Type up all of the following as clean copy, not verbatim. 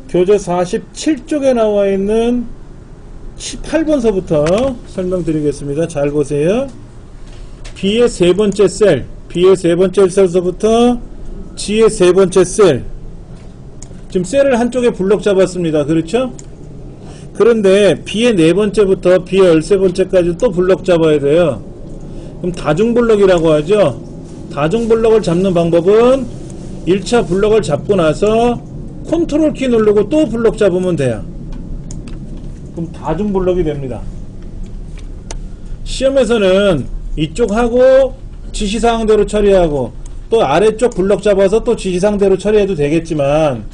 교재 47쪽에 나와 있는 18번서부터 설명드리겠습니다. 잘 보세요. B의 세 번째 셀, B의 세 번째 셀서부터 G의 세 번째 셀. 지금 셀을 한쪽에 블록 잡았습니다. 그렇죠? 그런데 B의 네 번째부터 B의 13번째까지 또 블록 잡아야 돼요. 그럼 다중블록이라고 하죠. 다중블록을 잡는 방법은 1차 블록을 잡고 나서 컨트롤 키 누르고 또 블록 잡으면 돼요. 그럼 다중블록이 됩니다. 시험에서는 이쪽하고 지시사항대로 처리하고 또 아래쪽 블록 잡아서 또 지시사항대로 처리해도 되겠지만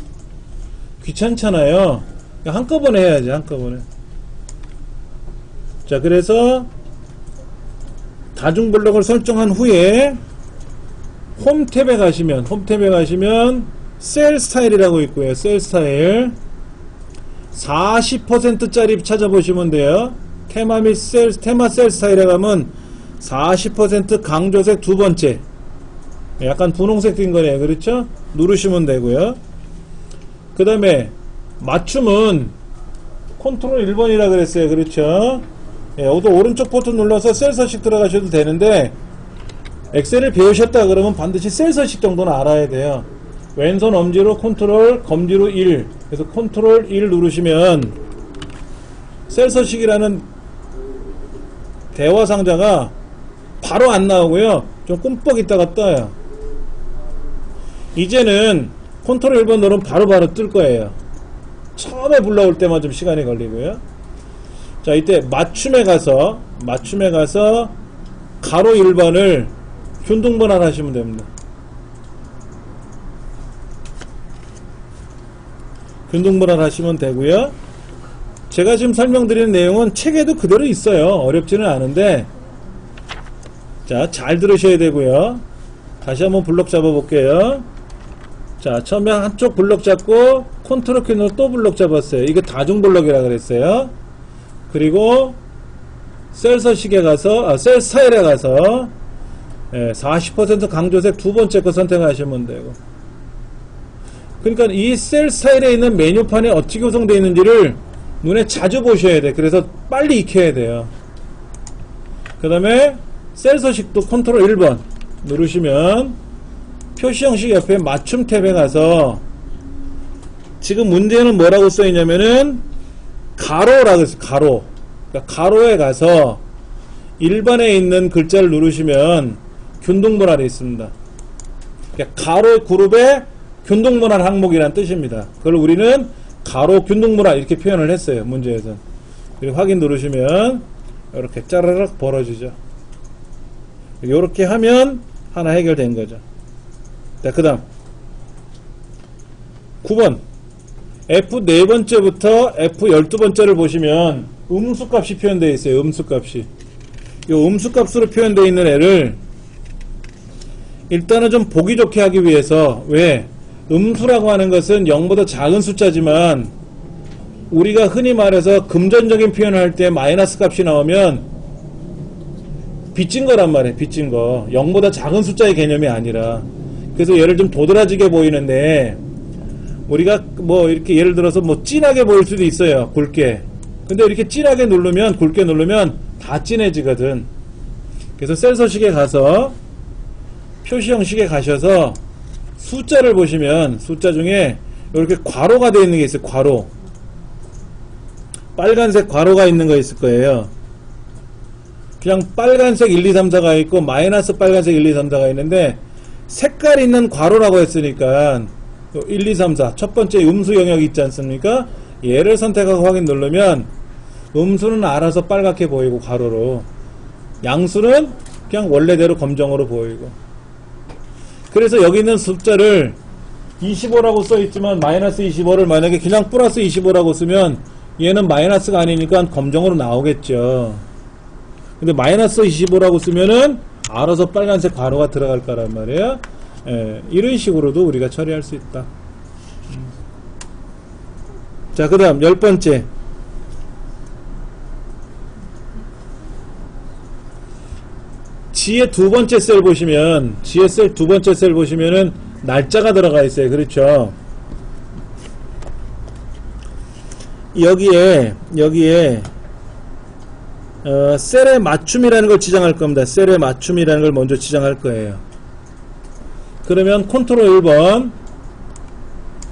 귀찮잖아요. 한꺼번에 해야지, 한꺼번에. 자, 그래서 다중블록을 설정한 후에 홈 탭에 가시면 셀 스타일이라고 있고요. 셀 스타일 40%짜리 찾아보시면 돼요. 테마 셀 스타일에 가면 40% 강조색 두 번째, 약간 분홍색 된 거네요. 그렇죠? 누르시면 되고요. 그 다음에 맞춤은 컨트롤 1번이라 그랬어요. 그렇죠? 예, 여기도 오른쪽 버튼 눌러서 셀 서식 들어가셔도 되는데, 엑셀을 배우셨다 그러면 반드시 셀 서식 정도는 알아야 돼요. 왼손 엄지로 컨트롤, 검지로 1. 그래서 컨트롤 1 누르시면 셀 서식이라는 대화 상자가 바로 안 나오고요. 좀 끔뻑 있다가 떠요. 이제는 컨트롤 1번 누르면 바로바로 뜰 거예요. 처음에 불러올 때만 좀 시간이 걸리고요. 자, 이때 맞춤에 가서 가로 1번을 균등분할 하시면 됩니다. 균등분할 하시면 되고요. 제가 지금 설명드리는 내용은 책에도 그대로 있어요. 어렵지는 않은데, 자, 잘 들으셔야 되고요. 다시 한번 블록 잡아 볼게요. 자, 처음에 한쪽 블록 잡고 컨트롤 키 누르고 또 블록 잡았어요. 이게 다중블록이라 그랬어요. 그리고 셀 서식에 가서, 셀 스타일에 가서 40% 강조색 두 번째 거 선택하시면 되고. 그러니까 이 셀 스타일에 있는 메뉴판이 어떻게 구성되어 있는지를 눈에 자주 보셔야 돼. 그래서 빨리 익혀야 돼요. 그 다음에 셀 서식도 컨트롤 1번 누르시면 표시 형식 옆에 맞춤 탭에 가서, 지금 문제는 뭐라고 써있냐면은 가로라고 했어요. 가로. 그러니까 가로에 가서 1번에 있는 글자를 누르시면 균등분할이 있습니다. 그러니까 가로 그룹의 균등분할 항목이란 뜻입니다. 그걸 우리는 가로 균등분할 이렇게 표현을 했어요. 문제에서. 그리고 확인 누르시면 이렇게 짜르륵 벌어지죠. 이렇게 하면 하나 해결된 거죠. 자, 그 다음 9번 F 4번째부터 F 12번째를 보시면 음수값이 표현되어 있어요. 음수값이. 이 음수값으로 표현되어 있는 애를 일단은 좀 보기 좋게 하기 위해서, 왜? 음수라고 하는 것은 0보다 작은 숫자지만 우리가 흔히 말해서 금전적인 표현을 할 때 마이너스 값이 나오면 빚진 거란 말이에요. 빚진 거. 0보다 작은 숫자의 개념이 아니라. 그래서 얘를 좀 도드라지게 보이는데, 우리가 뭐 이렇게 예를 들어서 뭐 진하게 보일 수도 있어요. 굵게. 근데 이렇게 진하게 누르면, 굵게 누르면 다 진해지거든. 그래서 셀 서식에 가서 표시 형식에 가셔서 숫자를 보시면 숫자 중에 이렇게 괄호가 되어 있는 게 있어요. 괄호. 빨간색 괄호가 있는 거 있을 거예요. 그냥 빨간색 1, 2, 3, 4가 있고 마이너스 빨간색 1, 2, 3, 4가 있는데, 색깔 있는 괄호라고 했으니까 1, 2, 3, 4 첫 번째 음수 영역이 있지 않습니까? 얘를 선택하고 확인 누르면 음수는 알아서 빨갛게 보이고 괄호로, 양수는 그냥 원래대로 검정으로 보이고. 그래서 여기 있는 숫자를 25라고 써있지만 마이너스 25를 만약에 그냥 플러스 25라고 쓰면 얘는 마이너스가 아니니까 검정으로 나오겠죠. 근데 마이너스 25라고 쓰면은 알아서 빨간색 괄호가 들어갈 거란 말이에요. 예, 이런 식으로도 우리가 처리할 수 있다. 자, 그 다음 10번째 G의 두 번째 셀 보시면, G의 셀 두 번째 셀 보시면은 날짜가 들어가 있어요. 그렇죠? 여기에 셀의 맞춤이라는 걸 지정할 겁니다. 셀의 맞춤이라는 걸 먼저 지정할 거예요. 그러면 컨트롤 1번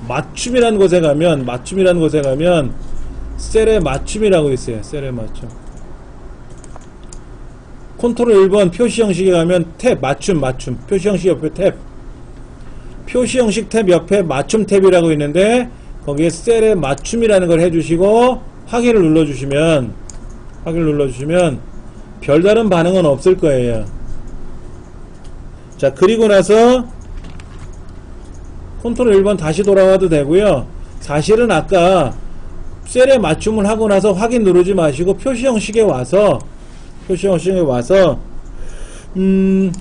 맞춤이라는 곳에 가면 셀의 맞춤이라고 있어요. 셀의 맞춤. 컨트롤 1번 표시 형식에 가면 탭 맞춤 표시 형식 옆에 탭 표시 형식 탭 옆에 맞춤 탭이라고 있는데 거기에 셀의 맞춤이라는 걸 해주시고 확인을 눌러주시면 별다른 반응은 없을 거예요. 자, 그리고 나서 컨트롤 1번 다시 돌아와도 되고요. 사실은 아까 셀에 맞춤을 하고 나서 확인 누르지 마시고 표시 형식에 와서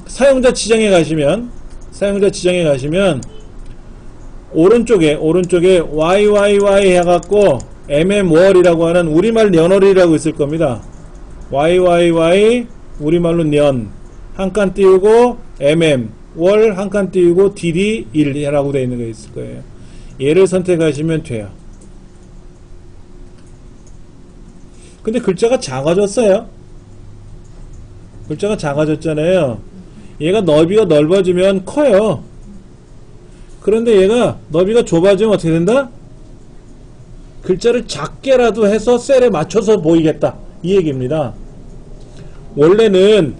사용자 지정에 가시면 오른쪽에 YYY 해갖고 MM월이라고 하는 우리말 년월이라고 있을 겁니다. YYY 우리말로 년 한 칸 띄우고 MM 월 한 칸 띄우고 DD1이라고 되어 있는 거 있을 거예요. 얘를 선택하시면 돼요. 근데 글자가 작아졌어요. 글자가 작아졌잖아요. 얘가 너비가 넓어지면 커요. 그런데 얘가 너비가 좁아지면 어떻게 된다? 글자를 작게라도 해서 셀에 맞춰서 보이겠다, 이 얘기입니다. 원래는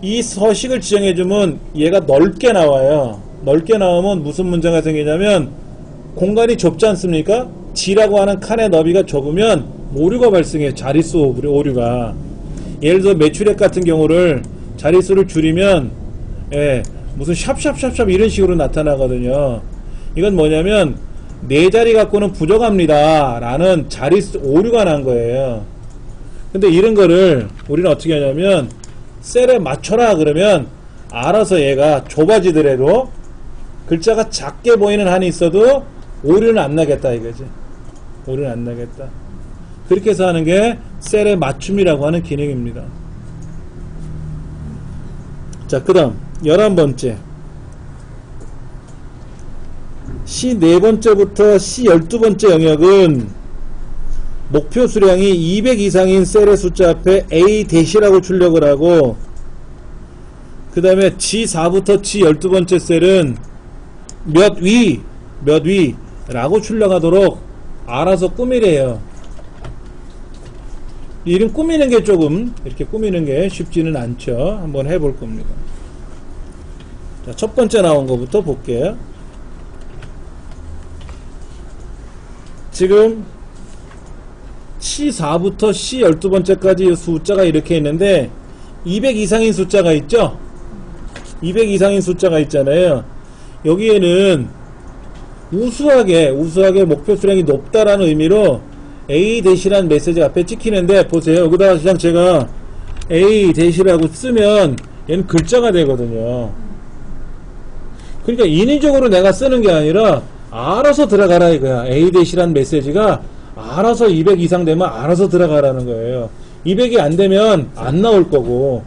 이 서식을 지정해주면 얘가 넓게 나와요. 넓게 나오면 무슨 문제가 생기냐면 공간이 좁지 않습니까? G라고 하는 칸의 너비가 좁으면 오류가 발생해요. 자릿수 오류가. 예를 들어 매출액 같은 경우를 자릿수를 줄이면 무슨 샵샵샵샵 이런 식으로 나타나거든요. 이건 뭐냐면 네 자리 갖고는 부족합니다 라는 자릿수 오류가 난 거예요. 근데 이런 거를 우리는 어떻게 하냐면 셀에 맞춰라 그러면 알아서 얘가 좁아지더라도 글자가 작게 보이는 한이 있어도 오류는 안 나겠다 이거지. 오류는 안 나겠다. 그렇게 해서 하는 게 셀의 맞춤이라고 하는 기능입니다. 자, 그 다음 11번째 C 4번째부터 C 12번째 영역은 목표 수량이 200 이상인 셀의 숫자 앞에 A-라고 출력을 하고 그 다음에 G4부터 G 12번째 셀은 몇 위 라고 출력하도록 알아서 꾸미래요. 이름 꾸미는 게 조금 이렇게 꾸미는 게 쉽지는 않죠. 한번 해볼 겁니다. 자, 첫 번째 나온 거부터 볼게요. 지금 C4부터 C 12번째까지 숫자가 이렇게 있는데 200 이상인 숫자가 있죠? 200 이상인 숫자가 있잖아요. 여기에는 우수하게 목표 수량이 높다라는 의미로 A-라는 메시지가 앞에 찍히는데 보세요. 여기다가 그냥 제가 A-라고 쓰면 얘는 글자가 되거든요. 그러니까 인위적으로 내가 쓰는 게 아니라 알아서 들어가라 이거야. A-라는 메시지가 알아서 200 이상 되면 알아서 들어가라는 거예요. 200이 안 되면 안 나올 거고.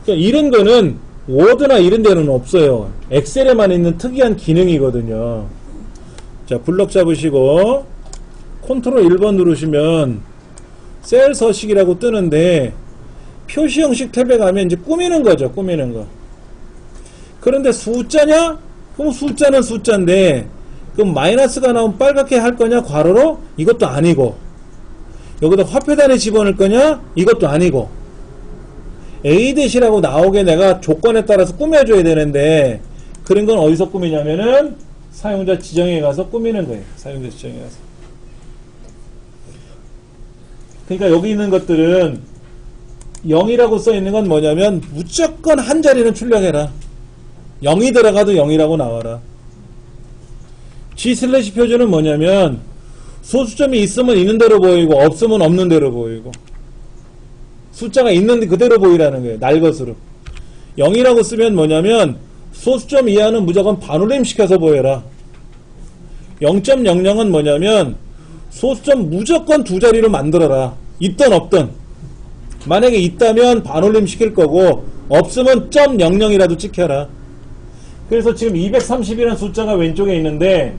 그러니까 이런 거는 워드나 이런 데는 없어요. 엑셀에만 있는 특이한 기능이거든요. 자, 블럭 잡으시고 컨트롤 1번 누르시면 셀 서식이라고 뜨는데 표시 형식 탭에 가면 이제 꾸미는 거죠. 꾸미는 거. 그런데 숫자냐? 그럼 숫자는 숫자인데 그럼 마이너스가 나오면 빨갛게 할 거냐? 괄호로? 이것도 아니고 여기다 화폐단에 집어넣을 거냐? 이것도 아니고 A-라고 나오게 내가 조건에 따라서 꾸며줘야 되는데 그런 건 어디서 꾸미냐면은 사용자 지정에 가서 꾸미는 거예요. 사용자 지정에 가서. 그러니까 여기 있는 것들은 0이라고 써 있는 건 뭐냐면 무조건 한 자리는 출력해라. 0이 들어가도 0이라고 나와라. G/ 표준은 뭐냐면 소수점이 있으면 있는 대로 보이고 없으면 없는 대로 보이고 숫자가 있는데 그대로 보이라는 거예요. 날 것으로. 0이라고 쓰면 뭐냐면 소수점 이하는 무조건 반올림 시켜서 보여라. 0.00은 뭐냐면 소수점 무조건 두 자리로 만들어라. 있든 없든. 만약에 있다면 반올림 시킬 거고 없으면 .00이라도 찍혀라. 그래서 지금 230이라는 숫자가 왼쪽에 있는데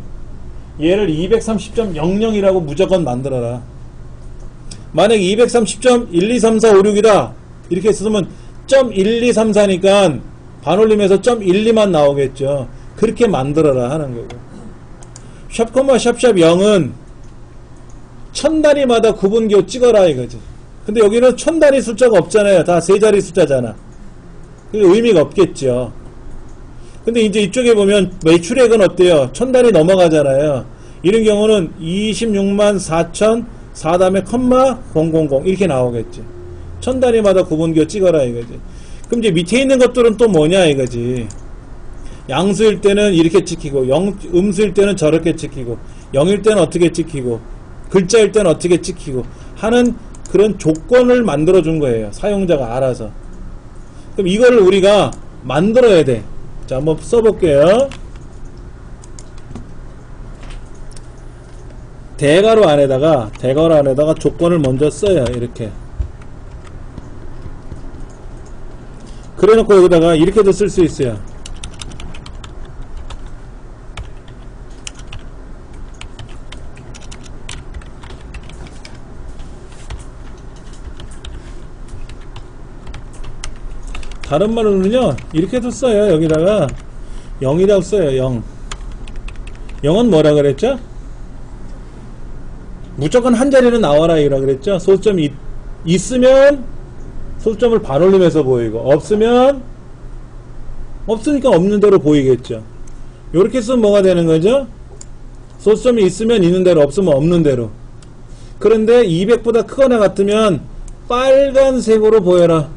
얘를 230.00이라고 무조건 만들어라. 만약 230.1234566이다 이렇게 쓰면 .1234니까 반올림에서 .12만 나오겠죠. 그렇게 만들어라 하는 거고. 샵, 샵샵 0은 1000단위마다 구분기호 찍어라 이거지. 근데 여기는 1000단위 숫자가 없잖아요. 다 세 자리 숫자잖아. 의미가 없겠죠. 근데 이제 이쪽에 보면 매출액은 어때요? 1000단위 넘어가잖아요. 이런 경우는 26만 4천 4 다음에 컴마 000 이렇게 나오겠지. 1000단위마다 구분기호 찍어라 이거지. 그럼 이제 밑에 있는 것들은 또 뭐냐 이거지. 양수일 때는 이렇게 찍히고 음수일 때는 저렇게 찍히고 0일 때는 어떻게 찍히고 글자일 때는 어떻게 찍히고 하는 그런 조건을 만들어 준 거예요. 사용자가 알아서. 그럼 이거를 우리가 만들어야 돼. 자, 한번 써볼게요. 대괄호 안에다가 조건을 먼저 써요. 이렇게. 그래 놓고 여기다가 이렇게도 쓸 수 있어요. 다른 말로는요 이렇게도 써요. 여기다가 0이라고 써요. 0. 0은 뭐라 그랬죠? 무조건 한 자리는 나와라 이라 그랬죠. 소수점이 있으면 소수점을 반올림해서 보이고 없으면 없으니까 없는 대로 보이겠죠. 요렇게 쓰면 뭐가 되는 거죠? 소수점이 있으면 있는 대로 없으면 없는 대로. 그런데 200보다 크거나 같으면 빨간색으로 보여라.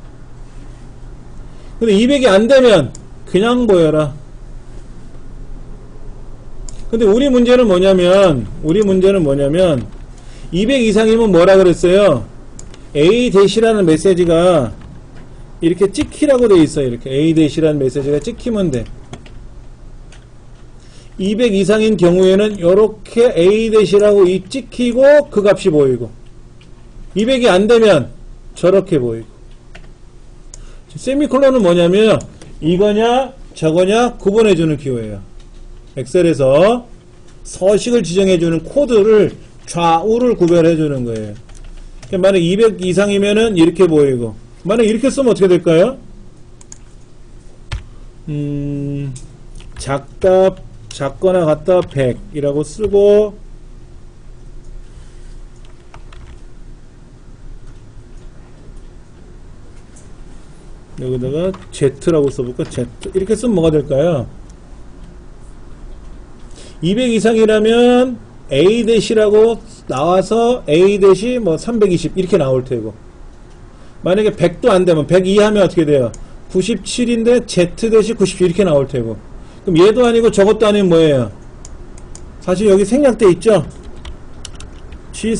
근데 200이 안 되면 그냥 보여라. 근데 우리 문제는 뭐냐면 200 이상이면 뭐라 그랬어요? A-라는 메시지가 이렇게 찍히라고 돼 있어요. 이렇게 A-라는 메시지가 찍히면 돼. 200 이상인 경우에는 이렇게 A-라고 찍히고 그 값이 보이고 200이 안 되면 저렇게 보이고. 세미콜론은 뭐냐면 이거냐 저거냐 구분해주는 기호예요. 엑셀에서 서식을 지정해주는 코드를 좌우를 구별해주는 거예요. 만약 200 이상이면은 이렇게 보이고 만약 이렇게 쓰면 어떻게 될까요? 작거나 같다 100이라고 쓰고 여기다가 Z라고 써볼까? Z. 이렇게 쓰면 뭐가 될까요? 200 이상이라면 A-라고 나와서 A- 320 이렇게 나올 테고 만약에 100도 안 되면 100 이하면 어떻게 돼요? 97인데 Z-97 이렇게 나올 테고 그럼 얘도 아니고 저것도 아니면 뭐예요? 사실 여기 생략돼 있죠? G/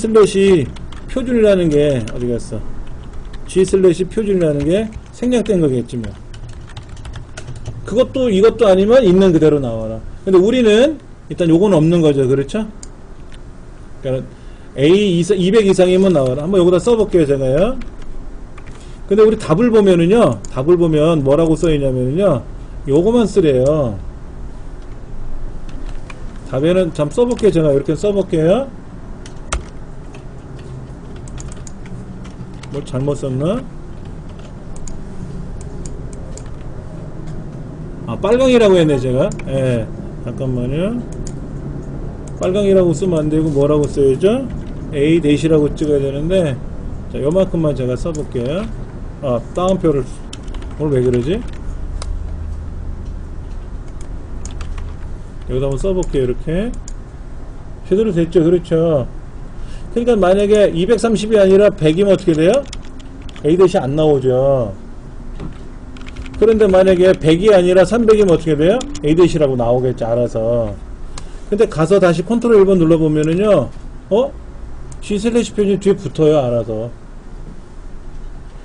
표준이라는 게 어디 갔어? G/ 표준이라는 게 생략된 거겠지 뭐. 그것도 이것도 아니면 있는 그대로 나와라. 근데 우리는 일단 요거는 없는 거죠. 그렇죠? 그러니까 A 200 이상이면 나와라. 한번 여기다 써볼게요. 제가요. 근데 우리 답을 보면은요. 답을 보면 뭐라고 써있냐면요. 요거만 쓰래요. 답에는 참 써볼게요. 제가 이렇게 써볼게요. 뭘 잘못 썼나? 아, 빨강이라고 했네, 제가. 예. 잠깐만요. 빨강이라고 쓰면 안 되고, 뭐라고 써야죠? A-라고 찍어야 되는데, 자, 요만큼만 제가 써볼게요. 아, 따옴표를, 오늘 왜 그러지? 여기다 한번 써볼게요, 이렇게. 제대로 됐죠? 그렇죠? 그러니까 만약에 230이 아니라 100이면 어떻게 돼요? A- 안 나오죠. 그런데 만약에 100이 아니라 300이면 어떻게 돼요? A-라고 나오겠죠, 알아서. 근데 가서 다시 컨트롤 1번 눌러보면은요, G/ 표준 뒤에 붙어요, 알아서.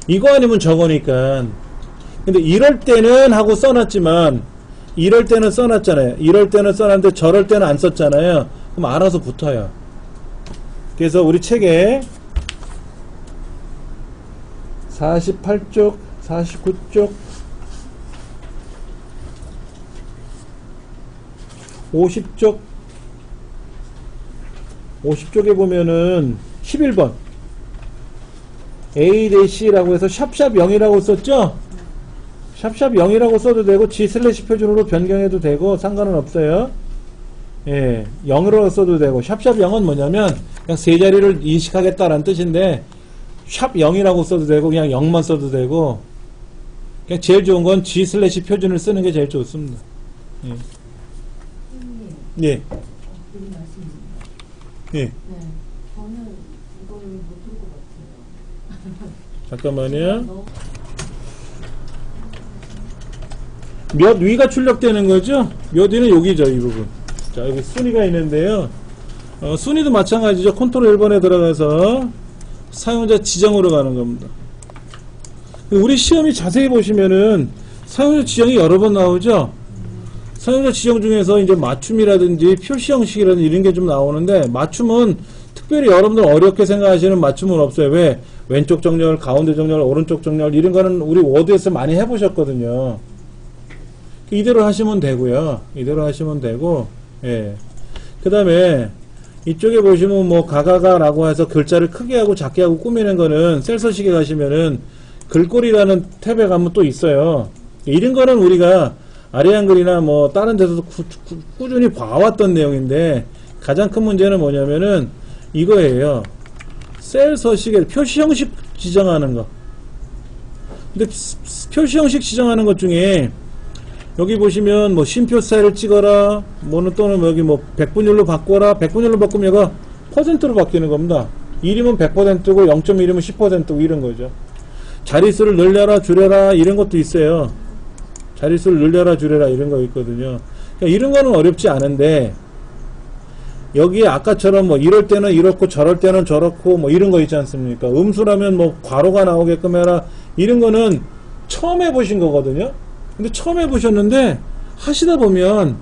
이거 아니면 저거니까. 근데 이럴 때는 하고 써놨지만, 이럴 때는 써놨잖아요. 이럴 때는 써놨는데 저럴 때는 안 썼잖아요. 그럼 알아서 붙어요. 그래서 우리 책에 48쪽, 49쪽, 50쪽, 50쪽에 보면은 11번 A-C라고 해서 샵샵 0이라고 썼죠? 샵샵 0이라고 써도 되고 G 슬래시 표준으로 변경해도 되고 상관은 없어요. 예, 0으로 써도 되고 샵샵 0은 뭐냐면 그냥 세 자리를 인식하겠다라는 뜻인데 샵 0이라고 써도 되고 그냥 0만 써도 되고 그냥 제일 좋은 건 G 슬래시 표준을 쓰는 게 제일 좋습니다. 예. 예. 예. 네, 저는 이걸 못할 것 같아요. 잠깐만요. 몇 위가 출력되는 거죠? 몇 위는 여기죠, 이 부분. 자, 여기 순위가 있는데요. 순위도 마찬가지죠. 컨트롤 1번에 들어가서 사용자 지정으로 가는 겁니다. 우리 시험이 자세히 보시면은 사용자 지정이 여러 번 나오죠? 사용자 지정 중에서 이제 맞춤이라든지 표시 형식이라든지 이런 게 좀 나오는데 맞춤은 특별히 여러분들 어렵게 생각하시는 맞춤은 없어요. 왜? 왼쪽 정렬, 가운데 정렬, 오른쪽 정렬 이런 거는 우리 워드에서 많이 해보셨거든요. 이대로 하시면 되고요. 이대로 하시면 되고, 예. 그 다음에 이쪽에 보시면 뭐 가가가라고 해서 글자를 크게 하고 작게 하고 꾸미는 거는 셀 서식에 가시면은 글꼴이라는 탭에 가면 또 있어요. 이런 거는 우리가 아래 한글이나 뭐 다른 데서도 꾸준히 봐왔던 내용인데 가장 큰 문제는 뭐냐면은 이거예요. 셀 서식에 표시 형식 지정하는 거. 근데 표시 형식 지정하는 것 중에 여기 보시면 뭐 쉼표 스타일을 찍어라 뭐는 또는 여기 뭐 백분율로 바꿔라. 백분율로 바꾸면 얘가 퍼센트로 바뀌는 겁니다. 1이면 100%고 0.1이면 10%고 이런 거죠. 자릿수를 늘려라 줄여라 이런 것도 있어요. 자릿수를 늘려라 줄여라 이런 거 있거든요. 그러니까 이런 거는 어렵지 않은데 여기에 아까처럼 뭐 이럴 때는 이렇고 저럴 때는 저렇고 뭐 이런 거 있지 않습니까? 음수라면 뭐 괄호가 나오게끔 해라 이런 거는 처음 해보신 거거든요. 근데 처음 해보셨는데 하시다 보면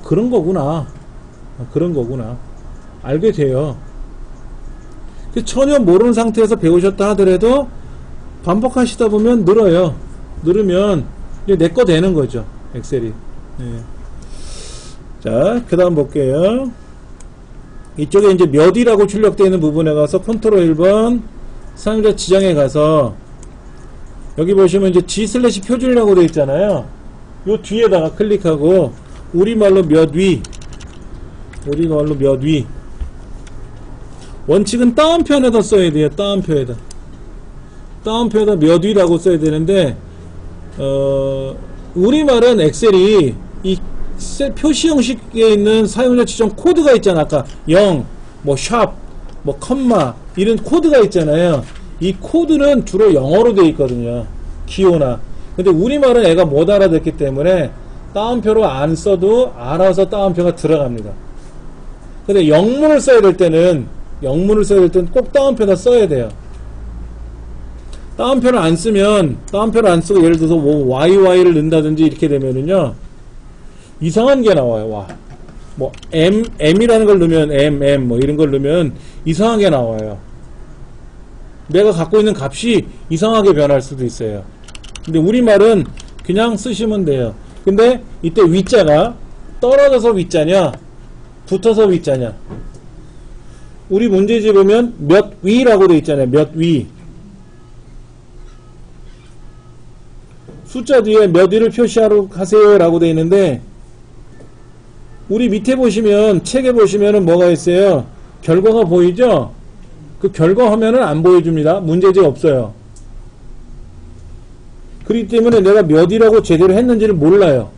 그런 거구나. 그런 거구나. 알게 돼요. 전혀 모르는 상태에서 배우셨다 하더라도 반복하시다 보면 늘어요. 늘으면 이제 내 거 되는 거죠. 엑셀이. 네. 자, 그 다음 볼게요. 이쪽에 이제 몇 위라고 출력되어 있는 부분에 가서 컨트롤 1번 사용자 지정에 가서 여기 보시면 이제 G 슬래시 표준이라고 되어 있잖아요. 요 뒤에다가 클릭하고 우리말로 몇 위. 우리말로 몇 위. 원칙은 따옴표에다 써야 돼요. 따옴표에다. 따옴표에다 몇 위라고 써야 되는데 우리말은 엑셀이 이 표시 형식에 있는 사용자 지정 코드가 있잖아. 아까 0, 뭐 샵, 뭐 컴마 이런 코드가 있잖아요. 이 코드는 주로 영어로 되어 있거든요. 기호나. 근데 우리말은 애가 못 알아듣기 때문에 따옴표로 안 써도 알아서 따옴표가 들어갑니다. 근데 영문을 써야 될 때는 꼭 따옴표다 써야 돼요. 따옴표를 안 쓰면 따옴표를 안 쓰고 예를 들어서 뭐 YY를 넣는다든지 이렇게 되면은요 이상한 게 나와요. 와. 뭐 M이라는 걸 넣으면 M 뭐 이런 걸 넣으면 이상한 게 나와요. 내가 갖고 있는 값이 이상하게 변할 수도 있어요. 근데 우리말은 그냥 쓰시면 돼요. 근데 이때 위자가 떨어져서 위자냐 붙어서 위자냐. 우리 문제지 보면 몇 위라고 되어 있잖아요. 몇 위. 숫자 뒤에 몇 위를 표시하세요 라고 되어 있는데 우리 밑에 보시면 책에 보시면은 뭐가 있어요. 결과가 보이죠. 그 결과 화면은 안 보여줍니다. 문제지 없어요. 그렇기 때문에 내가 몇 위라고 제대로 했는지를 몰라요.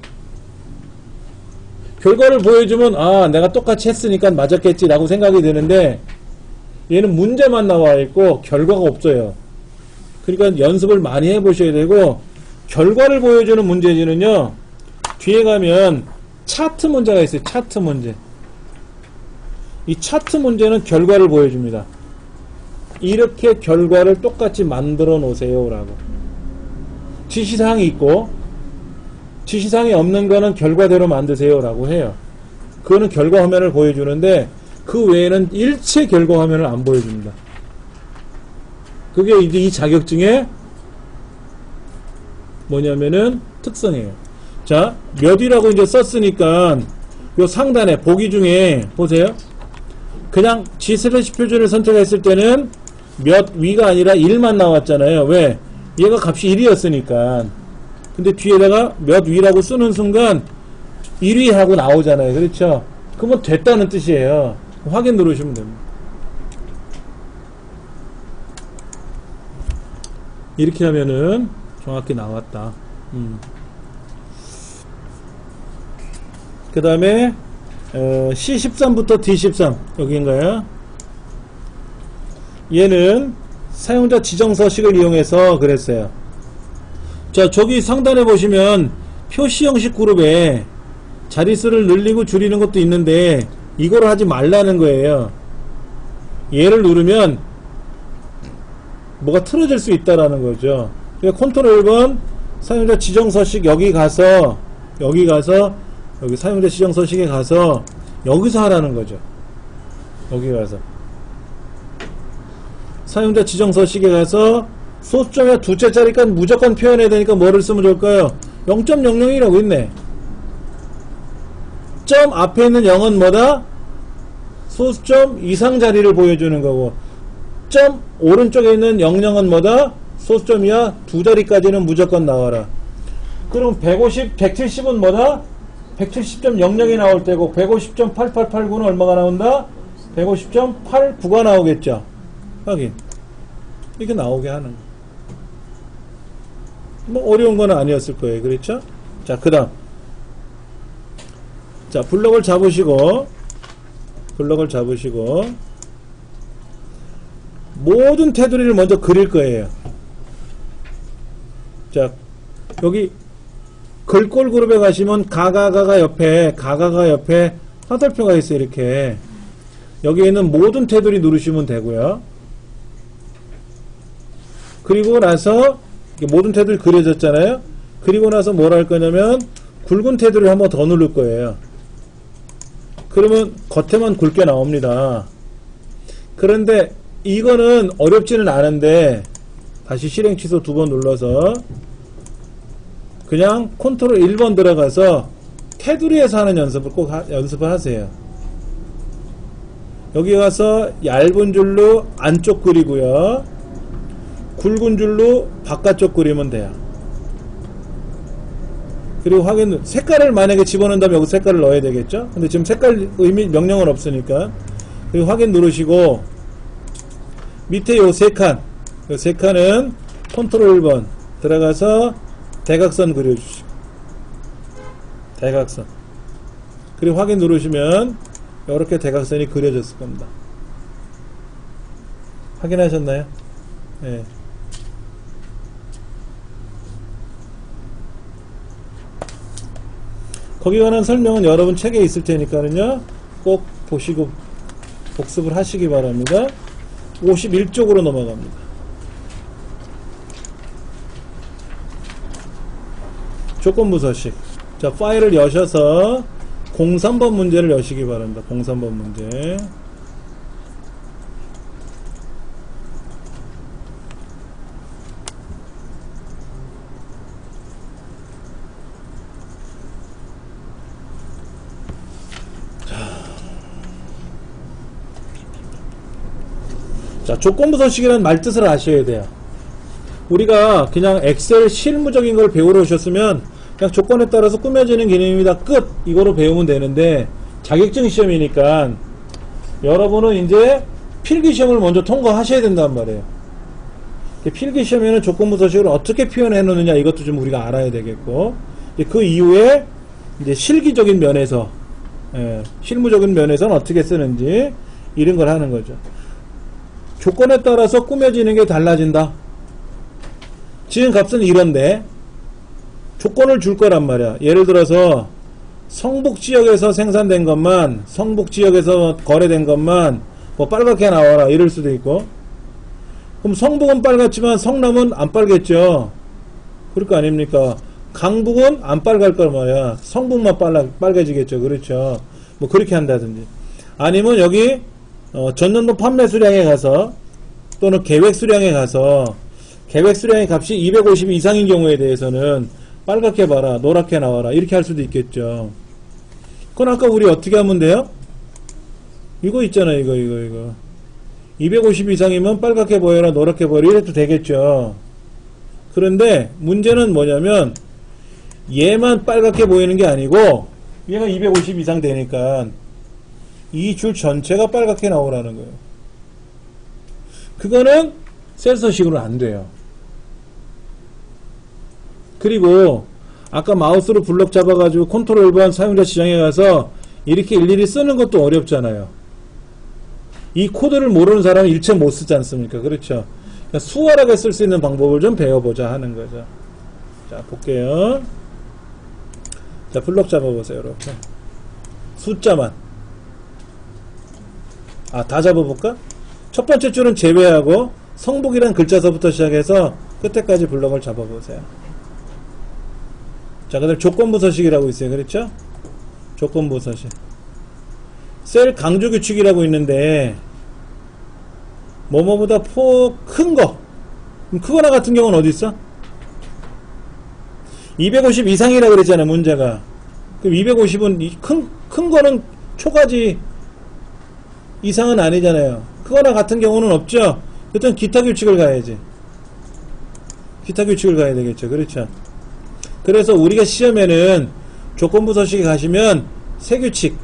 결과를 보여주면 내가 똑같이 했으니까 맞았겠지 라고 생각이 드는데 얘는 문제만 나와 있고 결과가 없어요. 그러니까 연습을 많이 해보셔야 되고 결과를 보여주는 문제지는요 뒤에 가면 차트 문제가 있어요. 차트 문제. 이 차트 문제는 결과를 보여줍니다. 이렇게 결과를 똑같이 만들어 놓으세요 라고. 지시사항이 있고 지시사항이 없는 거는 결과대로 만드세요 라고 해요. 그거는 결과 화면을 보여주는데 그 외에는 일체 결과 화면을 안 보여줍니다. 그게 이제 이 자격증의 뭐냐면은 특성이에요. 자, 몇 위라고 이제 썼으니까 요 상단에 보기 중에 보세요. 그냥 G 슬래시 표준을 선택했을 때는 몇 위가 아니라 1만 나왔잖아요. 왜? 얘가 값이 1이었으니까. 근데 뒤에다가 몇 위라고 쓰는 순간 1위 하고 나오잖아요. 그렇죠? 그러면 됐다는 뜻이에요. 확인 누르시면 됩니다. 이렇게 하면은 정확히 나왔다. 그 다음에 C13부터 D13 여기인가요? 얘는 사용자 지정 서식을 이용해서 그랬어요. 자, 저기 상단에 보시면 표시 형식 그룹에 자릿수를 늘리고 줄이는 것도 있는데 이거를 하지 말라는 거예요. 얘를 누르면 뭐가 틀어질 수 있다라는 거죠. 그러니까 컨트롤 1번 사용자 지정 서식 여기 사용자 지정 서식에 가서 여기서 하라는 거죠. 여기 가서 사용자 지정 서식에 가서 소수점이야 두째 자리까지 무조건 표현해야 되니까 뭐를 쓰면 좋을까요? 0.00이라고 있네. 점 앞에 있는 0은 뭐다? 소수점 이상 자리를 보여주는 거고, 점 오른쪽에 있는 00은 뭐다? 소수점이야 두 자리까지는 무조건 나와라. 그럼 170은 뭐다? 170.00이 나올 때고 150.8889는 얼마가 나온다? 150.89가 나오겠죠. 확인. 이렇게 나오게 하는 거. 뭐 어려운 건 아니었을 거예요. 그렇죠? 자, 그 다음. 자, 블럭을 잡으시고 모든 테두리를 먼저 그릴 거예요. 자, 여기 글꼴 그룹에 가시면 가가가 옆에 화살표가 있어요. 이렇게 여기에 있는 모든 테두리 누르시면 되고요. 그리고 나서 모든 테두리 그려졌잖아요. 그리고 나서 뭘 할 거냐면 굵은 테두리를 한번 더 누를 거예요. 그러면 겉에만 굵게 나옵니다. 그런데 이거는 어렵지는 않은데 다시 실행 취소 2번 눌러서 그냥 컨트롤 1번 들어가서 테두리에서 하는 연습을 꼭 연습을 하세요. 여기 가서 얇은 줄로 안쪽 그리고요, 굵은 줄로 바깥쪽 그리면 돼요. 그리고 확인, 색깔을 만약에 집어넣는다면 여기 색깔을 넣어야 되겠죠? 근데 지금 색깔 의미 명령은 없으니까. 그리고 확인 누르시고 밑에 요 세 칸은 컨트롤 1번 들어가서 대각선 그려주시고, 대각선. 그리고 확인 누르시면 이렇게 대각선이 그려졌을 겁니다. 확인하셨나요? 네. 거기 관한 설명은 여러분 책에 있을 테니까는요, 꼭 보시고 복습을 하시기 바랍니다. 51쪽으로 넘어갑니다. 조건부 서식. 자, 파일을 여셔서 03번 문제를 여시기 바랍니다. 03번 문제. 자, 조건부 서식이라는 말뜻을 아셔야 돼요. 우리가 그냥 엑셀 실무적인 걸 배우러 오셨으면 그냥 조건에 따라서 꾸며지는 개념입니다. 끝! 이거로 배우면 되는데, 자격증 시험이니까 여러분은 이제 필기시험을 먼저 통과하셔야 된단 말이에요. 필기시험에는 조건부 서식을 어떻게 표현해 놓느냐, 이것도 좀 우리가 알아야 되겠고, 그 이후에 이제 실기적인 면에서, 실무적인 면에서는 어떻게 쓰는지 이런 걸 하는 거죠. 조건에 따라서 꾸며지는 게 달라진다. 지금 값은 이런데 조건을 줄 거란 말이야. 예를 들어서 성북지역에서 생산된 것만, 성북지역에서 거래된 것만 뭐 빨갛게 나와라 이럴 수도 있고, 그럼 성북은 빨갛지만 성남은 안 빨겠죠. 그럴 거 아닙니까? 강북은 안 빨갈 거 말이야. 성북만 빨개지겠죠. 그렇죠. 뭐 그렇게 한다든지, 아니면 여기 전년도 판매 수량에 가서 또는 계획 수량에 가서 계획 수량의 값이 250 이상인 경우에 대해서는 빨갛게 봐라, 노랗게 나와라 이렇게 할 수도 있겠죠. 그건 아까 우리 어떻게 하면 돼요? 이거 있잖아요. 이거 250 이상이면 빨갛게 보여라 노랗게 보여라 이래도 되겠죠. 그런데 문제는 뭐냐면 얘만 빨갛게 보이는 게 아니고 얘가 250 이상 되니까 이 줄 전체가 빨갛게 나오라는 거예요. 그거는 센서식으로 안 돼요. 그리고 아까 마우스로 블럭 잡아가지고 컨트롤 L1 사용자 지정에 가서 이렇게 일일이 쓰는 것도 어렵잖아요. 이 코드를 모르는 사람은 일체 못 쓰지 않습니까? 그렇죠? 그러니까 수월하게 쓸 수 있는 방법을 좀 배워보자 하는 거죠. 자, 볼게요. 자, 블럭 잡아보세요. 이렇게. 숫자만. 다 잡아볼까? 첫 번째 줄은 제외하고 성북이란 글자서부터 시작해서 끝에까지 블럭을 잡아보세요. 자, 그 다음 조건부 서식이라고 있어요. 그렇죠? 조건부 서식. 셀 강조 규칙이라고 있는데 뭐뭐보다 큰 거. 크거나 같은 경우는 어디 있어? 250 이상이라고 그랬잖아요. 문제가. 그럼 250은 큰 거는 초가지 이상은 아니잖아요. 크거나 같은 경우는 없죠. 일단 기타 규칙을 가야지. 기타 규칙을 가야 되겠죠. 그렇죠? 그래서 우리가 시험에는 조건부 서식에 가시면 세 규칙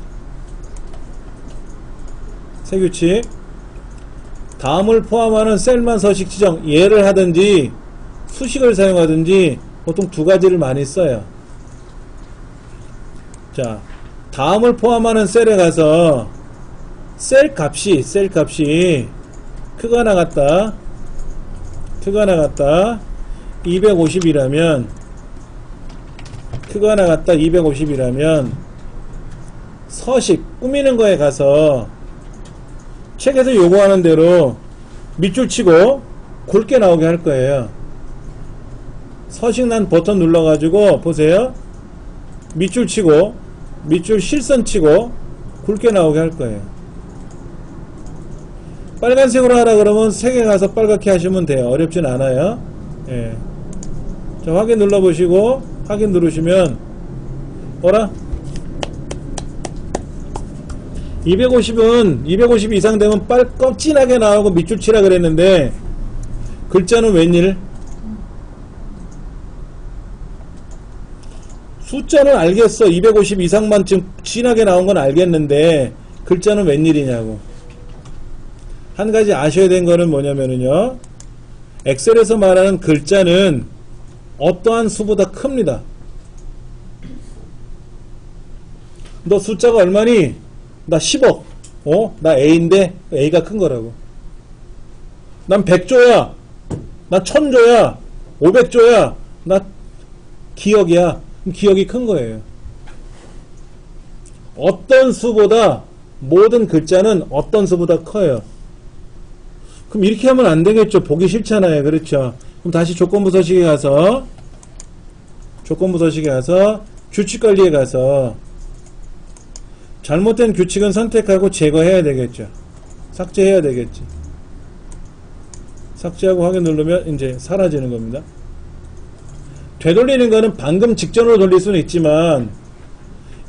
다음을 포함하는 셀만 서식 지정 예를 하든지 수식을 사용하든지 보통 두 가지를 많이 써요. 자, 다음을 포함하는 셀에 가서 셀 값이 크거나 같다 250이라면 크거나 같다 250이라면 서식 꾸미는 거에 가서 책에서 요구하는 대로 밑줄 치고 굵게 나오게 할 거예요. 서식 난 버튼 눌러가지고 보세요. 밑줄 치고 밑줄 실선 치고 굵게 나오게 할 거예요. 빨간색으로 하라 그러면 색에 가서 빨갛게 하시면 돼요. 어렵진 않아요. 예. 자, 확인 눌러보시고 확인 누르시면 뭐라? 250은 250 이상 되면 진하게 나오고 밑줄 치라 그랬는데 글자는 웬일? 숫자는 알겠어. 250 이상만 지금 진하게 나온 건 알겠는데 글자는 웬일이냐고. 한 가지 아셔야 되는 거는 뭐냐면요. 엑셀에서 말하는 글자는 어떠한 수보다 큽니다. 너 숫자가 얼마니? 나 10억. 나 A인데 A가 큰 거라고. 난 100조야. 나 1000조야. 500조야. 나 기억이야. 기억이 큰 거예요. 어떤 수보다 모든 글자는 어떤 수보다 커요. 그럼 이렇게 하면 안 되겠죠. 보기 싫잖아요. 그렇죠. 그럼 다시 조건부 서식에 가서 규칙 관리에 가서 잘못된 규칙은 선택하고 제거해야 되겠죠. 삭제해야 되겠지. 삭제하고 확인 누르면 이제 사라지는 겁니다. 되돌리는 거는 방금 직전으로 돌릴 수는 있지만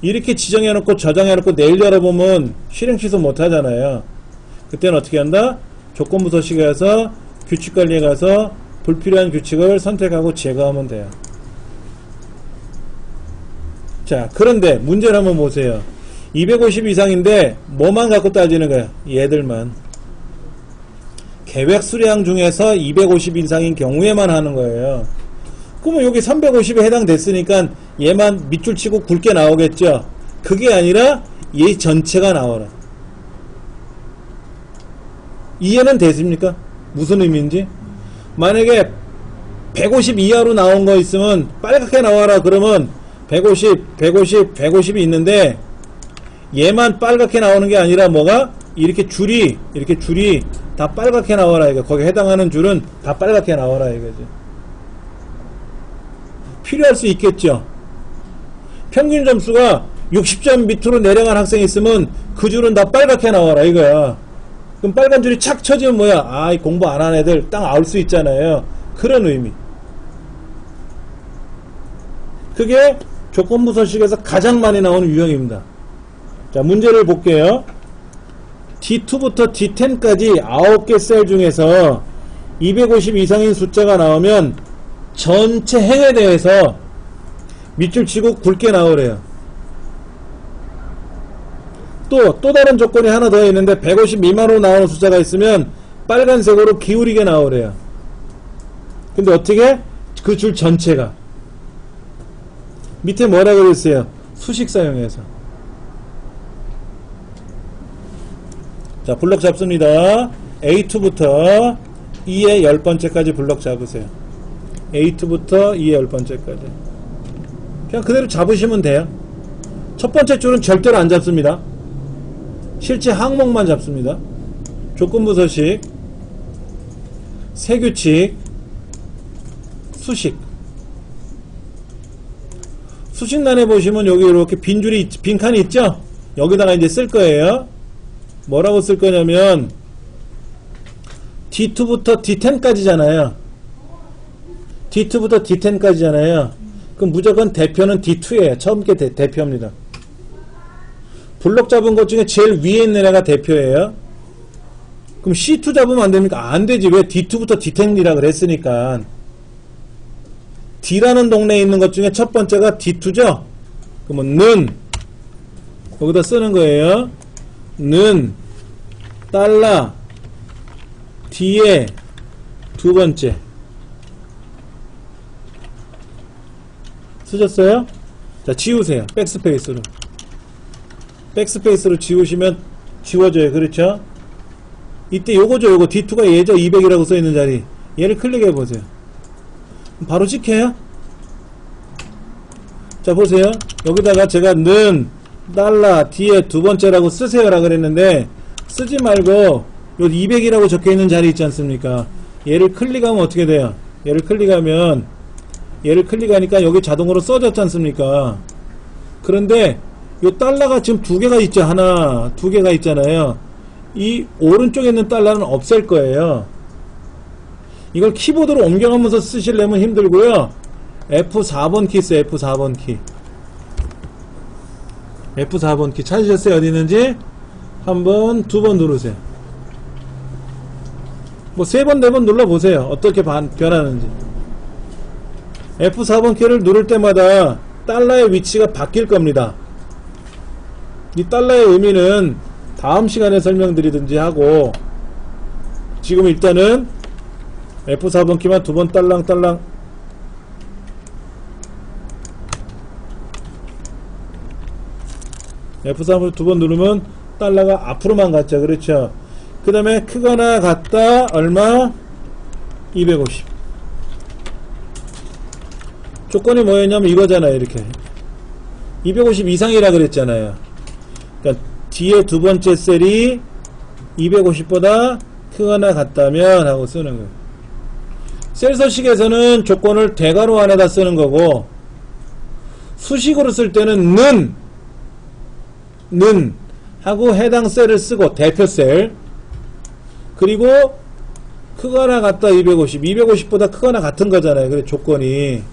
이렇게 지정해놓고 저장해놓고 내일 열어보면 실행 취소 못하잖아요. 그때는 어떻게 한다? 조건부 서식에 가서 규칙 관리에 가서 불필요한 규칙을 선택하고 제거하면 돼요. 자, 그런데 문제를 한번 보세요. 250 이상인데 뭐만 갖고 따지는 거야? 얘들만. 계획 수량 중에서 250 이상인 경우에만 하는 거예요. 그러면 여기 350에 해당됐으니까 얘만 밑줄 치고 굵게 나오겠죠. 그게 아니라 얘 전체가 나와라. 이해는 됐습니까? 무슨 의미인지? 만약에 150 이하로 나온 거 있으면 빨갛게 나와라 그러면 150이 있는데 얘만 빨갛게 나오는 게 아니라 뭐가? 이렇게 줄이 다 빨갛게 나와라 이거. 거기에 해당하는 줄은 다 빨갛게 나와라 이거지. 필요할 수 있겠죠. 평균 점수가 60점 밑으로 내려간 학생이 있으면 그 줄은 다 빨갛게 나와라 이거야. 그럼 빨간 줄이 착 쳐지면 뭐야? 공부 안 한 애들 딱 알 수 있잖아요. 그런 의미. 그게 조건부 서식에서 가장 많이 나오는 유형입니다. 자, 문제를 볼게요. D2부터 D10까지 9개 셀 중에서 250 이상인 숫자가 나오면 전체 행에 대해서 밑줄 치고 굵게 나오래요. 또 다른 조건이 하나 더 있는데 150 미만으로 나오는 숫자가 있으면 빨간색으로 기울이게 나오래요. 근데 어떻게? 그 줄 전체가. 밑에 뭐라 그랬어요? 수식 사용해서. 자, 블럭 잡습니다. A2부터 E의 10번째까지 블럭 잡으세요. A2부터 E의 10번째까지. 그냥 그대로 잡으시면 돼요. 첫 번째 줄은 절대로 안 잡습니다. 실제 항목만 잡습니다. 조건부 서식, 세규칙, 수식. 수식란에 보시면 여기 이렇게 빈칸이 있죠? 여기다가 이제 쓸 거예요. 뭐라고 쓸 거냐면 D2부터 D10까지잖아요. D2부터 D10까지잖아요. 그럼 무조건 대표는 D2예요. 처음 게 대표입니다. 블록 잡은 것 중에 제일 위에 있는 애가 대표예요. 그럼 C2 잡으면 안 됩니까? 안 되지. 왜? D2부터 D10이라 그랬으니까. D라는 동네에 있는 것 중에 첫 번째가 D2죠? 그러면 는 여기다 쓰는 거예요. 는 달러 D의 두 번째. 쓰셨어요? 자, 지우세요. 백스페이스로. 백스페이스로 지우시면 지워져요. 그렇죠? 이때 요거죠. 요거 D2가 얘죠. 200이라고 써있는 자리. 얘를 클릭해 보세요. 바로 찍혀요? 자, 보세요. 여기다가 제가 는 달러 D의 두 번째라고 쓰세요라 그랬는데 쓰지 말고 요 200이라고 적혀있는 자리 있지 않습니까? 얘를 클릭하면 어떻게 돼요? 얘를 클릭하니까 여기 자동으로 써졌지 않습니까? 그런데 요 달러가 지금 두 개가 있죠. 하나, 두 개가 있잖아요. 이 오른쪽에 있는 달러는 없앨 거예요. 이걸 키보드로 옮겨가면서 쓰시려면 힘들고요. F4번 키 쓰세요. F4번 키. F4번 키 찾으셨어요? 어디 있는지? 한 번, 두 번 누르세요. 뭐 세 번, 네 번 눌러보세요. 어떻게 변하는지. F4번 키를 누를 때마다 달러의 위치가 바뀔 겁니다. 이 달러의 의미는 다음 시간에 설명드리든지 하고, 지금 일단은 F4번 키만 두 번 딸랑딸랑. F4번 두 번 누르면 달러가 앞으로만 갔죠. 그렇죠? 그 다음에 크거나 같다 얼마? 250. 조건이 뭐였냐면 이거잖아요. 이렇게 250 이상이라 그랬잖아요. 그러니까 뒤에 두 번째 셀이 250보다 크거나 같다면 하고 쓰는 거예요. 셀 서식에서는 조건을 대괄호 안에다 쓰는 거고, 수식으로 쓸 때는 는 하고 해당 셀을 쓰고 대표 셀, 그리고 크거나 같다 250보다 크거나 같은 거잖아요. 그래 조건이.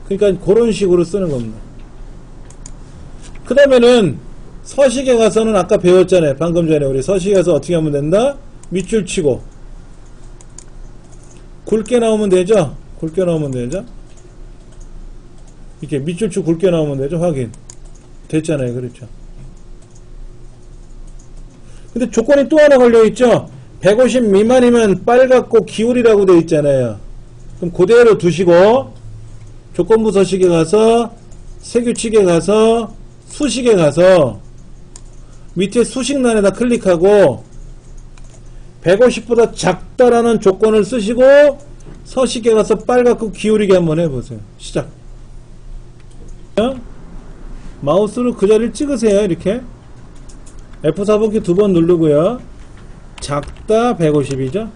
그러니까 그런 식으로 쓰는 겁니다. 그 다음에는 서식에 가서는 아까 배웠잖아요. 방금 전에 우리 서식에서 어떻게 하면 된다? 밑줄 치고 굵게 나오면 되죠? 굵게 나오면 되죠? 이렇게 밑줄 치고 굵게 나오면 되죠? 확인. 됐잖아요. 그렇죠? 근데 조건이 또 하나 걸려있죠? 150 미만이면 빨갛고 기울이라고 되어 있잖아요. 그럼 그대로 두시고 조건부 서식에 가서 세규칙에 가서 수식에 가서 밑에 수식란에다 클릭하고 150보다 작다라는 조건을 쓰시고 서식에 가서 빨갛고 기울이게 한번 해보세요. 시작. 마우스로 그 자리를 찍으세요. 이렇게 F4번키 두 번 누르고요. 작다 150이죠.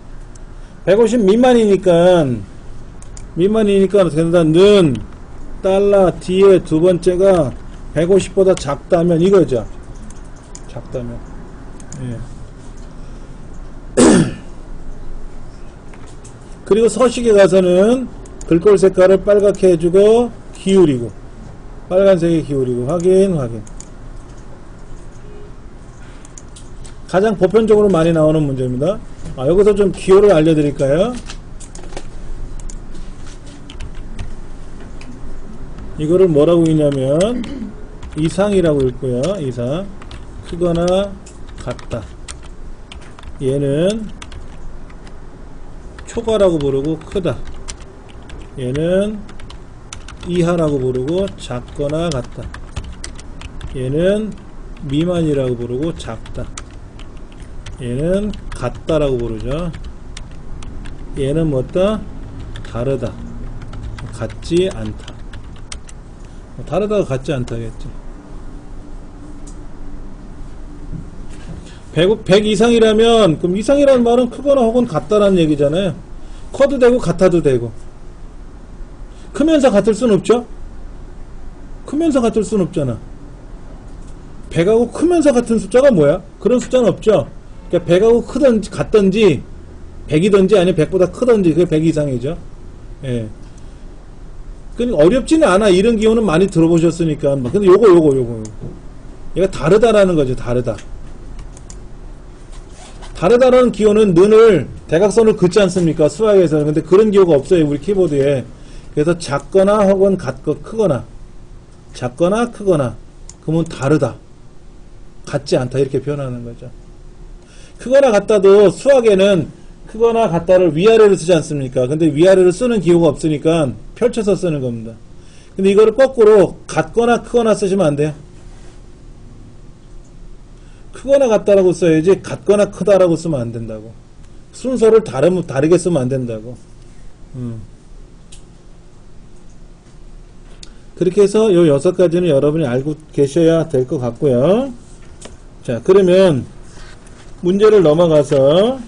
150 미만이니까 는 달러 D의 두 번째가 150보다 작다면 이거죠. 작다면. 예. 그리고 서식에 가서는 글꼴 색깔을 빨갛게 해주고 기울이고 빨간색에 기울이고 확인. 가장 보편적으로 많이 나오는 문제입니다. 여기서 좀 기호를 알려드릴까요? 이거를 뭐라고 읽냐면 이상이라고 읽고요. 이상. 크거나 같다. 얘는 초과라고 부르고 크다. 얘는 이하라고 부르고 작거나 같다. 얘는 미만이라고 부르고 작다. 얘는 같다라고 부르죠. 얘는 뭐다? 다르다. 같지 않다. 다르다가 같지 않다겠지. 100 이상이라면, 그럼 이상이라는 말은 크거나 혹은 같다라는 얘기잖아요. 커도 되고 같아도 되고. 크면서 같을 수는 없죠? 크면서 같을 수는 없잖아. 100하고 크면서 같은 숫자가 뭐야? 그런 숫자는 없죠? 그러니까 100하고 크든지 같든지 100이든지 아니면 100보다 크든지 그게 100 이상이죠. 예. 그러니까 어렵지는 않아. 이런 기호는 많이 들어보셨으니까. 근데 요거. 얘가 다르다라는 거죠. 다르다. 다르다라는 기호는 는을 대각선을 긋지 않습니까? 수학에서는. 근데 그런 기호가 없어요. 우리 키보드에. 그래서 작거나 혹은 같고 크거나 작거나 크거나 그러면 다르다. 같지 않다. 이렇게 표현하는 거죠. 크거나 같다도 수학에는 크거나 같다를 위아래로 쓰지 않습니까? 근데 위아래로 쓰는 기호가 없으니까 펼쳐서 쓰는 겁니다. 근데 이거를 거꾸로 같거나 크거나 쓰시면 안 돼요. 크거나 같다라고 써야지 같거나 크다라고 쓰면 안 된다고. 순서를 다르게 쓰면 안 된다고. 그렇게 해서 요 6가지는 여러분이 알고 계셔야 될 것 같고요. 자, 그러면 문제를 넘어가서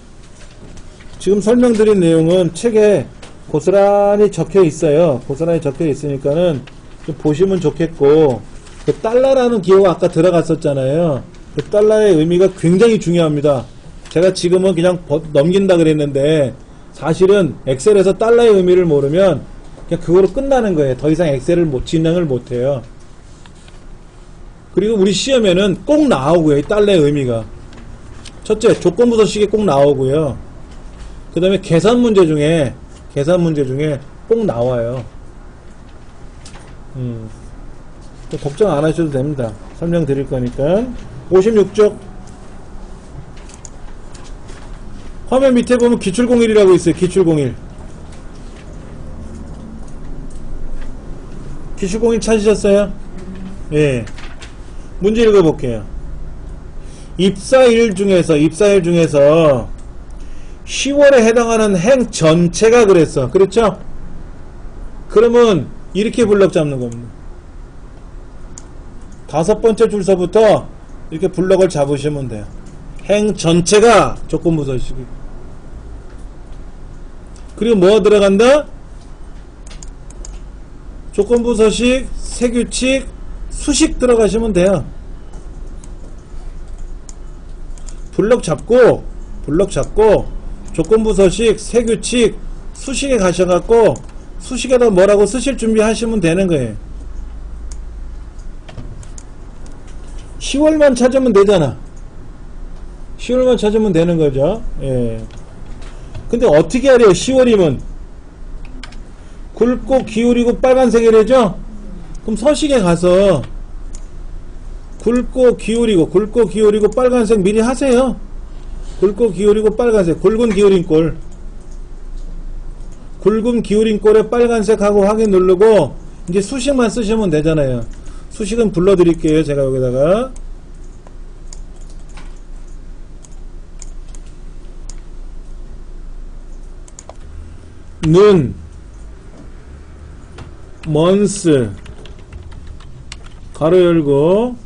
지금 설명드린 내용은 책에 고스란히 적혀 있어요. 고스란히 적혀 있으니까는 좀 보시면 좋겠고, 그 달러라는 기호가 아까 들어갔었잖아요. 그 달러의 의미가 굉장히 중요합니다. 제가 지금은 그냥 넘긴다 그랬는데 사실은 엑셀에서 달러의 의미를 모르면 그냥 그거로 끝나는 거예요. 더 이상 엑셀을 진행을 못해요. 그리고 우리 시험에는 꼭 나오고요. 이 달러의 의미가. 첫째, 조건부서식이 꼭 나오고요. 그 다음에 계산 문제 중에 꼭 나와요. 걱정 안 하셔도 됩니다. 설명드릴 거니까. 56쪽. 화면 밑에 보면 기출공일이라고 있어요. 기출공일. 기출공일 찾으셨어요? 예. 문제 읽어볼게요. 입사일 중에서 10월에 해당하는 행 전체가 그랬어. 그렇죠? 그러면 이렇게 블럭 잡는 겁니다. 5번째 줄서부터 이렇게 블럭을 잡으시면 돼요. 행 전체가 조건부서식이. 그리고 뭐가 들어간다? 조건부서식, 세규칙, 수식 들어가시면 돼요. 블럭 잡고 조건부서식, 세규칙, 수식에 가셔갖고 수식에다 뭐라고 쓰실 준비하시면 되는 거예요. 10월만 찾으면 되잖아. 10월만 찾으면 되는 거죠. 예. 근데 어떻게 하래요? 10월이면 굵고 기울이고 빨간색이래죠? 그럼 서식에 가서 굵고 기울이고 빨간색 미리 하세요. 굵고 기울이고 빨간색, 굵은 기울인 꼴에 빨간색 하고 확인 누르고 이제 수식만 쓰시면 되잖아요. 수식은 불러드릴게요. 제가 여기다가 는 months 가로 열고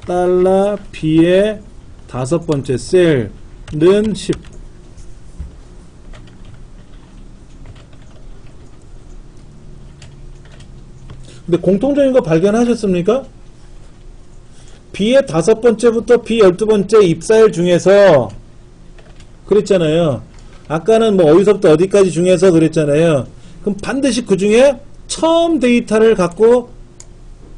달러 B의 5번째 셀은 10. 근데 공통적인 거 발견하셨습니까? B의 5번째부터 B 12번째 입사일 중에서 그랬잖아요. 아까는 뭐 어디서부터 어디까지 중에서 그랬잖아요. 그럼 반드시 그 중에 처음 데이터를 갖고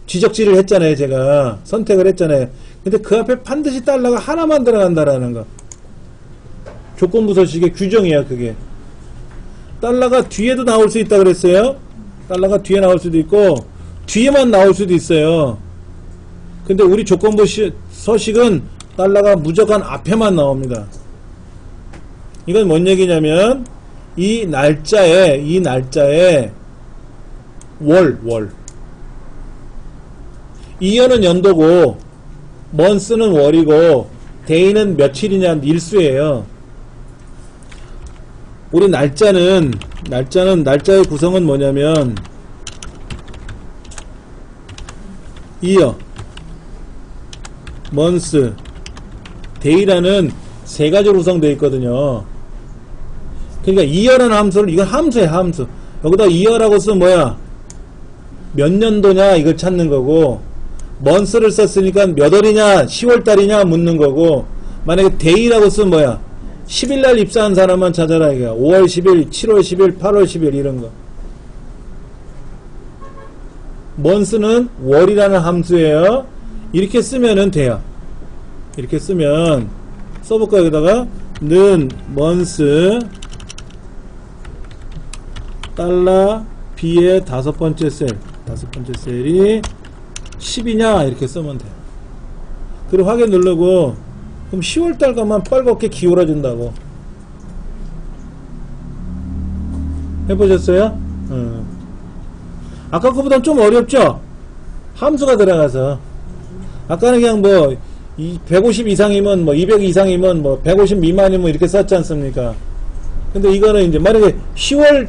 지적지를 했잖아요. 제가 선택을 했잖아요. 근데 그 앞에 반드시 달러가 하나만 들어간다라는 거. 조건부 서식의 규정이야, 그게. 달러가 뒤에도 나올 수 있다 그랬어요. 달러가 뒤에 나올 수도 있고 뒤에만 나올 수도 있어요. 근데 우리 조건부 서식은 달러가 무조건 앞에만 나옵니다. 이건 뭔 얘기냐면 이 날짜에 월 이어는 연도고 month는 월이고 day는 며칠이냐 일수예요. 우리 날짜의 구성은 뭐냐면 year, month, day라는 세 가지로 구성되어 있거든요. 그러니까 year라는 함수를, 이건 함수예요, 함수. 여기다 year라고 쓰면 뭐야? 몇 년도냐 이걸 찾는 거고, month를 썼으니까 몇 월이냐 10월달이냐 묻는 거고, 만약에 day라고 쓰면 뭐야? 10일날 입사한 사람만 찾아라 이거야. 5월 10일, 7월 10일, 8월 10일 이런 거. month는 월이라는 함수예요. 이렇게 쓰면은 돼요. 이렇게 쓰면 써볼까요? 여기다가 는 month 달러 B의 다섯 번째 셀이 10이냐 이렇게 쓰면 돼요. 그리고 확인 누르고 그럼 10월달가만 빨갛게 기울어진다고. 해보셨어요? 아까 거보다 좀 어렵죠? 함수가 들어가서. 아까는 그냥 뭐 150 이상이면 뭐 200 이상이면 뭐 150 미만이면 이렇게 썼지 않습니까? 근데 이거는 이제 만약에 10월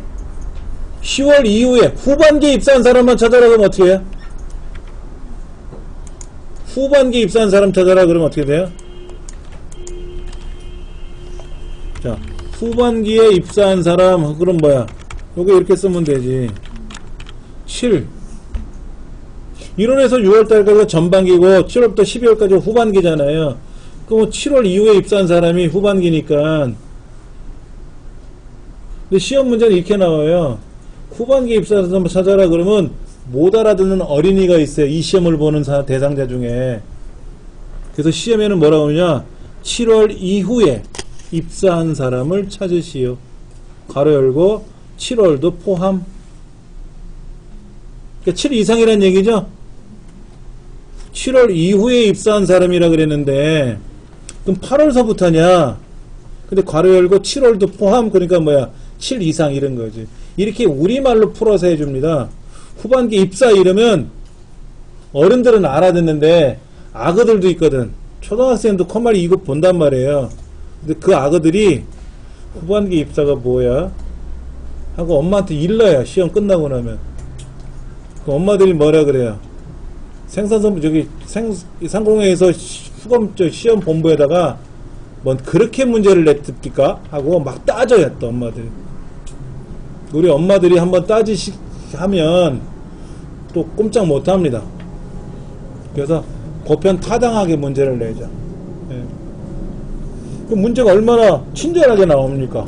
이후에 후반기에 입사한 사람만 찾아라 그러면 어떻게 해요? 후반기에 입사한 사람 찾아라 그러면 어떻게 돼요? 자, 후반기에 입사한 사람 그럼 뭐야? 요거 이렇게 쓰면 되지. 7 1월에서 6월달까지가 전반기고 7월부터 12월까지 후반기잖아요. 그럼 7월 이후에 입사한 사람이 후반기니까. 근데 시험 문제는 이렇게 나와요. 후반기에 입사한 사람 찾아라 그러면 못 알아듣는 어린이가 있어요. 이 시험을 보는 대상자 중에. 그래서 시험에는 뭐라고 하느냐? 7월 이후에 입사한 사람을 찾으시오. 가로 열고 7월도 포함. 그러니까 7 이상이란 얘기죠? 7월 이후에 입사한 사람이라 그랬는데 그럼 8월서부터냐? 근데 괄호 열고 7월도 포함. 그러니까 뭐야? 7 이상 이런 거지. 이렇게 우리말로 풀어서 해줍니다. 후반기 입사 이러면 어른들은 알아듣는데 악어들도 있거든. 초등학생도 컴말이 이거 본단 말이에요. 근데 그 악어들이 후반기 입사가 뭐야? 하고 엄마한테 일러요. 시험 끝나고 나면. 그 엄마들이 뭐라 그래요? 상공회에서 시험 본부에다가 뭐 그렇게 문제를 냈습니까? 하고 막 따져요. 또 엄마들이. 우리 엄마들이 한번 하면 또 꼼짝 못합니다. 그래서 보편 타당하게 문제를 내죠. 예. 그 문제가 얼마나 친절하게 나옵니까?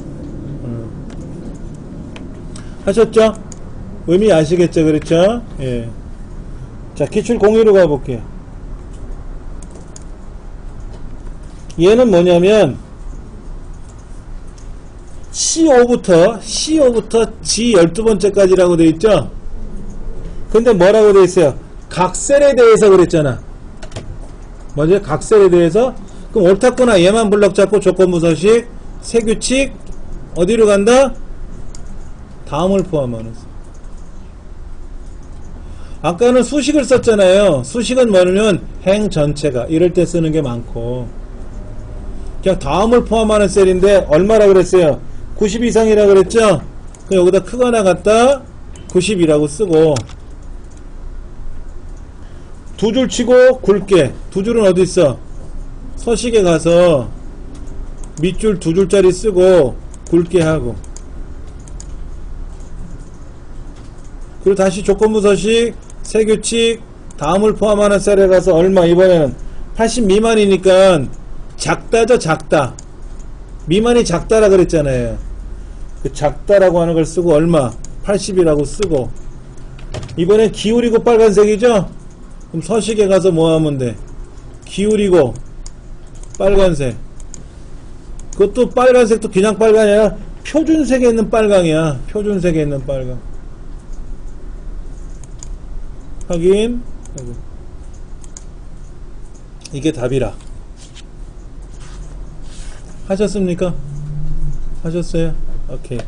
하셨죠? 의미 아시겠죠? 그렇죠? 예. 자, 기출 공유로 가볼게요. 얘는 뭐냐면 C5부터 G 12번째까지라고 되어 있죠? 근데 뭐라고 되어 있어요? 각 셀에 대해서 그랬잖아. 뭐죠? 각 셀에 대해서? 그럼 옳다거나 얘만 블럭 잡고 조건부 서식, 세규칙, 어디로 간다? 다음을 포함하는. 아까는 수식을 썼잖아요. 수식은 뭐냐면 행 전체가 이럴 때 쓰는 게 많고, 그냥 다음을 포함하는 셀인데 얼마라 그랬어요? 90 이상이라 그랬죠? 그럼 여기다 크거나 같다 90이라고 쓰고, 두 줄 치고 굵게. 두 줄은 어디 있어? 서식에 가서 밑줄 두 줄짜리 쓰고 굵게 하고, 그리고 다시 조건부 서식, 세규칙, 다음을 포함하는 셀에 가서 얼마? 이번에는 80 미만이니까 작다죠. 작다. 미만이 작다라 그랬잖아요. 그 작다라고 하는 걸 쓰고 얼마? 80이라고 쓰고. 이번엔 기울이고 빨간색이죠? 그럼 서식에 가서 뭐 하면 돼? 기울이고 빨간색. 그것도 빨간색도 그냥 빨간이 아니라 표준색에 있는 빨강이야. 표준색에 있는 빨강. 확인. 이게 답이라. 하셨습니까? 하셨어요? 오케이.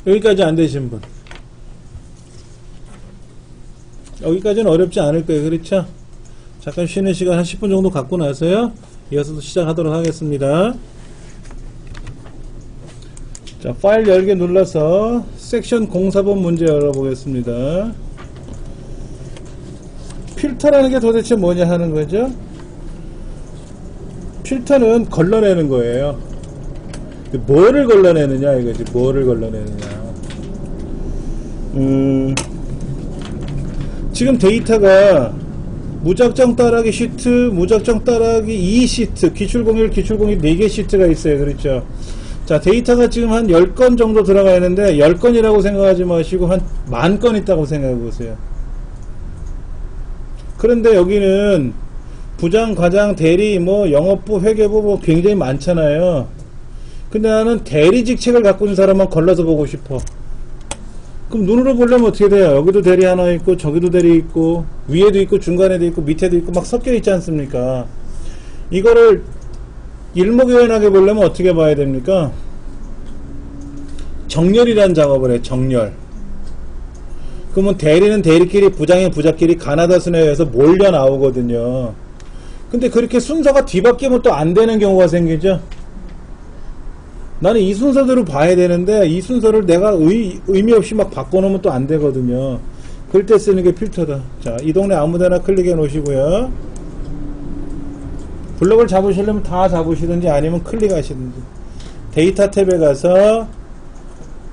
여기까지 안 되신 분. 여기까지는 어렵지 않을 거예요. 그렇죠? 잠깐 쉬는 시간 한 10분 정도 갖고 나서요. 이어서 시작하도록 하겠습니다. 자, 파일 열개 눌러서 섹션 04번 문제 열어보겠습니다. 필터라는 게 도대체 뭐냐 하는 거죠? 필터는 걸러내는 거예요. 뭐를 걸러내느냐 이거지. 뭐를 걸러내느냐. 지금 데이터가 무작정 따라하기 시트, 무작정 따라하기 2시트, 기출공일, 기출공일 4개 시트가 있어요. 그렇죠? 자, 데이터가 지금 한 10건 정도 들어가 있는데 10건이라고 생각하지 마시고 한 10,000건 있다고 생각해 보세요. 그런데 여기는 부장, 과장, 대리, 뭐 영업부, 회계부 뭐 굉장히 많잖아요. 근데 나는 대리직 책을 갖고 있는 사람만 걸러서 보고 싶어. 그럼 눈으로 보려면 어떻게 돼요? 여기도 대리 하나 있고 저기도 대리 있고 위에도 있고 중간에도 있고 밑에도 있고 막 섞여 있지 않습니까? 이거를 일목요연하게 보려면 어떻게 봐야 됩니까? 정렬이라는 작업을 해. 정렬. 그러면 대리는 대리끼리, 부장이 부장끼리 가나다 순회에서 몰려 나오거든요. 근데 그렇게 순서가 뒤바뀌면 또 안 되는 경우가 생기죠. 나는 이 순서대로 봐야 되는데 이 순서를 내가 의미 없이 막 바꿔놓으면 또 안 되거든요. 그럴 때 쓰는 게 필터다. 자, 이 동네 아무데나 클릭해 놓으시고요. 블록을 잡으시려면 다 잡으시든지 아니면 클릭하시든지. 데이터 탭에 가서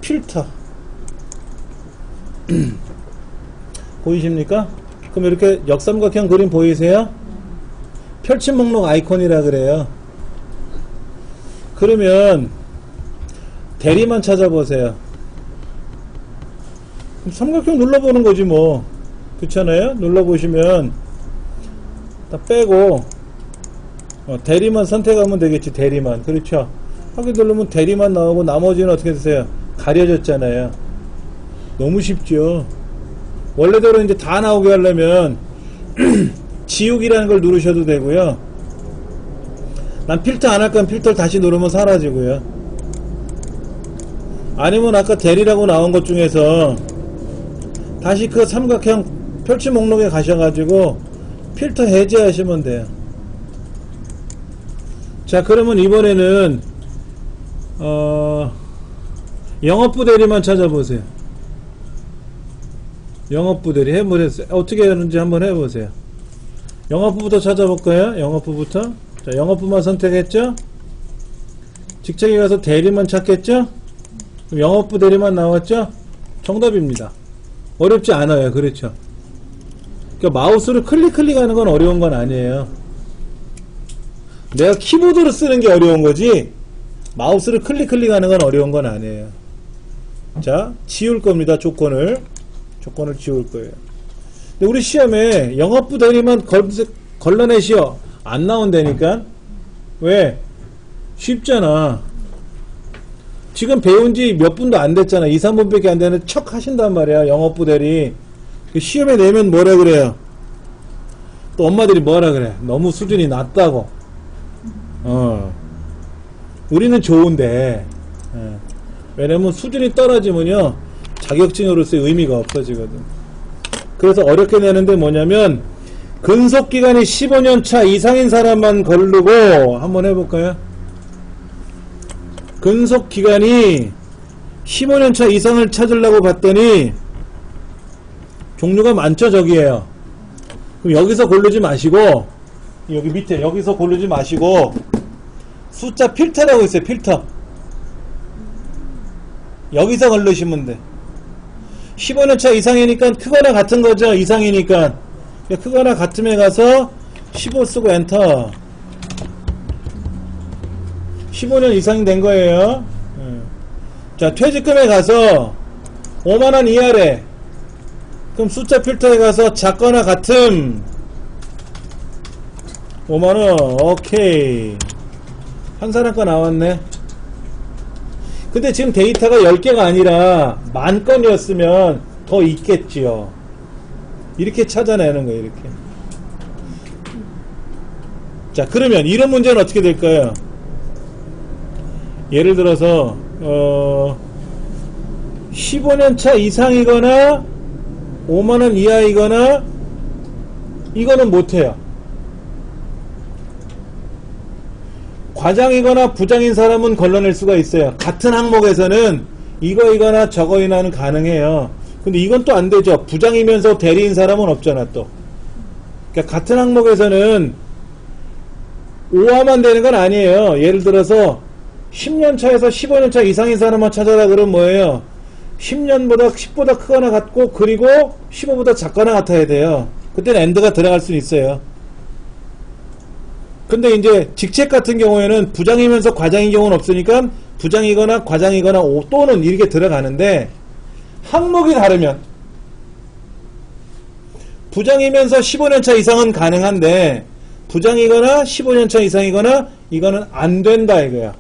필터 보이십니까? 그럼 이렇게 역삼각형 그림 보이세요? 펼친 목록 아이콘이라 그래요. 그러면 대리만 찾아보세요. 삼각형 눌러보는 거지 뭐. 그렇잖아요? 눌러보시면 다 빼고 대리만 선택하면 되겠지. 대리만. 그렇죠? 확인 누르면 대리만 나오고 나머지는 어떻게 되세요? 가려졌잖아요. 너무 쉽죠? 원래대로 이제 다 나오게 하려면 지우기라는 걸 누르셔도 되고요. 난 필터 안 할 거면 필터를 다시 누르면 사라지고요. 아니면 아까 대리라고 나온 것 중에서 다시 그 삼각형 펼치 목록에 가셔가지고 필터 해제하시면 돼요. 자, 그러면 이번에는 영업부 대리만 찾아보세요. 영업부 대리 해보셨어요? 어떻게 하는지 한번 해보세요. 영업부부터 찾아볼까요? 영업부부터. 자, 영업부만 선택했죠? 직책에 가서 대리만 찾겠죠? 그럼 영업부 대리만 나왔죠? 정답입니다. 어렵지 않아요. 그렇죠? 그러니까 마우스로 클릭하는 건 어려운 건 아니에요. 내가 키보드로 쓰는 게 어려운 거지 마우스로 클릭하는 건 어려운 건 아니에요. 자, 지울 겁니다. 조건을 지울 거예요. 근데 우리 시험에 영업부 대리만 걸러내시오 안 나온다니까. 왜? 쉽잖아. 지금 배운 지 몇 분도 안 됐잖아. 2, 3분밖에 안 되는데 척 하신단 말이야. 영업부 대리. 시험에 내면 뭐라 그래요? 또 엄마들이 뭐라 그래? 너무 수준이 낮다고. 우리는 좋은데. 왜냐면 수준이 떨어지면요 자격증으로서의 의미가 없어지거든. 그래서 어렵게 내는데 뭐냐면 근속기간이 15년 차 이상인 사람만 고르고 한번 해볼까요? 근속기간이 15년 차 이상을 찾으려고 봤더니 종류가 많죠. 저기에요. 그럼 여기서 고르지 마시고 여기 밑에 여기서 고르지 마시고 숫자 필터라고 있어요. 필터 여기서 걸르시면 돼. 15년차 이상이니까 크거나 같은 거죠. 이상이니까 크거나 같음에 가서 15 쓰고 엔터. 15년 이상이 된 거예요. 자, 퇴직금에 가서 5만원 이하래. 그럼 숫자 필터에 가서 작거나 같음 5만원. 오케이. 한 사람 거 나왔네. 근데 지금 데이터가 10개가 아니라 10,000건이었으면 더 있겠지요. 이렇게 찾아내는 거예요. 이렇게. 자, 그러면 이런 문제는 어떻게 될까요? 예를 들어서 15년차 이상이거나 5만원 이하이거나 이거는 못해요. 과장이거나 부장인 사람은 걸러낼 수가 있어요. 같은 항목에서는 이거이거나 저거이거나는 가능해요. 근데 이건 또 안되죠. 부장이면서 대리인 사람은 없잖아 또. 그러니까 같은 항목에서는 5화만 되는 건 아니에요. 예를 들어서 10년차에서 15년차 이상인 사람만 찾아라 그러면 뭐예요? 10년보다 10보다 크거나 같고 그리고 15보다 작거나 같아야 돼요. 그때는 AND가 들어갈 수 있어요. 근데 이제 직책 같은 경우에는 부장이면서 과장인 경우는 없으니까 부장이거나 과장이거나 또는 이렇게 들어가는데 항목이 다르면 부장이면서 15년차 이상은 가능한데 부장이거나 15년차 이상이거나 이거는 안 된다 이거야.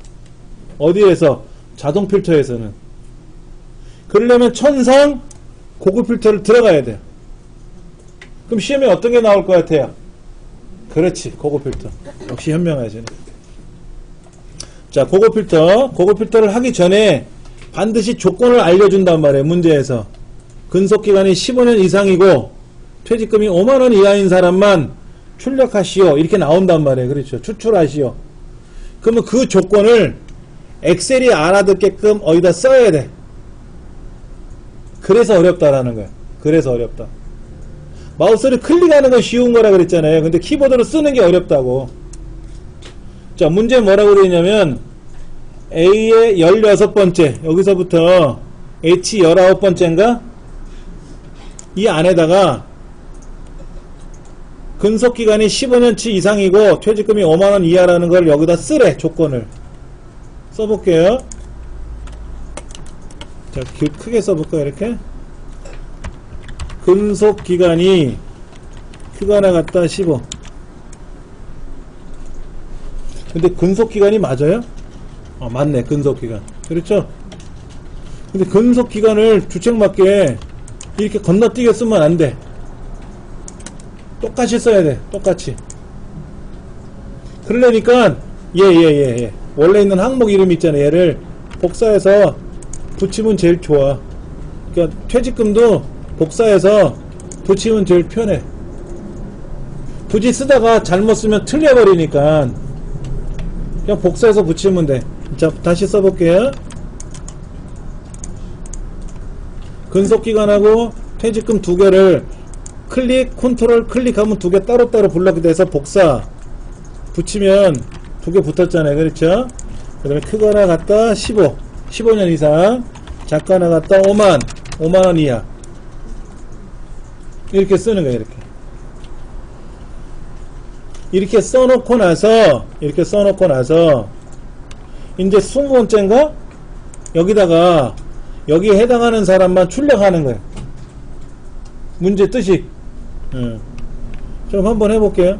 어디에서? 자동 필터에서는. 그러려면 천상 고급 필터를 들어가야 돼요. 그럼 시험에 어떤 게 나올 것 같아요? 그렇지, 고급 필터. 역시 현명하시네. 자, 고급 필터. 고급 필터를 하기 전에 반드시 조건을 알려준단 말이에요. 문제에서. 근속기간이 15년 이상이고 퇴직금이 5만원 이하인 사람만 출력하시오. 이렇게 나온단 말이에요. 그렇죠. 추출하시오. 그러면 그 조건을 엑셀이 알아듣게끔 어디다 써야 돼. 그래서 어렵다라는 거야. 그래서 어렵다. 마우스를 클릭하는 건 쉬운 거라 그랬잖아요. 근데 키보드로 쓰는 게 어렵다고. 자, 문제 뭐라고 그러냐면 A의 16번째 여기서부터 H 19번째인가? 이 안에다가 근속기간이 15년치 이상이고 퇴직금이 5만원 이하라는 걸 여기다 쓰래. 조건을 써볼게요. 자, 크게 써볼까요? 이렇게 근속기간이 크거나 같다 15. 근데 근속기간이 맞아요? 맞네. 근속기간. 그렇죠? 근데 근속기간을 주책맞게 이렇게 건너뛰게 쓰면 안 돼. 똑같이 써야 돼. 똑같이. 그러려니까 예. 원래 있는 항목 이름 있잖아요. 얘를 복사해서 붙이면 제일 좋아. 그러니까 퇴직금도 복사해서 붙이면 제일 편해. 굳이 쓰다가 잘못 쓰면 틀려버리니까 그냥 복사해서 붙이면 돼. 자, 다시 써볼게요. 근속기간하고 퇴직금 두 개를 클릭, 컨트롤, 클릭하면 두 개 따로따로 블록이 돼서 복사 붙이면 두 개 붙었잖아요. 그렇죠? 그 다음에 크거나 같다 15, 15년 이상, 작거나 같다 5만원 이하. 이렇게 쓰는 거예요. 이렇게 써놓고 나서 이제 20번째인가? 여기다가 여기에 해당하는 사람만 출력하는 거예요. 문제 뜻이. 좀 한번 해볼게요.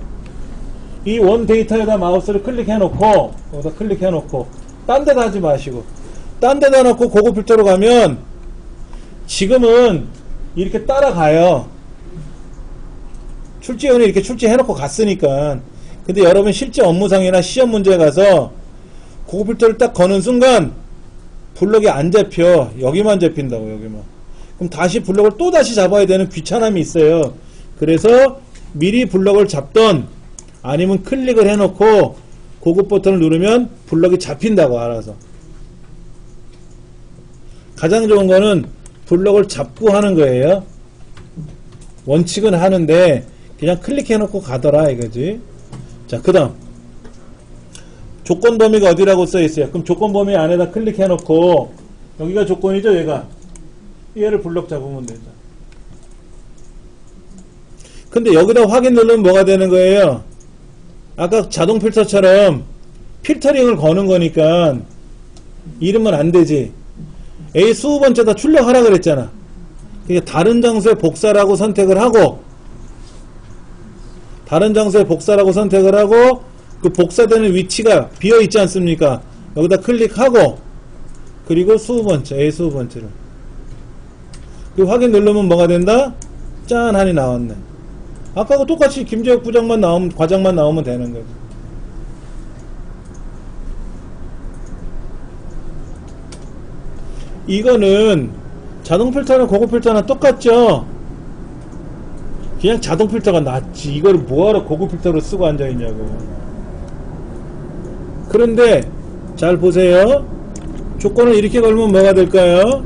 이 원 데이터에다 마우스를 클릭해놓고 여기다 클릭해놓고 딴 데다 하지 마시고 딴 데다 놓고 고급 필터로 가면 지금은 이렇게 따라가요. 출제원이 이렇게 출제해놓고 갔으니까. 근데 여러분 실제 업무상이나 시험 문제에 가서 고급 필터를 딱 거는 순간 블럭이 안 잡혀. 여기만 잡힌다고. 여기만. 그럼 다시 블럭을 또 다시 잡아야 되는 귀찮음이 있어요. 그래서 미리 블럭을 잡던 아니면 클릭을 해놓고 고급 버튼을 누르면 블럭이 잡힌다고. 알아서. 가장 좋은 거는 블럭을 잡고 하는 거예요. 원칙은 하는데 그냥 클릭해놓고 가더라 이거지. 자, 그 다음 조건 범위가 어디라고 써있어요? 그럼 조건 범위 안에다 클릭해놓고 여기가 조건이죠. 얘를 블럭 잡으면 되죠. 근데 여기다 확인 누르면 뭐가 되는 거예요? 아까 자동 필터처럼 필터링을 거는 거니까 이러면 안 되지. A 20번째 다 출력하라 그랬잖아. 그러니까 다른 장소에 복사라고 선택을 하고, 다른 장소에 복사라고 선택을 하고, 그 복사되는 위치가 비어 있지 않습니까? 여기다 클릭하고, 그리고 수번째, A 수번째를. 그 확인 누르면 뭐가 된다? 짠! 하니 나왔네. 아까하고 똑같이 김재혁 부장만 나오면, 과장만 나오면 되는 거지. 이거는 자동 필터나 고급 필터나 똑같죠? 그냥 자동 필터가 낫지. 이걸 뭐하러 고급 필터로 쓰고 앉아있냐고. 그런데 잘 보세요. 조건을 이렇게 걸면 뭐가 될까요?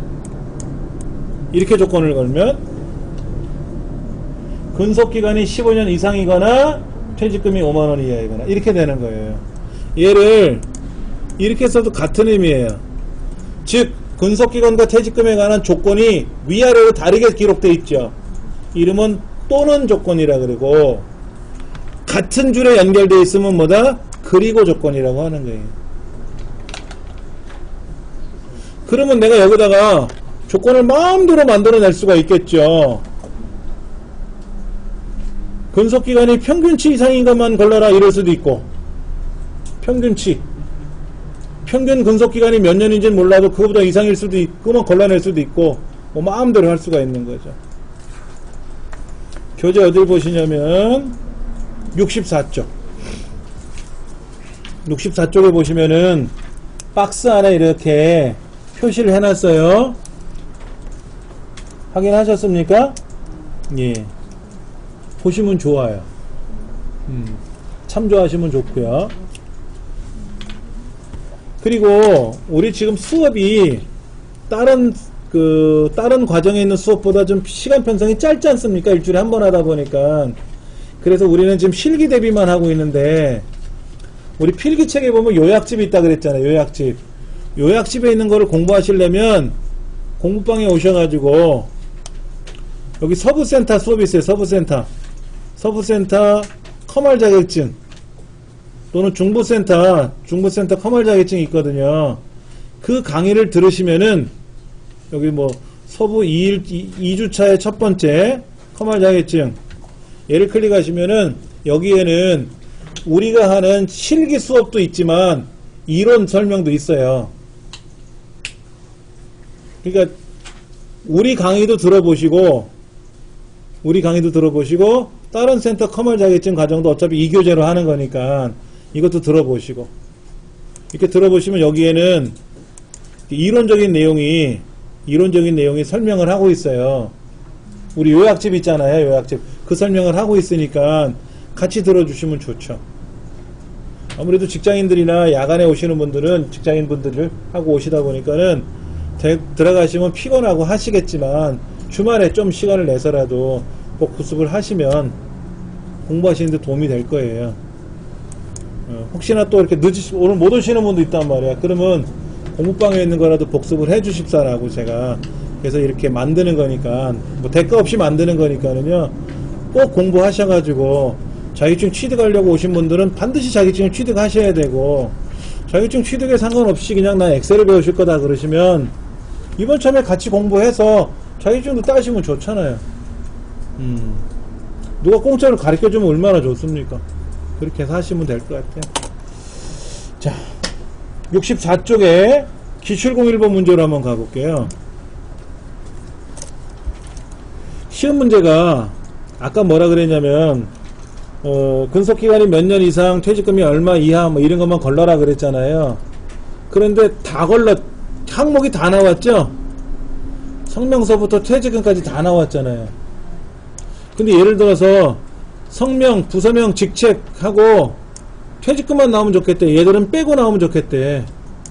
이렇게 조건을 걸면 근속기간이 15년 이상이거나 퇴직금이 5만원 이하이거나 이렇게 되는 거예요. 얘를 이렇게 써도 같은 의미예요. 즉 근속기간과 퇴직금에 관한 조건이 위아래로 다르게 기록되어 있죠. 이름은 또는 조건이라 그러고, 같은 줄에 연결되어 있으면 뭐다? 그리고 조건이라고 하는 거예요. 그러면 내가 여기다가 조건을 마음대로 만들어낼 수가 있겠죠. 근속기간이 평균치 이상인 것만 걸러라 이럴 수도 있고, 평균치, 평균 근속기간이 몇 년인지는 몰라도 그거보다 이상일 수도 있고, 그것만 걸러낼 수도 있고, 뭐 마음대로 할 수가 있는 거죠. 교재 어딜 보시냐면 64쪽 64쪽에 보시면은 박스 안에 이렇게 표시를 해놨어요. 확인하셨습니까? 예. 보시면 좋아요. 참조하시면 좋고요. 그리고 우리 지금 수업이 다른 과정에 있는 수업보다 좀 시간 편성이 짧지 않습니까? 일주일에 한 번 하다 보니까. 그래서 우리는 지금 실기 대비만 하고 있는데, 우리 필기책에 보면 요약집이 있다 그랬잖아요. 요약집. 요약집에 있는 거를 공부하시려면 공부방에 오셔가지고 여기 서부센터 수업이 있어요. 서부센터 커멀 자격증 또는 중부센터 커멀 자격증이 있거든요. 그 강의를 들으시면은 여기 뭐 서부 2주차의 첫 번째 커멀 자격증 얘를 클릭하시면은 여기에는 우리가 하는 실기 수업도 있지만 이론 설명도 있어요. 그러니까 우리 강의도 들어보시고 다른 센터 커멀 자격증 과정도 어차피 2교재로 하는 거니까 이것도 들어보시고, 이렇게 들어보시면 여기에는 이론적인 내용이 설명을 하고 있어요. 우리 요약집 있잖아요. 요약집. 그 설명을 하고 있으니까 같이 들어주시면 좋죠. 아무래도 직장인들이나 야간에 오시는 분들은 직장인분들을 하고 오시다 보니까는 들어가시면 피곤하고 하시겠지만 주말에 좀 시간을 내서라도 꼭 구습을 하시면 공부하시는데 도움이 될 거예요. 혹시나 또 이렇게 오늘 못 오시는 분도 있단 말이야. 그러면 공부방에 있는 거라도 복습을 해 주십사라고 제가 그래서 이렇게 만드는 거니까, 뭐 대가 없이 만드는 거니까는요, 꼭 공부하셔가지고 자격증 취득하려고 오신 분들은 반드시 자격증을 취득하셔야 되고, 자격증 취득에 상관없이 그냥 나 엑셀을 배우실 거다 그러시면 이번 참에 같이 공부해서 자격증도 따시면 좋잖아요. 누가 공짜로 가르쳐주면 얼마나 좋습니까? 그렇게 해서 하시면 될 것 같아요. 자, 64쪽에 기출공일번 문제로 한번 가볼게요. 시험 문제가 아까 뭐라 그랬냐면 근속기간이 몇 년 이상, 퇴직금이 얼마 이하 뭐 이런 것만 걸러라 그랬잖아요. 그런데 다 항목이 다 나왔죠? 성명서부터 퇴직금까지 다 나왔잖아요. 근데 예를 들어서 성명, 부서명, 직책하고 퇴직금만 나오면 좋겠대. 얘들은 빼고 나오면 좋겠대.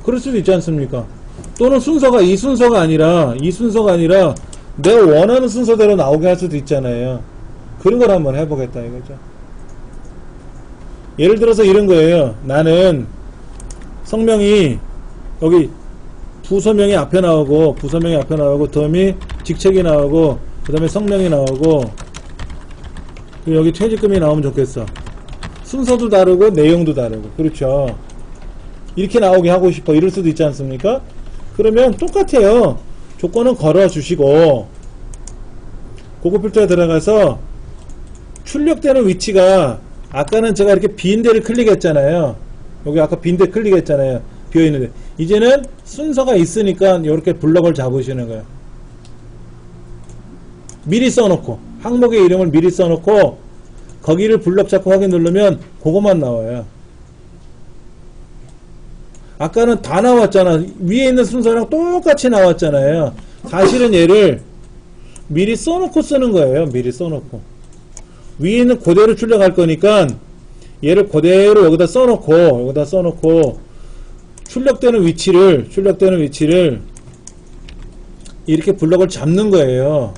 그럴 수도 있지 않습니까? 또는 순서가 이 순서가 아니라 내가 원하는 순서대로 나오게 할 수도 있잖아요. 그런 걸 한번 해보겠다 이거죠. 예를 들어서 이런 거예요. 나는 성명이 여기 부서명이 앞에 나오고 다음에 직책이 나오고 그 다음에 성명이 나오고 그리고 여기 퇴직금이 나오면 좋겠어. 순서도 다르고 내용도 다르고. 그렇죠. 이렇게 나오게 하고 싶어. 이럴 수도 있지 않습니까? 그러면 똑같아요. 조건은 걸어 주시고 고급 필터에 들어가서 출력되는 위치가 아까는 제가 이렇게 빈 데를 클릭했잖아요. 여기 아까 빈 데 클릭했잖아요. 비어있는데 이제는 순서가 있으니까 이렇게 블럭을 잡으시는 거예요. 미리 써놓고 항목의 이름을 미리 써놓고 거기를 블럭 잡고 확인 누르면 그것만 나와요. 아까는 다 나왔잖아. 위에 있는 순서랑 똑같이 나왔잖아요. 사실은 얘를 미리 써놓고 쓰는 거예요. 미리 써놓고 위에 있는 그대로 출력할 거니까 얘를 그대로 여기다 써놓고 출력되는 위치를 이렇게 블럭을 잡는 거예요.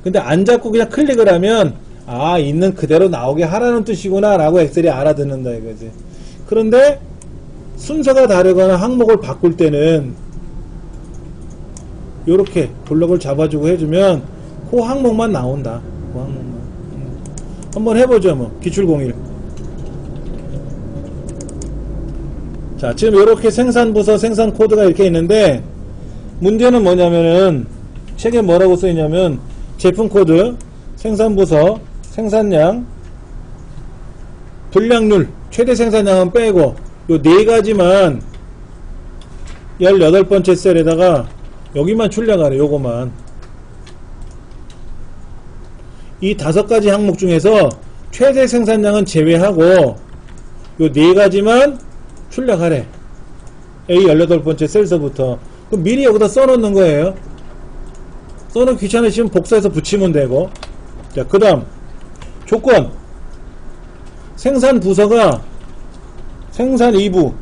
근데 안 잡고 그냥 클릭을 하면 아, 있는 그대로 나오게 하라는 뜻이구나 라고 엑셀이 알아듣는다 이거지. 그런데 순서가 다르거나 항목을 바꿀 때는 요렇게 블럭을 잡아주고 해주면 그 항목만 나온다. 그 항목만. 한번 해보죠. 뭐 기출공일. 자, 지금 요렇게 생산부서 생산코드가 이렇게 있는데 문제는 뭐냐면은 책에 뭐라고 써있냐면 제품코드, 생산부서, 생산량, 분량률, 최대 생산량은 빼고 요 4가지만 18번째 셀에다가 여기만 출력하래. 요거만. 이 5가지 항목 중에서 최대 생산량은 제외하고 요 4가지만 출력하래. A 18번째 셀서부터. 그럼 미리 여기다 써놓는 거예요. 써놓기 귀찮으시면 복사해서 붙이면 되고. 자, 그 다음 조건. 생산 부서가 생산 2부.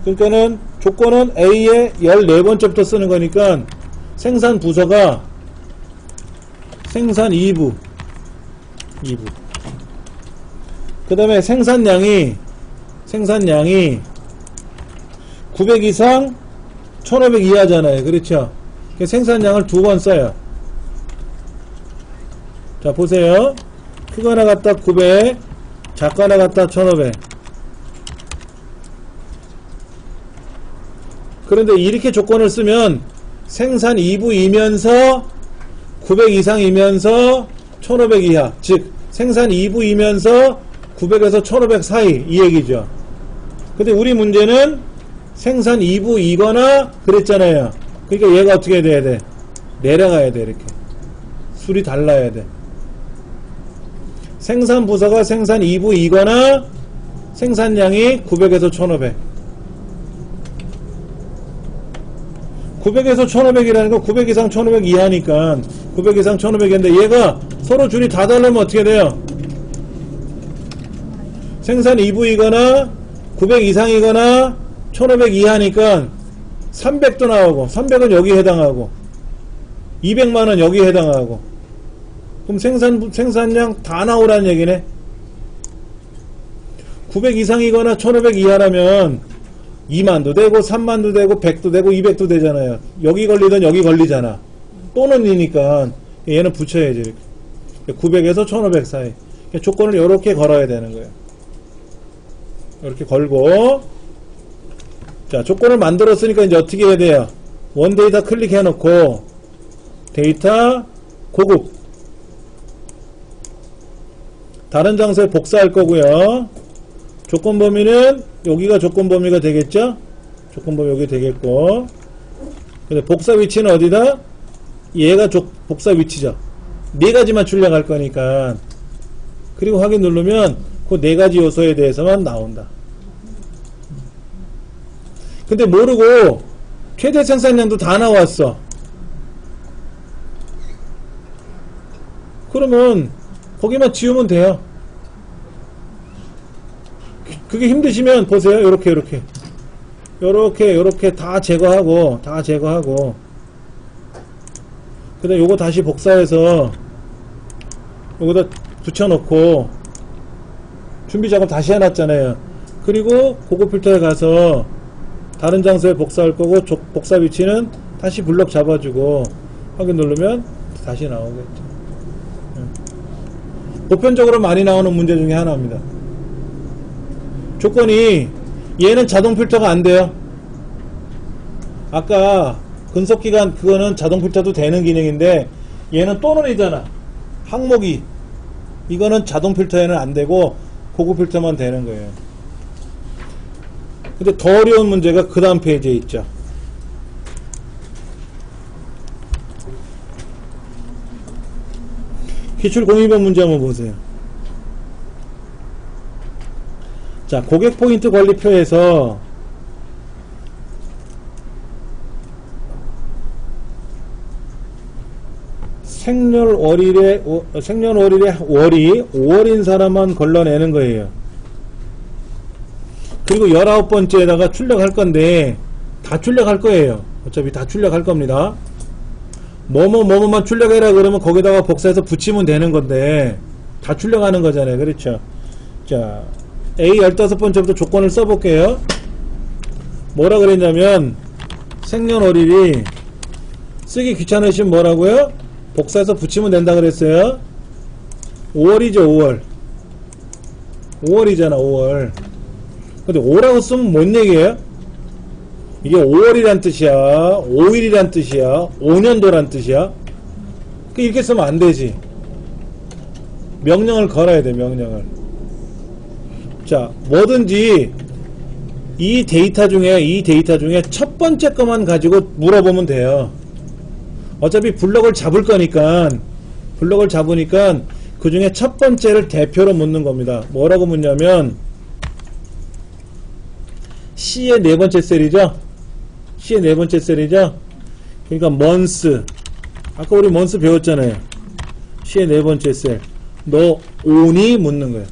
그러니까는 조건은 A의 14번째부터 쓰는 거니까 생산 부서가 생산 2부. 그 다음에 생산량이 900 이상 1500 이하잖아요. 그렇죠? 생산량을 2번 써요. 자, 보세요. 크거나 같다 900, 작거나 같다 1500. 그런데 이렇게 조건을 쓰면 생산 2부이면서 900 이상이면서 1500 이하, 즉 생산 2부이면서 900에서 1500 사이 이 얘기죠. 근데 우리 문제는 생산 2부이거나 그랬잖아요. 그러니까 얘가 어떻게 돼야 돼? 내려가야 돼. 이렇게 술이 달라야 돼. 생산 부서가 생산 2부이거나 생산량이 900에서 1500. 900에서 1500이라는 건 900 이상 1500 이하니까 900 이상 1500인데 얘가 서로 줄이 다 다르면 어떻게 돼요? 생산 2부이거나 900 이상이거나 1500 이하니까 300도 나오고 300은 여기 해당하고 200만원 여기 해당하고 그럼 생산량 다 나오라는 얘기네. 900 이상이거나 1500 이하라면 2만도 되고 3만도 되고 100도 되고 200도 되잖아요. 여기 걸리든 여기 걸리잖아. 또는 이니까 얘는 붙여야지. 이렇게 900에서 1500 사이 조건을 이렇게 걸어야 되는 거예요. 이렇게 걸고 자, 조건을 만들었으니까 이제 어떻게 해야 돼요? 원데이터 클릭해 놓고 데이터 고급 다른 장소에 복사할 거고요. 조건 범위는 여기가 조건 범위가 되겠죠? 조건 범위 여기 되겠고 근데 복사 위치는 어디다? 얘가 복사 위치죠. 4가지만 출력할 거니까 그리고 확인 누르면 그 4가지 요소에 대해서만 나온다. 근데 모르고 최대 생산량도 다 나왔어. 그러면 거기만 지우면 돼요. 그게 힘드시면 보세요. 요렇게 다 제거하고 그 다음에 요거 다시 복사해서 요거다 붙여놓고 준비 작업 다시 해놨잖아요. 그리고 고급 필터에 가서 다른 장소에 복사할 거고 복사 위치는 다시 블럭 잡아주고 확인 누르면 다시 나오겠죠. 보편적으로 많이 나오는 문제 중에 하나입니다. 조건이 얘는 자동 필터가 안 돼요. 아까 근속기간 그거는 자동 필터도 되는 기능인데 얘는 또는이잖아. 항목이. 이거는 자동 필터에는 안 되고 고급 필터만 되는 거예요. 근데 더 어려운 문제가 그 다음 페이지에 있죠. 기출 02번 문제 한번 보세요. 자, 고객 포인트 관리표에서 생년월일에 월이 5월인 사람만 걸러내는 거예요. 그리고 19번째에다가 출력할 건데 다 출력할 거예요. 어차피 다 출력할 겁니다. 뭐뭐만 출력해라 그러면 거기다가 복사해서 붙이면 되는 건데 다 출력하는 거잖아요. 그렇죠? 자, A 15번째부터 조건을 써볼게요. 뭐라 그랬냐면 생년월일이 쓰기 귀찮으시면 뭐라고요? 복사해서 붙이면 된다 그랬어요. 5월이죠. 5월 5월이잖아. 5월. 근데 5라고 쓰면 뭔 얘기예요? 이게 5월이란 뜻이야, 5일이란 뜻이야, 5년도란 뜻이야. 이렇게 쓰면 안 되지. 명령을 걸어야 돼. 명령을. 자, 뭐든지 이 데이터 중에 첫 번째 것만 가지고 물어보면 돼요. 어차피 블럭을 잡을 거니까, 블럭을 잡으니까 그 중에 첫 번째를 대표로 묻는 겁니다. 뭐라고 묻냐면 C의 네 번째 셀이죠. C의 네 번째 셀이죠. 그러니까 months. 아까 우리 months 배웠잖아요. C의 네 번째 셀. 너 on이 묻는 거예요.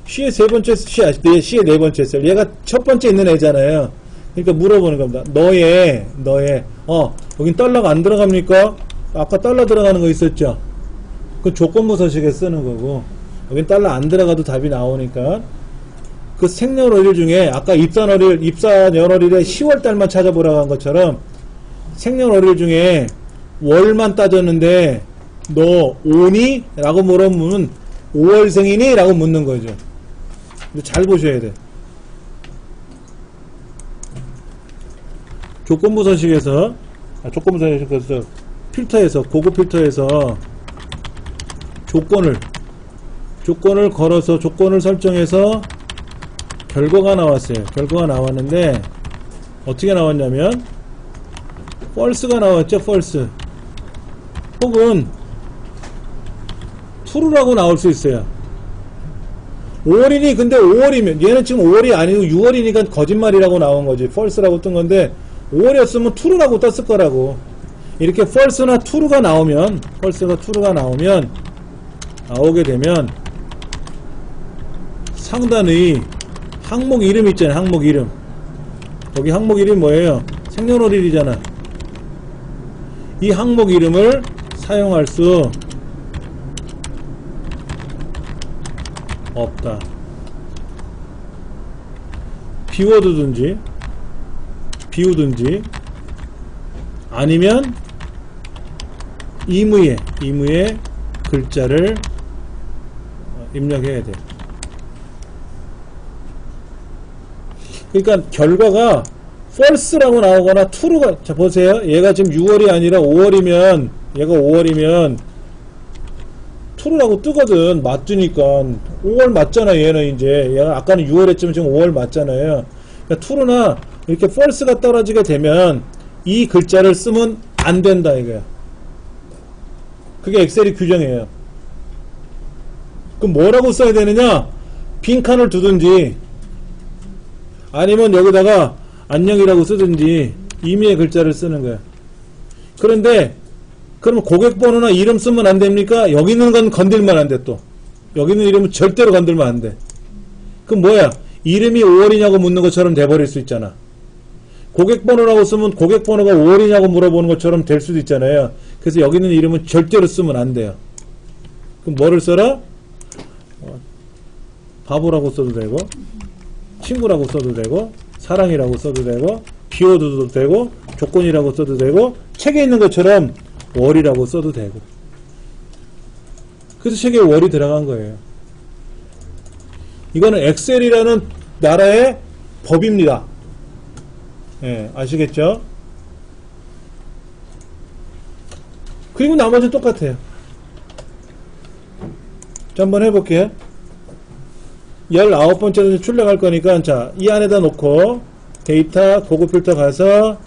C의 세 번째, C의 네 번째 셀. 얘가 첫 번째 있는 애잖아요. 그러니까 물어보는 겁니다. 너의, 여긴 달러가 안 들어갑니까? 아까 달러 들어가는 거 있었죠? 그 조건부 서식에 쓰는 거고, 여긴 달러 안 들어가도 답이 나오니까, 그 생년월일 중에, 아까 입사년월일에 10월 달만 찾아보라고 한 것처럼, 생년월일 중에 월만 따졌는데, 너 5니? 라고 물어보면, 5월생이니? 라고 묻는 거죠. 근데 잘 보셔야 돼. 조건부 서식에서, 필터에서, 고급 필터에서, 조건을 걸어서 조건을 설정해서 결과가 나왔어요. 결과가 나왔는데 어떻게 나왔냐면 false가 나왔죠. false. 혹은 true라고 나올 수 있어요. 5월이니 근데 5월이면 얘는 지금 5월이 아니고 6월이니까 거짓말이라고 나온 거지. false라고 뜬 건데 5월이었으면 true라고 떴을 거라고. 이렇게 false나 true가 나오면 나오게 되면 상단의 항목 이름 있잖아요. 항목 이름. 여기 항목 이름 뭐예요? 생년월일이잖아. 이 항목 이름을 사용할 수 없다. 비우든지 아니면 임의의 글자를 입력해야 돼. 그러니까 결과가 false라고 나오거나 true가, 자 보세요. 얘가 지금 6월이 아니라 5월이면 얘가 5월이면 true라고 뜨거든. 맞으니까 5월 맞잖아. 얘는 이제 얘가 아까는 6월 했지만 지금 5월 맞잖아요. 그러니까 true나 이렇게 false가 떨어지게 되면 이 글자를 쓰면 안 된다 이거야. 그게 엑셀이 규정이에요. 그럼 뭐라고 써야 되느냐? 빈칸을 두든지 아니면 여기다가 안녕이라고 쓰든지 임의의 글자를 쓰는 거야. 그런데 그럼 고객번호나 이름 쓰면 안 됩니까? 여기 있는 건 건들면 안 돼. 또 여기 있는 이름은 절대로 건들면 안 돼. 그럼 뭐야? 이름이 5월이냐고 묻는 것처럼 돼버릴 수 있잖아. 고객번호라고 쓰면 고객번호가 5월이냐고 물어보는 것처럼 될 수도 있잖아요. 그래서 여기 있는 이름은 절대로 쓰면 안 돼요. 그럼 뭐를 써라? 바보라고 써도 되고, 친구라고 써도 되고, 사랑이라고 써도 되고, 비워도 되고, 조건이라고 써도 되고, 책에 있는 것처럼 월이라고 써도 되고. 그래서 책에 월이 들어간 거예요. 이거는 엑셀이라는 나라의 법입니다. 예, 아시겠죠? 그리고 나머지는 똑같아요. 자, 한번 해볼게요. 19번째로 출력할 거니까, 자, 이 안에다 놓고, 데이터, 고급 필터 가서,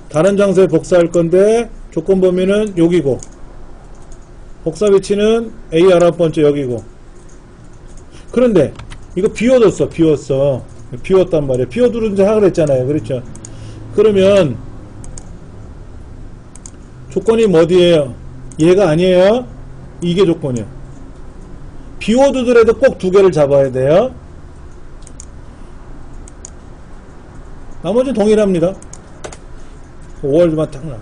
다른 장소에 복사할 건데, 조건 범위는 여기고, 복사 위치는 A 19번째 여기고. 그런데, 이거 비워뒀어, 비웠어. 비웠단 말이에요. 비워두는 지 하라 그랬잖아요. 그렇죠? 그러면, 조건이 어디에요? 얘가 아니에요? 이게 조건이에요. 비워두더라도 꼭 두 개를 잡아야 돼요. 나머지는 동일합니다. 5월만 딱 나와.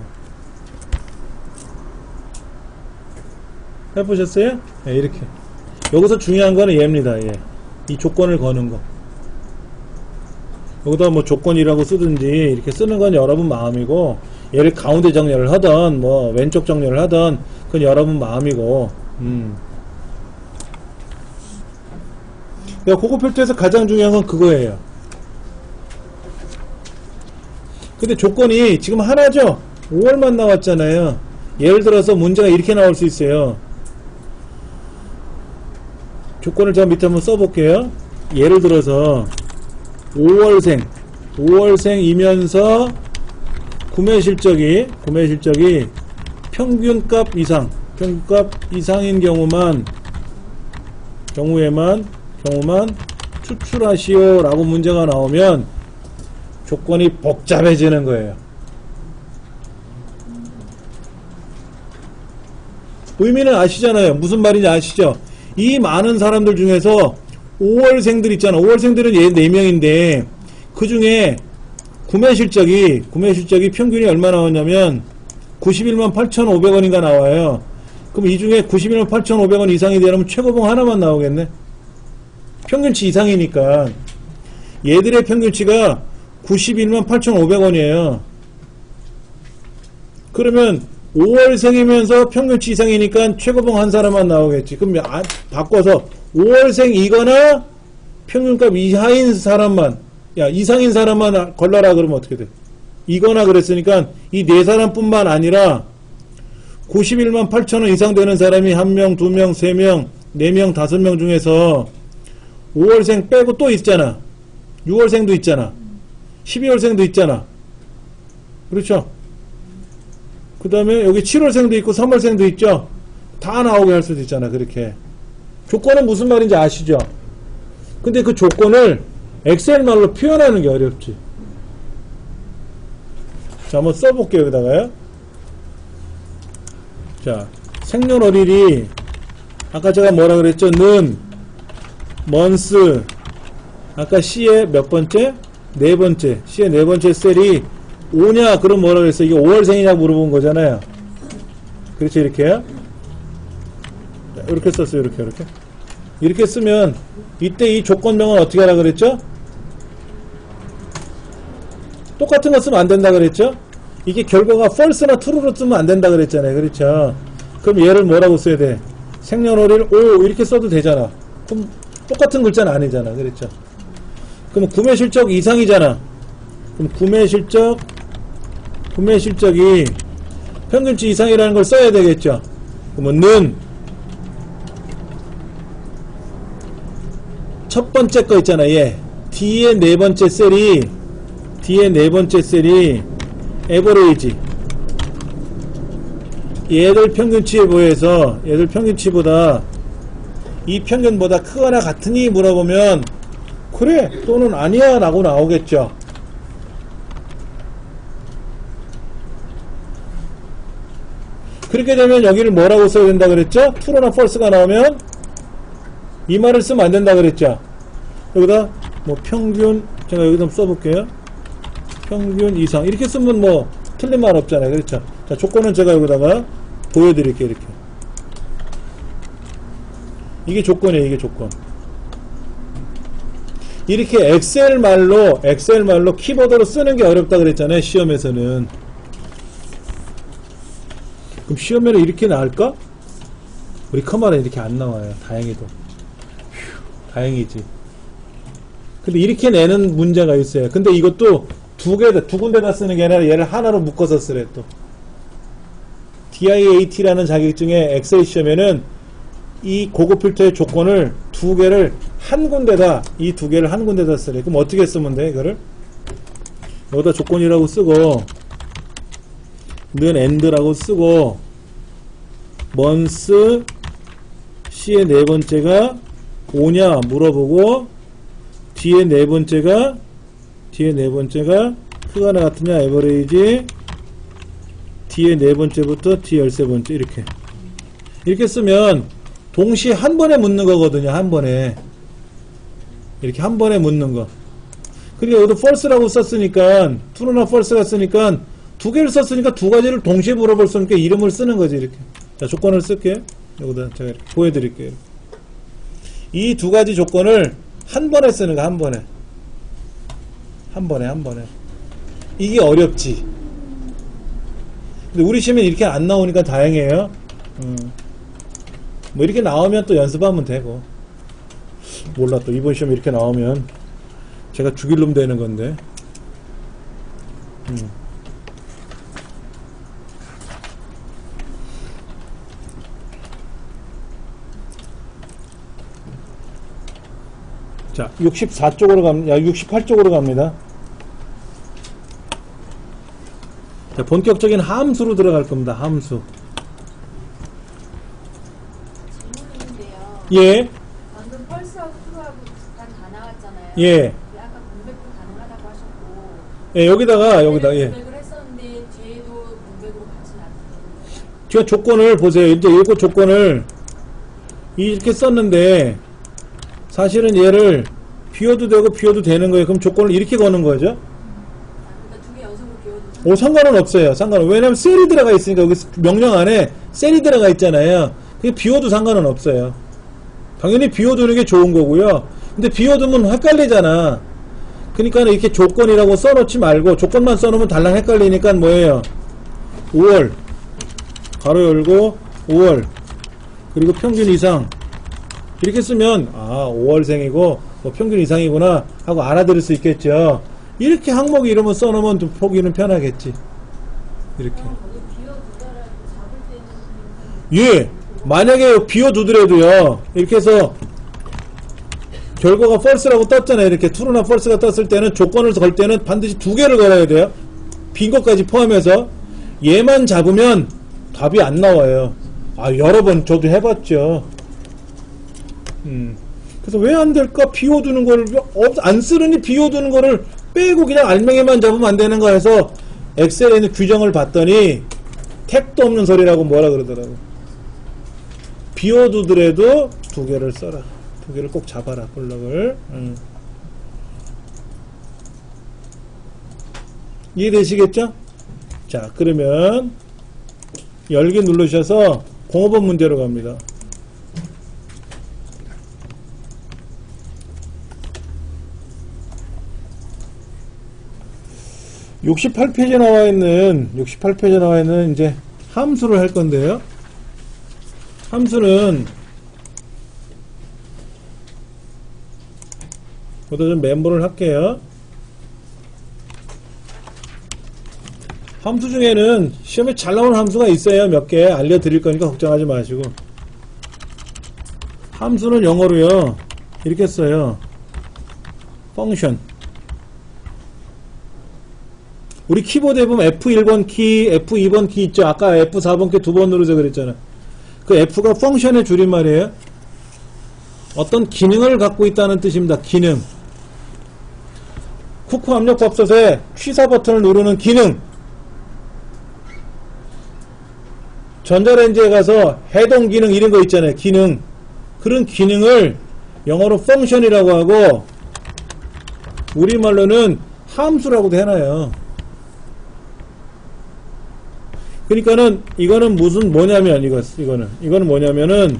해보셨어요? 네, 이렇게. 여기서 중요한 거는 얘입니다. 얘. 이 조건을 거는 거. 여기다 뭐 조건이라고 쓰든지 이렇게 쓰는 건 여러분 마음이고, 얘를 가운데 정렬을 하던 뭐 왼쪽 정렬을 하던 그건 여러분 마음이고. 고급 필터에서 가장 중요한 건 그거예요. 근데 조건이 지금 하나죠? 5월만 나왔잖아요. 예를 들어서 문제가 이렇게 나올 수 있어요. 조건을 제가 밑에 한번 써볼게요. 예를 들어서 5월생이면서 구매 실적이 평균값 이상인 경우에만 추출하시오 라고 문제가 나오면 조건이 복잡해지는 거예요. 의미는 아시잖아요. 무슨 말인지 아시죠? 이 많은 사람들 중에서 5월생들 있잖아. 5월생들은 얘 4명인데 그 중에 구매 실적이 평균이 얼마 나왔냐면 91만 8,500원인가 나와요. 그럼 이 중에 91만 8,500원 이상이 되려면 최고봉 하나만 나오겠네. 평균치 이상이니까. 얘들의 평균치가 91만 8,500원이에요. 그러면 5월생이면서 평균치 이상이니까 최고봉 한 사람만 나오겠지. 그럼 바꿔서 5월생이거나 평균값 이하인 사람만, 이상인 사람만 걸러라 그러면 어떻게 돼? 이거나 그랬으니까 이 네 사람뿐만 아니라 91만 8천원 이상 되는 사람이 1명, 2명, 3명, 4명, 5명 중에서 5월생 빼고 또 있잖아. 6월생도 있잖아. 12월생도 있잖아. 그렇죠? 그 다음에 여기 7월생도 있고 3월생도 있죠? 다 나오게 할 수도 있잖아. 그렇게. 조건은 무슨 말인지 아시죠? 근데 그 조건을 엑셀 말로 표현하는 게 어렵지. 자, 한번 써볼게요. 여기다가요. 자, 생년월일이 아까 제가 뭐라 그랬죠? 는, 먼스, 아까 C의 몇 번째? 네 번째. C의 네 번째 셀이 5냐? 그럼 뭐라 그랬어요? 이게 5월생이냐 물어본 거잖아요. 그렇죠? 이렇게요? 자, 이렇게 썼어요. 이렇게. 이렇게 쓰면 이때 이 조건명은 어떻게 하라 그랬죠? 똑같은 거 쓰면 안 된다 그랬죠? 이게 결과가 false나 true로 쓰면 안 된다 그랬잖아요. 그렇죠? 그럼 얘를 뭐라고 써야 돼? 생년월일 5 이렇게 써도 되잖아. 그럼 똑같은 글자는 아니잖아. 그렇죠? 그럼 구매실적 이상이잖아. 그럼 구매실적이 평균치 이상이라는 걸 써야 되겠죠? 그러면 는 첫 번째 거 있잖아. 얘 D의 네 번째 셀이 에버레이지 얘들 평균치에 비해서 얘들 평균치보다 이 평균보다 크거나 같으니 물어보면 그래 또는 아니야 라고 나오겠죠. 그렇게 되면 여기를 뭐라고 써야 된다 그랬죠? true나 false가 나오면 이 말을 쓰면 안 된다 그랬죠. 여기다 뭐 평균 제가 여기다 한번 써볼게요. 평균 이상 이렇게 쓰면 뭐 틀린 말 없잖아요. 그렇죠? 자, 조건은 제가 여기다가 보여드릴게요. 이렇게 이게 조건이에요. 이게 조건. 이렇게 엑셀 말로 키보드로 쓰는 게 어렵다 그랬잖아요. 시험에서는. 그럼 시험에는 이렇게 나올까? 우리 커마는 이렇게 안 나와요. 다행히도. 다행이지. 근데 이렇게 내는 문제가 있어요. 근데 이것도 두 군데다 쓰는 게 아니라 얘를 하나로 묶어서 쓰래 또. DIAT라는 자격증의 엑셀 시험에는 이 고급 필터의 조건을 두 개를 한 군데다, 이 두 개를 한 군데다 쓰래. 그럼 어떻게 쓰면 돼, 이거를? 여기다 조건이라고 쓰고, 는 AND라고 쓰고, months, C의 네 번째가 오냐 물어보고, 뒤에 네 번째가 크거나 같으냐 average, 뒤에 네 번째부터 뒤 13번째 이렇게 쓰면 동시에 한 번에 묻는 거거든요. 한 번에 이렇게 한 번에 묻는 거. 그러니까 여기도 false라고 썼으니까 true나 false가 쓰니까 두 개를 썼으니까 두 가지를 동시에 물어볼 수 있으니까 이름을 쓰는 거지. 이렇게. 자, 조건을 쓸게요. 여기다 제가 이렇게 보여드릴게요. 이 두 가지 조건을 한 번에 쓰는 거. 한 번에 이게 어렵지. 근데 우리 시험에 이렇게 안 나오니까 다행이에요. 뭐 이렇게 나오면 또 연습하면 되고. 몰라, 또 이번 시험 이렇게 나오면 제가 죽일 놈 되는 건데. 자, 64쪽으로 갑니다. 68쪽으로 갑니다. 자, 본격적인 함수로 들어갈 겁니다. 함수. 질문인데요. 예. 방금 펄스하고 프로하고 비슷한 다 나왔잖아요. 예. 아까 문백도 가능하다고 하셨고. 예, 여기다, 예. 문백을 했었는데 뒤에도 문백으로 같이 놨어요. 제가 조건을 보세요. 이제 이거 조건을 이렇게 썼는데 사실은 얘를 비워도 되고 비워도 되는 거예요. 그럼 조건을 이렇게 거는 거죠. 그러니까 두 개 연속으로 비워도. 상관은 없어요. 왜냐면 셀이 들어가 있으니까 여기 명령 안에 셀이 들어가 있잖아요. 그게 비워도 상관은 없어요. 당연히 비워두는 게 좋은 거고요. 근데 비워두면 헷갈리잖아. 그러니까 이렇게 조건이라고 써놓지 말고 조건만 써놓으면 달랑 헷갈리니까 뭐예요? 5월 가로 열고 5월 그리고 평균 이상 이렇게 쓰면 5월생이고 뭐 평균 이상이구나 하고 알아들을 수 있겠죠. 이렇게 항목 이름을 써놓으면 좀 보기는 편하겠지. 이렇게. 예. 만약에 비워두더라도요. 이렇게 해서 결과가 false라고 떴잖아요. 이렇게 true나 false가 떴을 때는 조건을 걸 때는 반드시 두 개를 걸어야 돼요. 빈 것까지 포함해서. 얘만 잡으면 답이 안 나와요. 여러 번 저도 해봤죠. 그래서 왜 안 될까? 비워두는 거를 안 쓰느니 비워두는 거를 빼고 그냥 알맹이만 잡으면 안 되는 거 해서 엑셀에 있는 규정을 봤더니 택도 없는 소리라고 뭐라 그러더라고. 비워두더라도 두 개를 써라. 두 개를 꼭 잡아라. 블럭을. 이해되시겠죠? 자, 그러면 열기 누르셔서 05번 문제로 갑니다. 68페이지에 나와 있는 이제 함수를 할 건데요. 함수는 보다 좀 멤버를 할게요. 함수 중에는 시험에 잘 나오는 함수가 있어요. 몇 개 알려드릴 거니까 걱정하지 마시고. 함수는 영어로요. 이렇게 써요. 펑션. 우리 키보드에 보면 F1번 키, F2번 키 있죠. 아까 F4번 키 두 번 누르자 그랬잖아. 그 F가 펑션의 줄임말이에요. 어떤 기능을 갖고 있다는 뜻입니다. 기능. 쿠쿠 압력밥솥에 취사 버튼을 누르는 기능. 전자레인지에 가서 해동 기능 이런 거 있잖아요. 기능. 그런 기능을 영어로 펑션이라고 하고 우리말로는 함수라고도 해놔요. 그러니까는 이거는 뭐냐면 이거는 뭐냐면은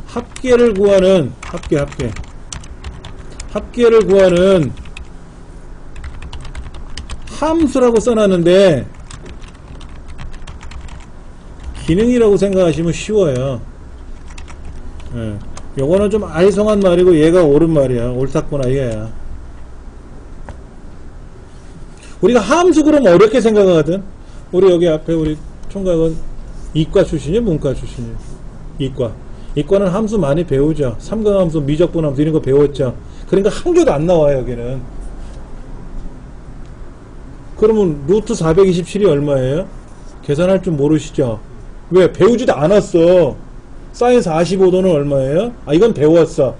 합계를 구하는 합계를 구하는 함수라고 써놨는데 기능이라고 생각하시면 쉬워요. 예. 요거는 좀 아리송한 말이고 얘가 옳은 말이야. 옳았구나 이거야. 우리가 함수 그러면 어렵게 생각하거든. 우리 여기 앞에 우리 총각은 이과 출신이에요, 문과 출신이에요? 이과. 이과는 함수 많이 배우죠. 삼각함수, 미적분함수 이런 거 배웠죠. 그러니까 한 개도 안 나와요, 여기는. 그러면 루트 427이 얼마예요? 계산할 줄 모르시죠? 왜? 배우지도 않았어. 사인 45도는 얼마예요? 아, 이건 배웠어.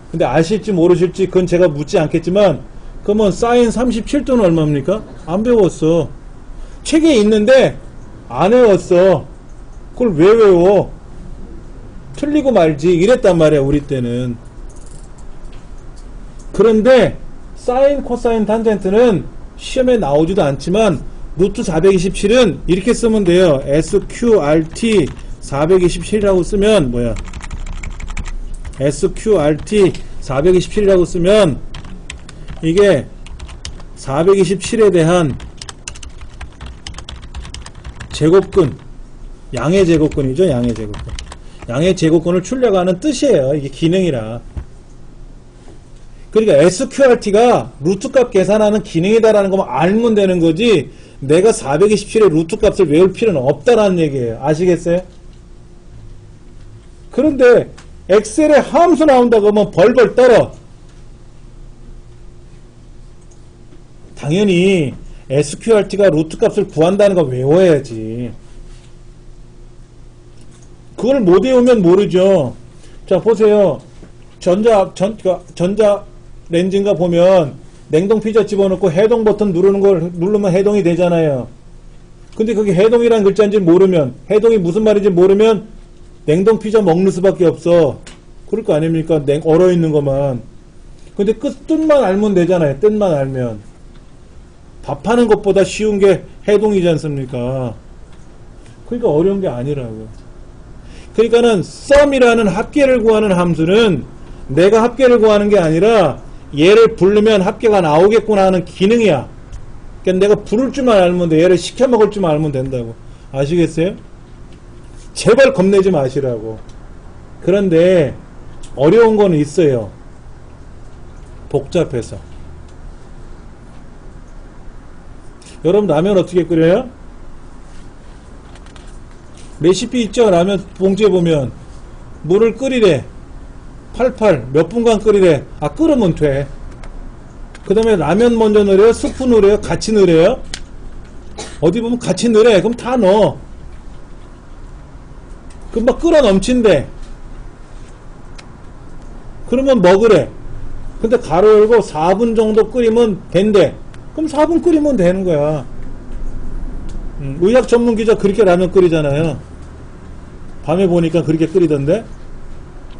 근데 아실지 모르실지 그건 제가 묻지 않겠지만, 그러면 사인 37도는 얼마입니까? 안 배웠어. 책에 있는데 안 외웠어. 그걸 왜 외워? 틀리고 말지 이랬단 말이야, 우리 때는. 그런데 사인, 코사인, 탄젠트는 시험에 나오지도 않지만 루트 427은 이렇게 쓰면 돼요. SQRT 427이라고 쓰면 뭐야? SQRT 427이라고 쓰면 이게 427에 대한 제곱근, 양의 제곱근이죠. 양의 제곱근. 양의 제곱근을 출력하는 뜻이에요. 이게 기능이라. 그러니까 SQRT가 루트값 계산하는 기능이다라는 것만 알면 되는 거지, 내가 427의 루트값을 외울 필요는 없다라는 얘기예요. 아시겠어요? 그런데 엑셀에 함수 나온다고 하면 벌벌 떨어. 당연히 SQRT가 루트값을 구한다는 거 외워야지. 그걸 못 외우면 모르죠. 자, 보세요. 전자 렌즈인가 보면 냉동 피자 집어넣고 해동 버튼 누르는 걸 누르면 해동이 되잖아요. 근데 그게 해동이란 글자인지 모르면, 해동이 무슨 말인지 모르면 냉동 피자 먹는 수밖에 없어. 그럴 거 아닙니까? 얼어 있는 것만. 근데 뜻만 알면 되잖아요. 뜻만 알면. 밥하는 것보다 쉬운 게 해동이지 않습니까? 그러니까 어려운 게 아니라고요. 그러니까는 sum이라는 합계를 구하는 함수는 내가 합계를 구하는 게 아니라 얘를 부르면 합계가 나오겠구나 하는 기능이야. 그러니까 내가 부를 줄만 알면 돼. 얘를 시켜 먹을 줄만 알면 된다고. 아시겠어요? 제발 겁내지 마시라고. 그런데 어려운 거는 있어요. 복잡해서. 여러분 라면 어떻게 끓여요? 레시피 있죠? 라면 봉지에 보면 물을 끓이래. 팔팔 몇 분간 끓이래. 아, 끓으면 돼. 그 다음에 라면 먼저 넣으래요? 스프 넣으래요? 같이 넣으래요? 어디 보면 같이 넣으래. 그럼 다 넣어. 그럼 막 끓어 넘친대. 그러면 먹으래. 근데 가로 열고 4분 정도 끓이면 된대. 그럼 4분 끓이면 되는 거야. 의학 전문 기자 그렇게 라면 끓이잖아요. 밤에 보니까 그렇게 끓이던데.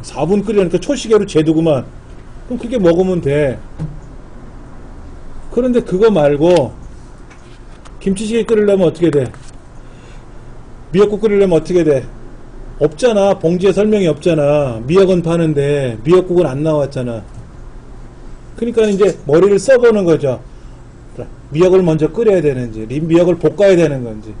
4분 끓이니까 초시계로 재두구만. 그럼 그렇게 먹으면 돼. 그런데 그거 말고 김치찌개 끓이려면 어떻게 돼? 미역국 끓이려면 어떻게 돼? 없잖아. 봉지에 설명이 없잖아. 미역은 파는데 미역국은 안 나왔잖아. 그러니까 이제 머리를 써보는 거죠. 미역을 먼저 끓여야 되는지, 미역을 볶아야 되는 건지.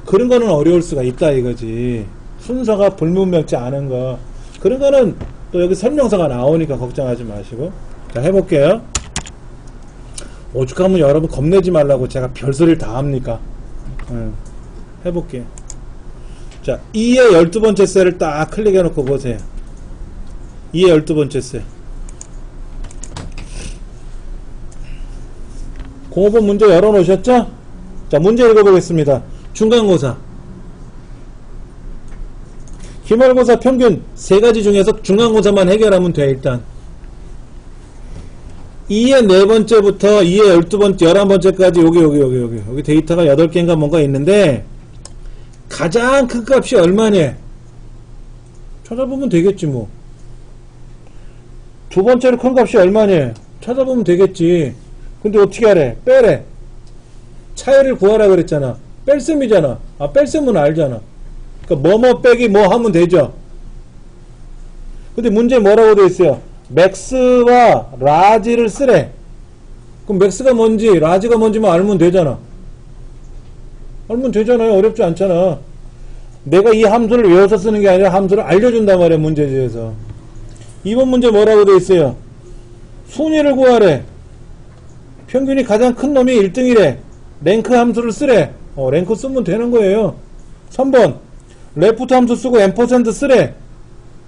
그런 거는 어려울 수가 있다 이거지. 순서가 불문명치 않은 거. 그런 거는 또 여기 설명서가 나오니까 걱정하지 마시고. 자, 해볼게요. 오죽하면 여러분 겁내지 말라고 제가 별소리를 다 합니까? 해볼게요. 자, 2의 12번째 셀을 딱 클릭해 놓고 보세요. 2의 12번째 셀. 05번 문제 열어놓으셨죠? 자, 문제 읽어보겠습니다. 중간고사. 기말고사 평균 3가지 중에서 중간고사만 해결하면 돼, 일단. 2의 4번째부터 2의 12번째, 11번째까지 여기 데이터가 8개인가 뭔가 있는데, 가장 큰 값이 얼마냐? 찾아보면 되겠지, 뭐. 두 번째로 큰 값이 얼마냐? 찾아보면 되겠지. 근데 어떻게 하래? 빼래. 차이를 구하라 그랬잖아. 뺄셈이잖아. 아, 뺄셈은 알잖아. 그러니까 뭐뭐 빼기 뭐 하면 되죠. 근데 문제 뭐라고 되어 있어요? 맥스와 라지를 쓰래. 그럼 맥스가 뭔지 라지가 뭔지만 알면 되잖아. 알면 되잖아요. 어렵지 않잖아. 내가 이 함수를 외워서 쓰는 게 아니라 함수를 알려준단 말이야, 문제지에서. 2번 문제 뭐라고 되어 있어요? 순위를 구하래. 평균이 가장 큰 놈이 1등이래. 랭크 함수를 쓰래. 랭크 쓰면 되는 거예요. 3번 레프트 함수 쓰고 M% 쓰래.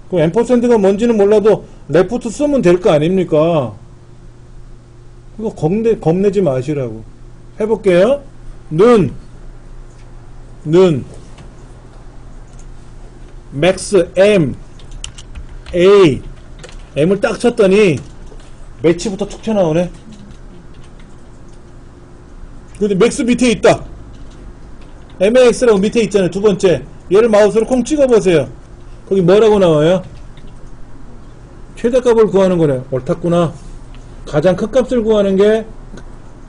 그럼 M%가 뭔지는 몰라도 레프트 쓰면 될 거 아닙니까? 이거 겁내지 마시라고. 해볼게요. 눈 맥스 M A M을 딱 쳤더니 매치부터 툭 튀어나오네. 근데 맥스 밑에 있다. MAX라고 밑에 있잖아요. 두 번째 얘를 마우스로 콩 찍어보세요. 거기 뭐라고 나와요? 최대값을 구하는 거네. 옳았구나. 가장 큰 값을 구하는 게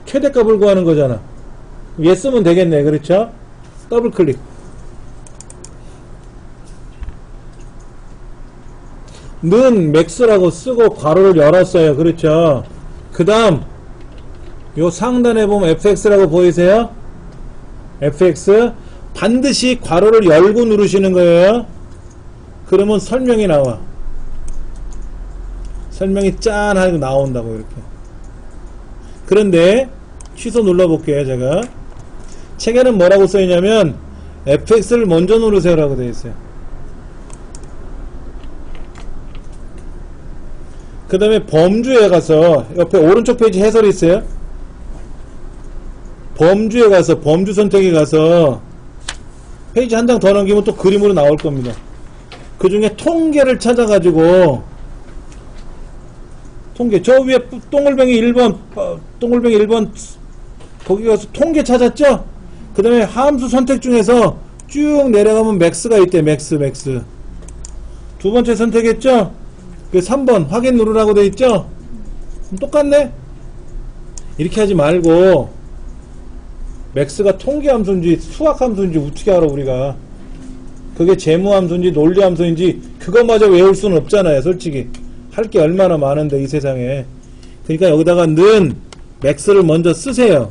최대값을 구하는 거잖아. 얘 쓰면 되겠네. 그렇죠? 더블 클릭. 는 맥스라고 쓰고 괄호를 열었어요. 그렇죠? 그 다음 요 상단에 보면 fx라고 보이세요? fx 반드시 괄호를 열고 누르시는 거예요. 그러면 설명이 나와. 설명이 짠 하고 나온다고 이렇게. 그런데 취소 눌러볼게요. 제가 책에는 뭐라고 써있냐면 fx를 먼저 누르세요 라고 되어 있어요. 그 다음에 범주에 가서 옆에 오른쪽 페이지 해설이 있어요. 범주에 가서 범주 선택에 가서 페이지 한 장 더 넘기면 또 그림으로 나올 겁니다. 그 중에 통계를 찾아가지고 통계 저 위에 동글뱅이 1번 동글뱅이 1번 거기 가서 통계 찾았죠? 그 다음에 함수 선택 중에서 쭉 내려가면 맥스가 있대. 맥스 두 번째 선택했죠? 그 3번 확인 누르라고 돼 있죠? 똑같네? 이렇게 하지 말고 맥스가 통계 함수인지 수학 함수인지 어떻게 알아 우리가. 그게 재무 함수인지 논리 함수인지 그것마저 외울 수는 없잖아요. 솔직히 할 게 얼마나 많은데 이 세상에. 그러니까 여기다가 는 맥스를 먼저 쓰세요.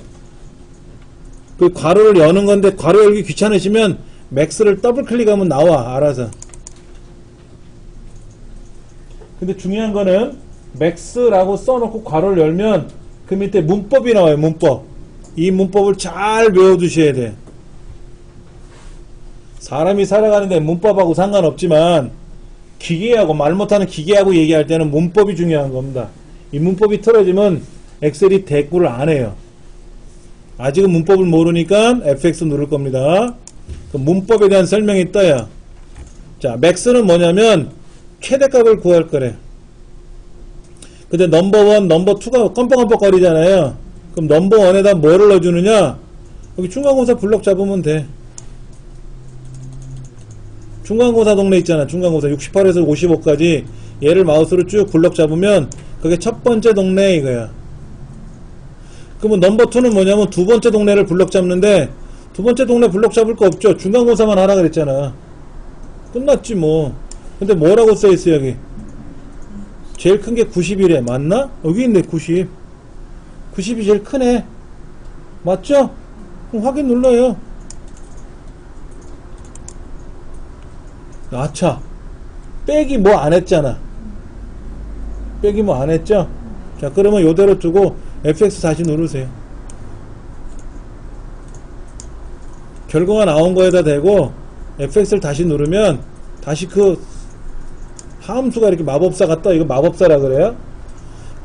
그 괄호를 여는 건데 괄호 열기 귀찮으시면 맥스를 더블 클릭하면 나와 알아서. 근데 중요한 거는 맥스라고 써놓고 괄호를 열면 그 밑에 문법이 나와요. 문법. 이 문법을 잘 외워두셔야 돼. 사람이 살아가는데 문법하고 상관없지만 기계하고 말 못하는 기계하고 얘기할 때는 문법이 중요한 겁니다. 이 문법이 틀어지면 엑셀이 대꾸를 안 해요. 아직은 문법을 모르니까 FX 누를 겁니다. 그 문법에 대한 설명이 떠요. 자, 맥스는 뭐냐면 최대값을 구할 거래. 근데 넘버1, 넘버2가 껌뻑껌뻑 거리잖아요. 그럼 넘버1에다 뭐를 넣어주느냐? 여기 중간고사 블럭 잡으면 돼. 중간고사 동네 있잖아. 중간고사 68에서 55까지 얘를 마우스로 쭉 블럭 잡으면 그게 첫 번째 동네 이거야. 그러면 넘버2는 뭐냐면 두 번째 동네를 블럭 잡는데 두 번째 동네 블럭 잡을 거 없죠. 중간고사만 하라 그랬잖아. 끝났지 뭐. 근데 뭐라고 써있어 여기? 제일 큰 게 90이래. 맞나? 여기 있네 90. 90이 제일 크네. 맞죠? 그럼 확인 눌러요. 아차. 빼기 뭐 안 했잖아. 빼기 뭐 안 했죠? 자, 그러면 요대로 두고 FX 다시 누르세요. 결과가 나온 거에다 대고 FX를 다시 누르면 다시 그 함수가 이렇게 마법사 같다. 이거 마법사라 그래요?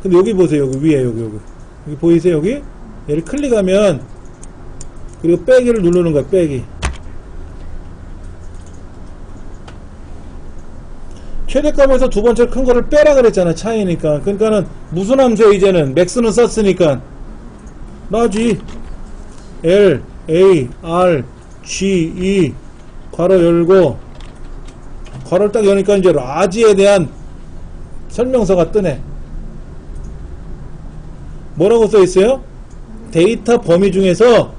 근데 여기 보세요. 여기 위에 여기 보이세요? 여기? 얘를 클릭하면 그리고 빼기를 누르는 거야. 빼기. 최대값에서 두 번째 큰 거를 빼라 그랬잖아. 차이니까. 그러니까는 무슨 함수야 이제는. 맥스는 썼으니까. 라지 L A R G E 괄호 열고 괄호를 딱 여니까 이제 라지에 대한 설명서가 뜨네. 뭐라고 써있어요? 데이터 범위 중에서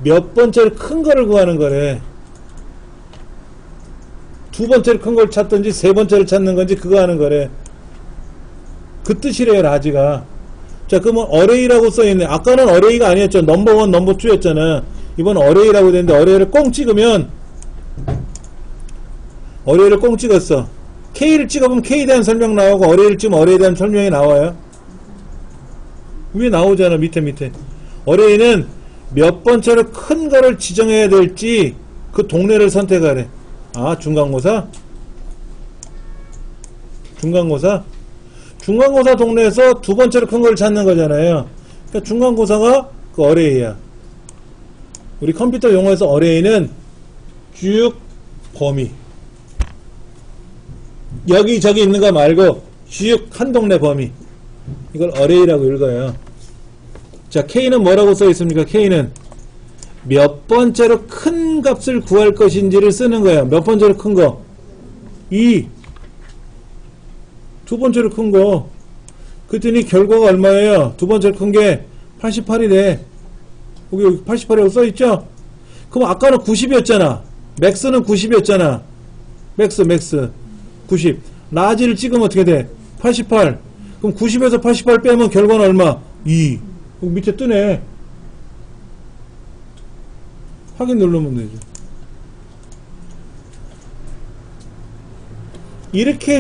몇 번째로 큰 거를 구하는 거래. 두 번째로 큰 걸 찾든지 세 번째를 찾는 건지 그거 하는 거래. 그 뜻이래요. 라지가. 자, 그러면 어레이라고 써있네. 아까는 어레이가 아니었죠. 넘버1, 넘버2였잖아. 이번 어레이라고 되는데 어레이를 꽁 찍으면 어레이를 꽁 찍었어. K를 찍어보면 K에 대한 설명 나오고 어레이를 찍으면 어레이에 대한 설명이 나와요. 위에 나오잖아. 밑에 어레이는 몇 번째로 큰 거를 지정해야 될지 그 동네를 선택하래. 아, 중간고사 동네에서 두 번째로 큰 걸 찾는 거잖아요. 그러니까 중간고사가 그 어레이야. 우리 컴퓨터 용어에서 어레이는 쭉 범위, 여기저기 있는 거 말고 쭉 한 동네 범위, 이걸 어레이라고 읽어요. 자, K는 뭐라고 써 있습니까? K는 몇 번째로 큰 값을 구할 것인지를 쓰는 거야. 몇 번째로 큰 거? 2. 두 번째로 큰 거. 그랬더니 결과가 얼마예요? 두 번째로 큰 게 88이래. 여기 88이라고 써 있죠? 그럼 아까는 90이었잖아. 맥스는 90이었잖아. 맥스 90. 라지를 찍으면 어떻게 돼? 88. 그럼 90에서 88 빼면 결과는 얼마? 2. 그럼 밑에 뜨네. 확인 누르면 되죠. 이렇게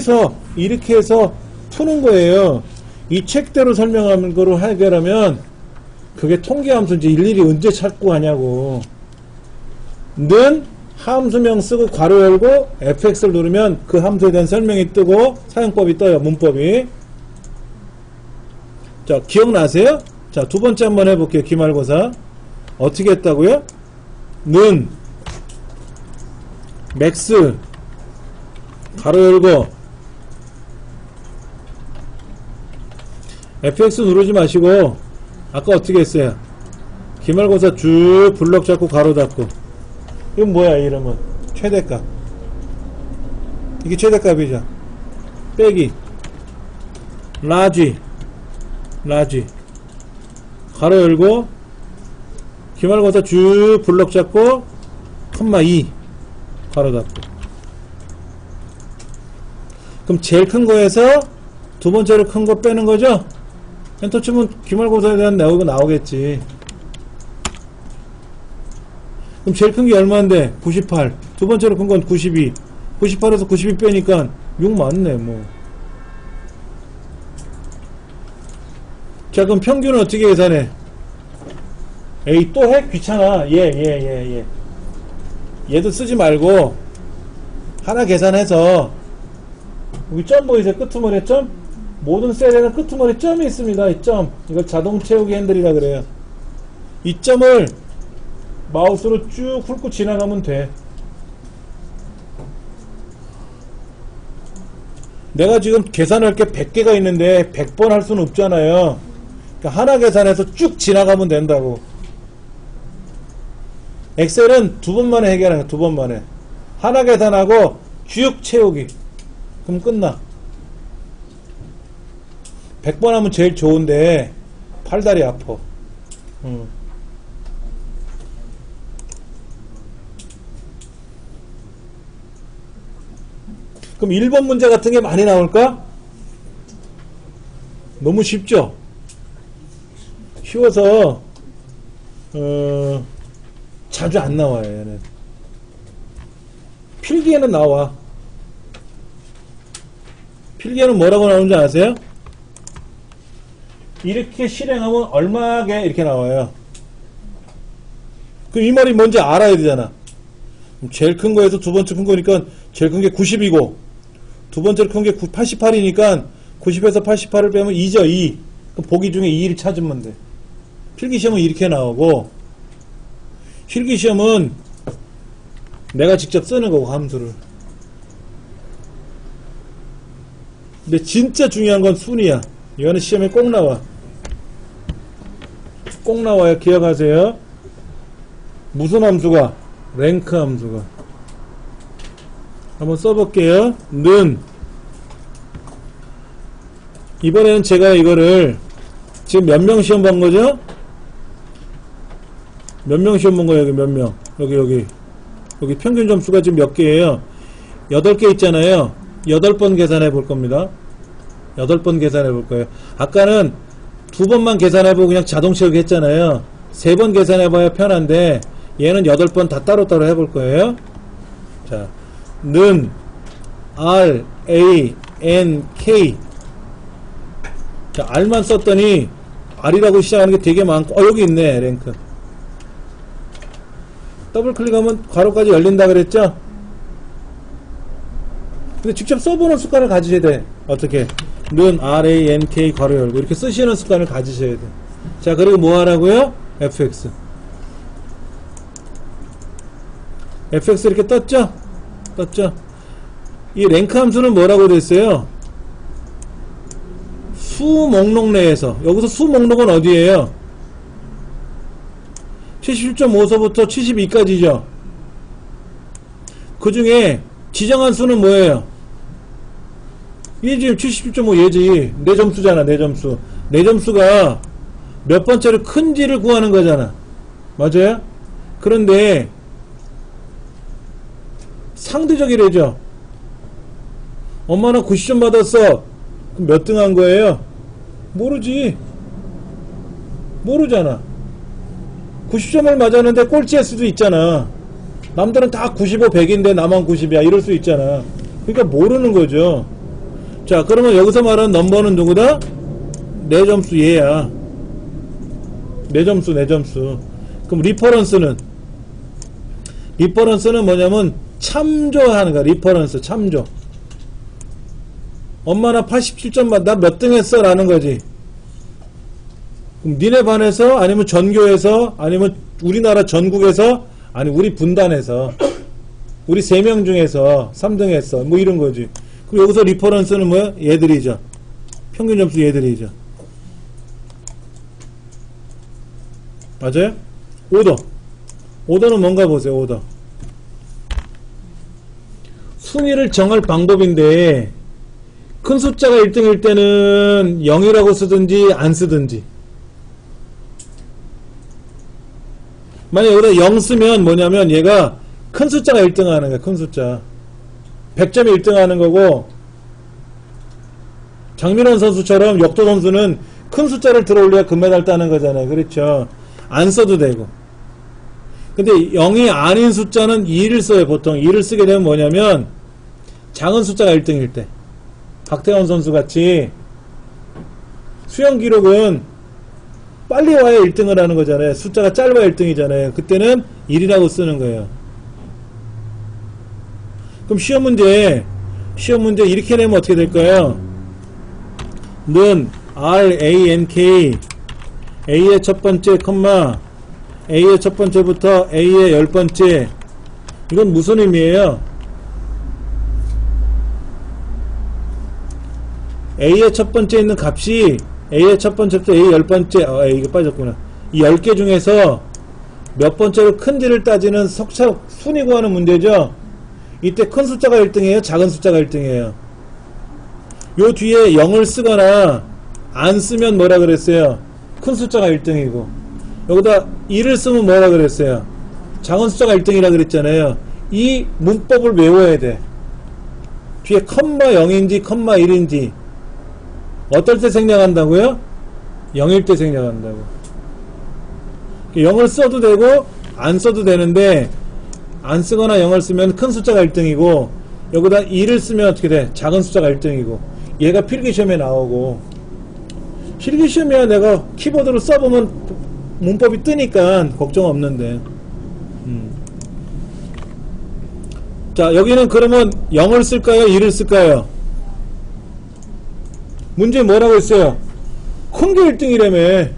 해서 푸는 거예요. 이 책대로 설명하는 거로 해결하면 그게 통계함수인지 일일이 언제 찾고 하냐고. 는 함수명 쓰고 괄호 열고 fx를 누르면 그 함수에 대한 설명이 뜨고 사용법이 떠요. 문법이. 자, 기억나세요? 자, 두 번째 한번 해볼게요. 기말고사 어떻게 했다고요? 는 맥스 가로 열고 fx 누르지 마시고 아까 어떻게 했어요? 기말고사 쭉 블럭 잡고 가로 닫고. 이건 뭐야? 이름은 최대값. 이게 최대값이죠. 빼기 라지 가로 열고 기말고사 쭉 블럭 잡고 컴마 2 가로 닫고. 그럼 제일 큰 거에서 두 번째로 큰 거 빼는 거죠? 엔터 치면 기말고사에 대한 내용이 나오겠지. 그럼 제일 큰 게 얼마인데? 98. 두 번째로 큰 건 92. 98에서 92 빼니까 6 맞네, 뭐. 자, 그럼 평균은 어떻게 계산해? 에이, 또 해? 귀찮아. 얘도 쓰지 말고, 하나 계산해서, 여기 점 보이세요? 끄트머리에 점? 모든 셀에는 끄트머리에 점이 있습니다. 이 점. 이걸 자동 채우기 핸들이라 그래요. 이 점을 마우스로 쭉 훑고 지나가면 돼. 내가 지금 계산할 게 100개가 있는데 100번 할 수는 없잖아요. 그러니까 하나 계산해서 쭉 지나가면 된다고. 엑셀은 두 번만에 해결하는 거야. 두 번만에. 하나 계산하고 쭉 채우기. 그럼 끝나. 100번 하면 제일 좋은데 팔다리 아파. 그럼 1번 문제 같은 게 많이 나올까? 너무 쉽죠? 쉬워서 자주 안 나와요. 얘는 필기에는 나와. 필기에는 뭐라고 나오는지 아세요? 이렇게 실행하면 얼마게 이렇게 나와요. 그럼 이 말이 뭔지 알아야 되잖아. 제일 큰 거에서 두 번째 큰 거니까 제일 큰 게 90이고 두 번째로 큰 게 88이니까 90에서 88을 빼면 2죠. 2. 그럼 보기 중에 2를 찾으면 돼. 필기시험은 이렇게 나오고 필기시험은 내가 직접 쓰는 거고 함수를. 근데 진짜 중요한 건 순위야. 이거는 시험에 꼭 나와. 꼭 나와요. 기억하세요. 무슨 함수가? 랭크 함수가. 한번 써볼게요. 는 이번에는 제가 이거를 지금 몇 명 시험 본 거죠? 몇 명 시험 본 거예요? 여기 몇 명? 여기 평균 점수가 지금 몇 개예요? 8개 있잖아요. 8번 계산해 볼 겁니다. 8번 계산해 볼 거예요. 아까는 2번만 계산해 보고 그냥 자동 채우기 했잖아요. 3번 계산해 봐야 편한데 얘는 8번 다 따로따로 해 볼 거예요. 자, 는 R, A, N, K. 자, R만 썼더니 R이라고 시작하는 게 되게 많고, 여기 있네, 랭크. 더블 클릭하면 괄호까지 열린다 그랬죠? 근데 직접 써보는 습관을 가지셔야 돼. 어떻게? 는 RANK 괄호 열고 이렇게 쓰시는 습관을 가지셔야 돼. 자, 그리고 뭐 하라고요? fx. fx 이렇게 떴죠? 떴죠? 이 랭크 함수는 뭐라고 됐어요? 수 목록 내에서, 여기서 수 목록은 어디에요? 77.5서부터 72까지죠. 그 중에 지정한 수는 뭐예요? 이게 지금 77.5 얘지. 내 점수잖아, 내 점수. 내 점수가 몇 번째로 큰지를 구하는 거잖아. 맞아요? 그런데 상대적이래죠. 엄마 나 90점 받았어. 몇 등 한 거예요? 모르지. 모르잖아. 90점을 맞았는데 꼴찌일 수도 있잖아. 남들은 다 95, 100인데 나만 90이야. 이럴 수 있잖아. 그러니까 모르는 거죠. 자, 그러면 여기서 말하는 넘버는 누구다? 내 점수 얘야. 내 점수, 내 점수. 그럼 리퍼런스는 뭐냐면 참조하는 거야. 리퍼런스, 참조. 엄마 나 87점 받, 나 몇 등 했어? 라는 거지. 그럼 니네 반에서, 아니면 전교에서, 아니면 우리나라 전국에서, 아니 우리 분단에서, 우리 3명 중에서 3등 했어. 뭐 이런 거지. 그리고 여기서 리퍼런스는 뭐야? 얘들이죠. 평균 점수 얘들이죠. 맞아요? 오더. 오더는 뭔가 보세요. 오더. 순위를 정할 방법인데 큰 숫자가 1등일 때는 0이라고 쓰든지 안 쓰든지. 만약 여기다 0 쓰면 뭐냐면 얘가 큰 숫자가 1등 하는 거야. 큰 숫자. 100점이 1등 하는 거고, 장민원 선수처럼 역도 선수는 큰 숫자를 들어올려야 금메달 따는 거잖아요. 그렇죠? 안 써도 되고. 근데 0이 아닌 숫자는 2를 써요. 보통 2를 쓰게 되면 뭐냐면 작은 숫자가 1등일 때, 박태원 선수 같이 수영 기록은 빨리 와야 1등을 하는 거잖아요. 숫자가 짧아야 1등이잖아요. 그때는 1이라고 쓰는 거예요. 그럼 시험 문제 이렇게 내면 어떻게 될까요? 는 RANK A의 첫 번째 컴마 A의 첫 번째부터 A의 10번째. 이건 무슨 의미예요? A의 첫 번째 있는 값이 A의 첫 번째부터 A의 10번째, 이거 빠졌구나. 이 10개 중에서 몇 번째로 큰지를 따지는 석차 순위 구하는 문제죠. 이때 큰 숫자가 1등이에요? 작은 숫자가 1등이에요? 요 뒤에 0을 쓰거나 안 쓰면 뭐라 그랬어요? 큰 숫자가 1등이고, 여기다 2를 쓰면 뭐라 그랬어요? 작은 숫자가 1등이라 그랬잖아요. 이 문법을 외워야 돼. 뒤에 컴마 0인지 컴마 1인지 어떨 때 생략한다고요? 0일 때 생략한다고. 0을 써도 되고 안 써도 되는데, 안 쓰거나 0을 쓰면 큰 숫자가 1등이고, 여기다 2를 쓰면 어떻게 돼? 작은 숫자가 1등이고. 얘가 필기시험에 나오고, 필기시험이야 내가 키보드로 써보면 문법이 뜨니까 걱정 없는데. 자, 여기는 그러면 0을 쓸까요? 2를 쓸까요? 문제 뭐라고 했어요? 큰 게 1등이라며.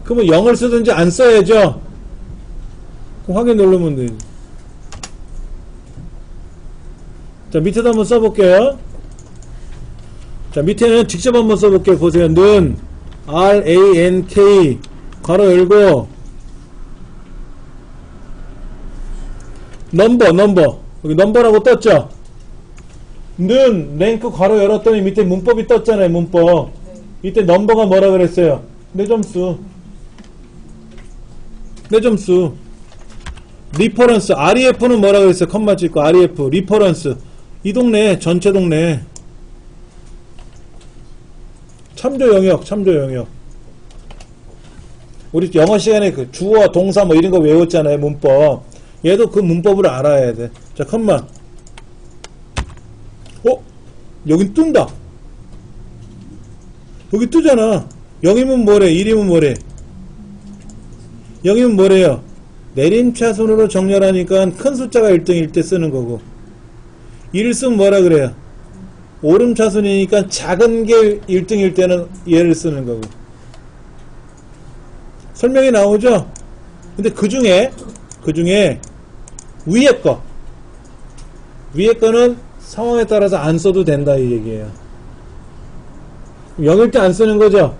그러면 0을 쓰든지 안 써야죠? 그럼 확인 누르면 되지. 자, 밑에도 한번 써볼게요. 자, 밑에는 직접 한번 써볼게요. 보세요. 는 RANK 괄호 열고 넘버 여기 넘버라고 떴죠? 는 랭크 괄호 열었더니 밑에 문법이 떴잖아요. 문법. 이때 넘버가 뭐라 그랬어요? 내 점수. 리퍼런스. REF는 뭐라 그랬어요? 컴마 찍고 REF 리퍼런스. 이 동네 전체 동네 참조 영역. 우리 영어 시간에 그 주어 동사 뭐 이런 거 외웠잖아요. 문법. 얘도 그 문법을 알아야 돼. 자, 컴마. 여긴 뜬다. 여기 뜨잖아. 0이면 뭐래? 1이면 뭐래? 0이면 뭐래요? 내림차순으로 정렬하니까 큰 숫자가 1등일 때 쓰는 거고, 1을 쓰면 뭐라 그래요? 오름차순이니까 작은 게 1등일 때는 얘를 쓰는 거고. 설명이 나오죠? 근데 그 중에 위에 거는 상황에 따라서 안 써도 된다 이 얘기예요. 0일 때 안 쓰는 거죠?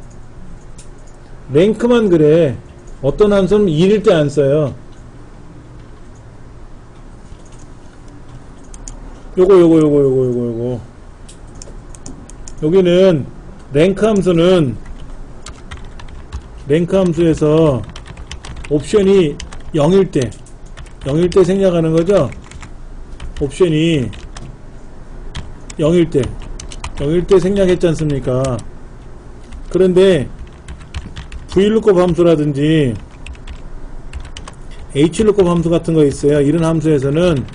랭크만 그래. 어떤 함수는 1일 때 안 써요. 요거. 여기는 랭크 함수에서 옵션이 0일 때 생략하는 거죠? 옵션이 0일 때 생략했지 않습니까? 그런데 VLOOKUP 함수라든지 HLOOKUP 함수 같은 거 있어요. 이런 함수에서는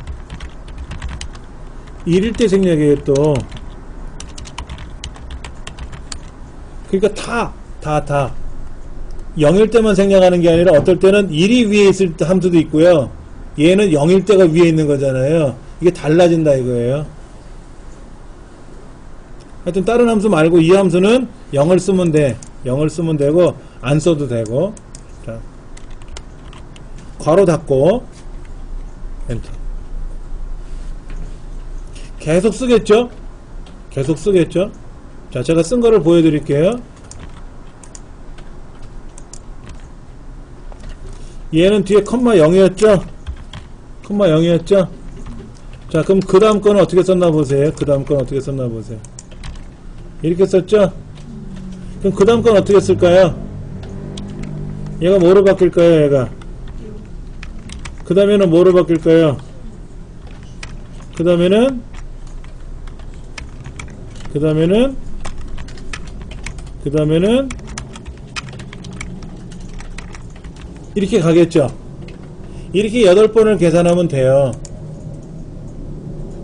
1일 때 생략해요 또. 그러니까 다 0일 때만 생략하는 게 아니라 어떨 때는 1이 위에 있을 함수도 있고요. 얘는 0일 때가 위에 있는 거잖아요. 이게 달라진다 이거예요. 하여튼 다른 함수 말고 이 함수는 0을 쓰면 돼. 0을 쓰면 되고 안 써도 되고. 자, 괄호 닫고 엔터. 계속 쓰겠죠? 자, 제가 쓴 거를 보여드릴게요. 얘는 뒤에 컴마 0이었죠? 자, 그럼 그 다음 거는 어떻게 썼나 보세요. 이렇게 썼죠? 그럼 그 다음 건 어떻게 쓸까요? 얘가 뭐로 바뀔까요? 얘가 그 다음에는 뭐로 바뀔까요? 그 다음에는 이렇게 가겠죠? 이렇게 8번을 계산하면 돼요.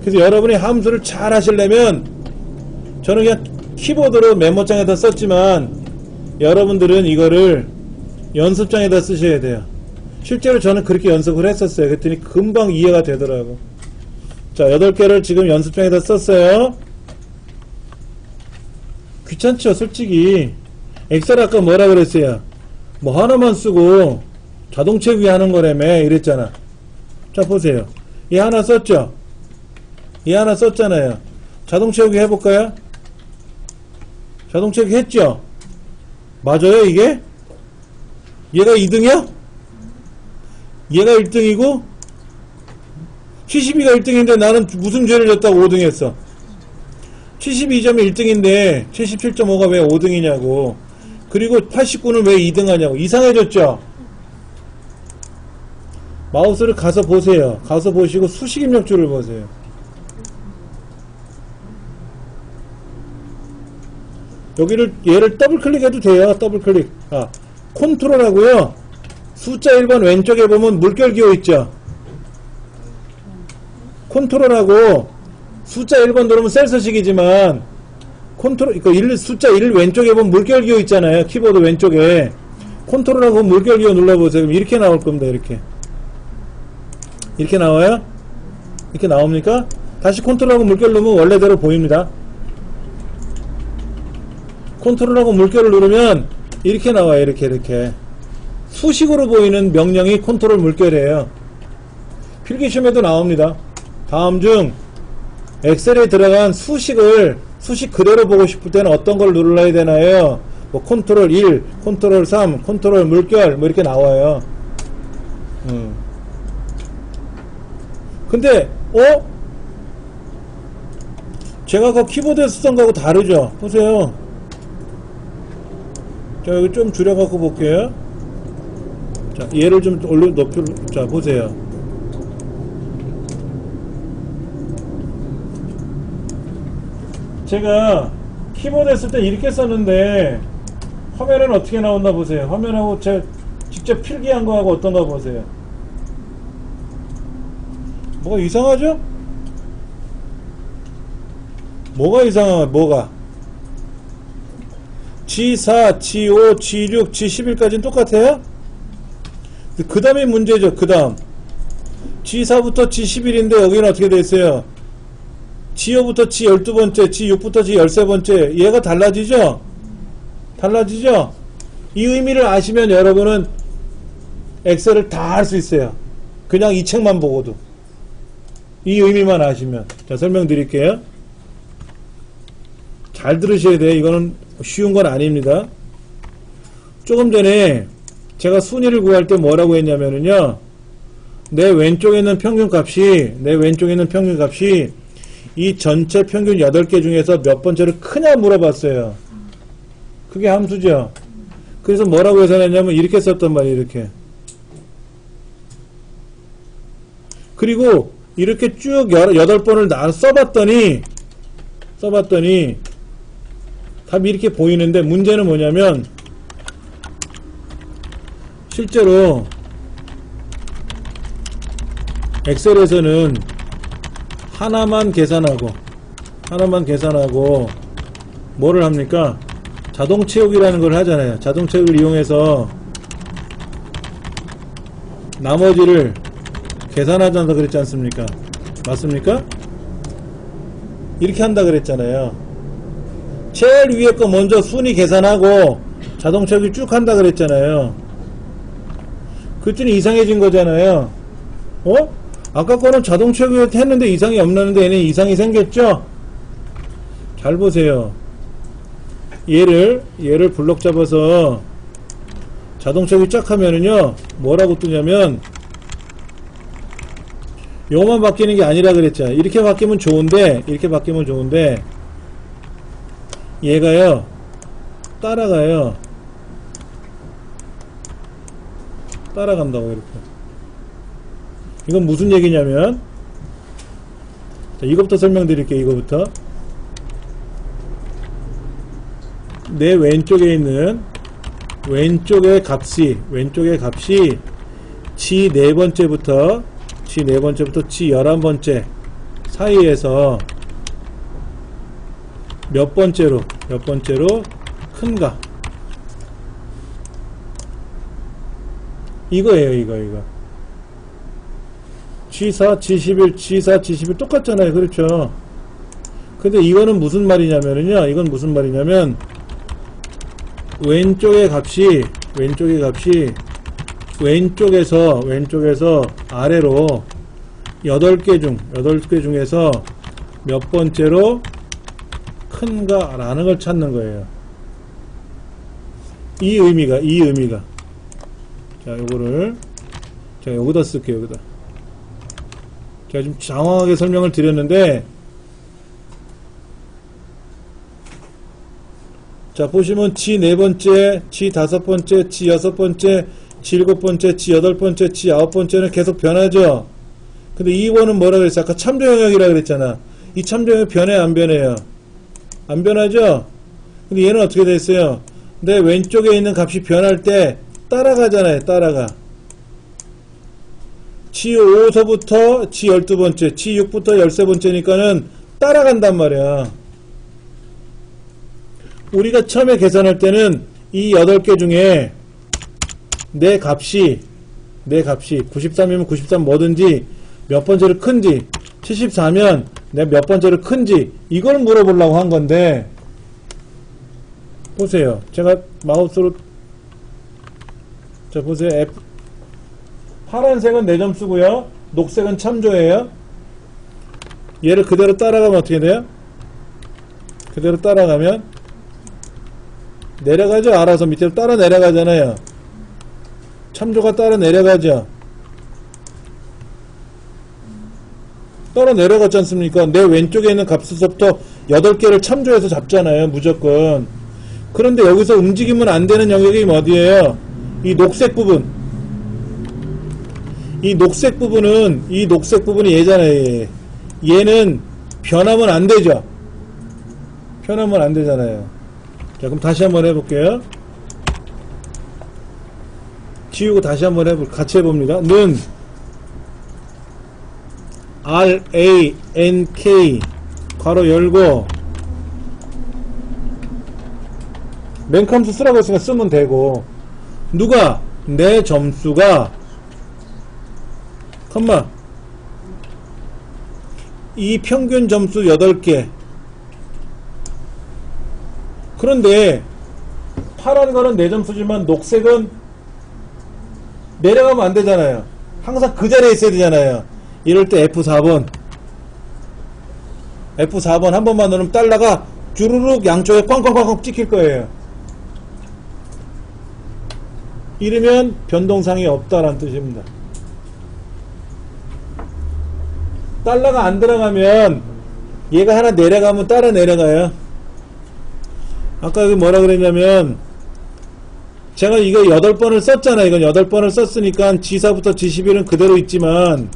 그래서 여러분이 함수를 잘 하시려면, 저는 그냥 키보드로 메모장에다 썼지만 여러분들은 이거를 연습장에다 쓰셔야 돼요. 실제로 저는 그렇게 연습을 했었어요. 그랬더니 금방 이해가 되더라고. 자, 8개를 지금 연습장에다 썼어요. 귀찮죠 솔직히. 엑셀 아까 뭐라 그랬어요? 뭐 하나만 쓰고 자동채우기 하는 거라며 이랬잖아. 자, 보세요. 얘 하나 썼죠? 얘 하나 썼잖아요. 자동채우기 해볼까요? 자동채우기 했죠? 맞아요 이게? 얘가 2등이야? 얘가 1등이고 72가 1등인데 나는 무슨 죄를 졌다고 5등 했어? 72점이 1등인데 77.5가 왜 5등이냐고. 그리고 89는 왜 2등 하냐고. 이상해졌죠? 마우스를 가서 보세요. 가서 보시고 수식 입력줄을 보세요. 얘를 더블 클릭해도 돼요. 더블 클릭. 컨트롤 하고요. 숫자 1번 왼쪽에 보면 물결 기호 있죠? 컨트롤 하고 숫자 1번 누르면 셀서식이지만 컨트롤, 숫자 1 왼쪽에 보면 물결 기호 있잖아요. 키보드 왼쪽에. 컨트롤하고 물결 기호 눌러보세요. 그럼 이렇게 나올 겁니다. 이렇게 나와요? 이렇게 나옵니까? 다시 컨트롤하고 물결 누르면 원래대로 보입니다. 컨트롤하고 물결을 누르면 이렇게 나와요. 이렇게. 수식으로 보이는 명령이 컨트롤 물결이에요. 필기시험에도 나옵니다. 다음 중 엑셀에 들어간 수식 그대로 보고 싶을 때는 어떤 걸 눌러야 되나요? 뭐 컨트롤 1, 컨트롤 3, 컨트롤 물결 뭐 이렇게 나와요. 근데 제가 그 키보드에 쓰던 거하고 다르죠? 보세요. 자, 여기 좀 줄여갖고 볼게요. 자, 얘를 좀 자, 보세요. 제가 키보드 했을 때 이렇게 썼는데 화면은 어떻게 나온다 보세요. 화면하고 제가 직접 필기한 거하고 어떤가 보세요. 뭐가 이상하죠? 뭐가 이상하죠? 뭐가? G4, G5, G6, G11까지는 똑같아요? 그 다음에 문제죠. 그 다음 G4부터 G11인데 여기는 어떻게 되어 있어요? G5부터 G12번째, G6부터 G13번째. 얘가 달라지죠? 달라지죠? 이 의미를 아시면 여러분은 엑셀을 다 할 수 있어요. 그냥 이 책만 보고도. 이 의미만 아시면. 자, 설명드릴게요. 잘 들으셔야 돼요. 이거는 쉬운 건 아닙니다. 조금 전에 제가 순위를 구할 때 뭐라고 했냐면은요, 내 왼쪽에 있는 평균값이 이 전체 평균 8개 중에서 몇 번째로 크냐 물어봤어요. 그게 함수죠. 그래서 뭐라고 해석했냐면 이렇게 썼단 말이에요. 이렇게. 그리고 이렇게 쭉 8번을 나 써봤더니 답이 이렇게 보이는데, 문제는 뭐냐면 실제로 엑셀에서는 하나만 계산하고 뭐를 합니까? 자동 채우기라는 걸 하잖아요. 자동 채우기를 이용해서 나머지를 계산하자 그랬지 않습니까? 맞습니까? 이렇게 한다 그랬잖아요. 제일 위에 거 먼저 순위 계산하고 자동 채우기 쭉 한다 그랬잖아요. 그랬더니 이상해진 거잖아요. 아까 거는 자동 채우기 했는데 이상이 없는데 얘는 이상이 생겼죠? 잘 보세요. 얘를 블록 잡아서 자동 채우기 쫙 하면은요, 뭐라고 뜨냐면, 요거만 바뀌는 게 아니라 그랬잖아요. 이렇게 바뀌면 좋은데, 얘가요, 따라간다고, 이렇게. 이건 무슨 얘기냐면, 자, 이거부터 설명드릴게요. 이거부터. 내 왼쪽에 있는 왼쪽의 값이 G 4번째부터 G 11번째 사이에서 몇 번째로 큰가, 이거예요. 이거 G4, G11 똑같잖아요. 그렇죠? 근데 이거는 무슨 말이냐면은요, 왼쪽의 값이 왼쪽에서 아래로 8개 중에서 몇 번째로 큰가 라는 걸 찾는 거예요. 이 의미가. 자, 요거를 제가 여기다 쓸게요. 여기다. 제가 좀 장황하게 설명을 드렸는데, 자, 보시면 G 4번째, G 5번째, G 6번째, G 7번째, G 8번째, G 9번째는 계속 변하죠? 근데 2번은 뭐라 그랬어? 아까 참조 영역이라 그랬잖아. 이 참조 영역 변해요, 안 변해요? 안 변하죠? 근데 얘는 어떻게 됐어요? 내 왼쪽에 있는 값이 변할 때 따라가잖아요, 따라가. G 5서부터 G 12번째, G 6부터 13번째니까는 따라간단 말이야. 우리가 처음에 계산할 때는 이 8개 중에 내 값이 93이면 93 뭐든지 몇 번째로 큰지, 74면 내 몇 번째로 큰지, 이걸 물어보려고 한 건데, 보세요. 제가 마우스로, 자, 보세요. 파란색은 4점 쓰고요. 녹색은 참조예요. 얘를 그대로 따라가면 어떻게 돼요? 그대로 따라가면 내려가죠. 알아서 밑으로 따라 내려가잖아요. 참조가 따라 내려가죠. 따라 내려갔지 않습니까? 내 왼쪽에 있는 값에서부터 8개를 참조해서 잡잖아요. 무조건. 그런데 여기서 움직이면 안 되는 영역이 어디예요? 이 녹색 부분. 이 녹색 부분이 얘잖아요. 얘는 변하면 안 되죠. 변하면 안 되잖아요. 자, 그럼 다시 한번 해볼게요. 지우고 다시 한번 같이 해봅니다. 는 RANK 괄호 열고 맨컴수 쓰라고 했으니까 쓰면 되고, 누가 내 점수가 컴마 이 평균 점수 8개. 그런데 파란 거는 내 점수지만 녹색은 내려가면 안 되잖아요. 항상 그 자리에 있어야 되잖아요. 이럴 때 F4번 한 번만 누르면 달러가 주르륵 양쪽에 꽝꽝꽝꽝 찍힐 거예요. 이러면 변동상이 없다라는 뜻입니다. 달러가 안 들어가면 얘가 하나 내려가면 따라 내려가요. 아까 여기 뭐라 그랬냐면 제가 이거 8번을 썼잖아요. 이건 8번을 썼으니까 G4부터 G11은 그대로 있지만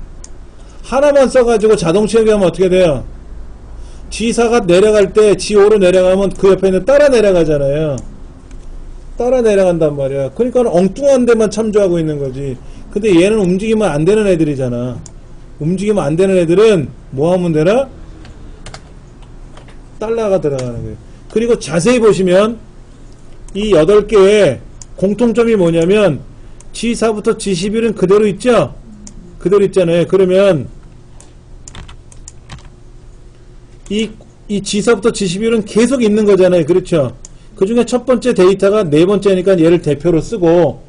하나만 써가지고 자동 채우기하면 어떻게 돼요? G4가 내려갈 때 G5로 내려가면 그 옆에 있는 따라 내려가잖아요. 따라 내려간단 말이야. 그러니까 엉뚱한 데만 참조하고 있는 거지. 근데 얘는 움직이면 안 되는 애들이잖아. 움직이면 안 되는 애들은 뭐 하면 되나? 달러가 들어가는 거예요. 그리고 자세히 보시면 이 8개의 공통점이 뭐냐면 G4부터 G11은 그대로 있죠? 그대로 있잖아요. 그러면 이 G4부터 G11은 계속 있는 거잖아요. 그렇죠? 그 중에 첫 번째 데이터가 네 번째니까 얘를 대표로 쓰고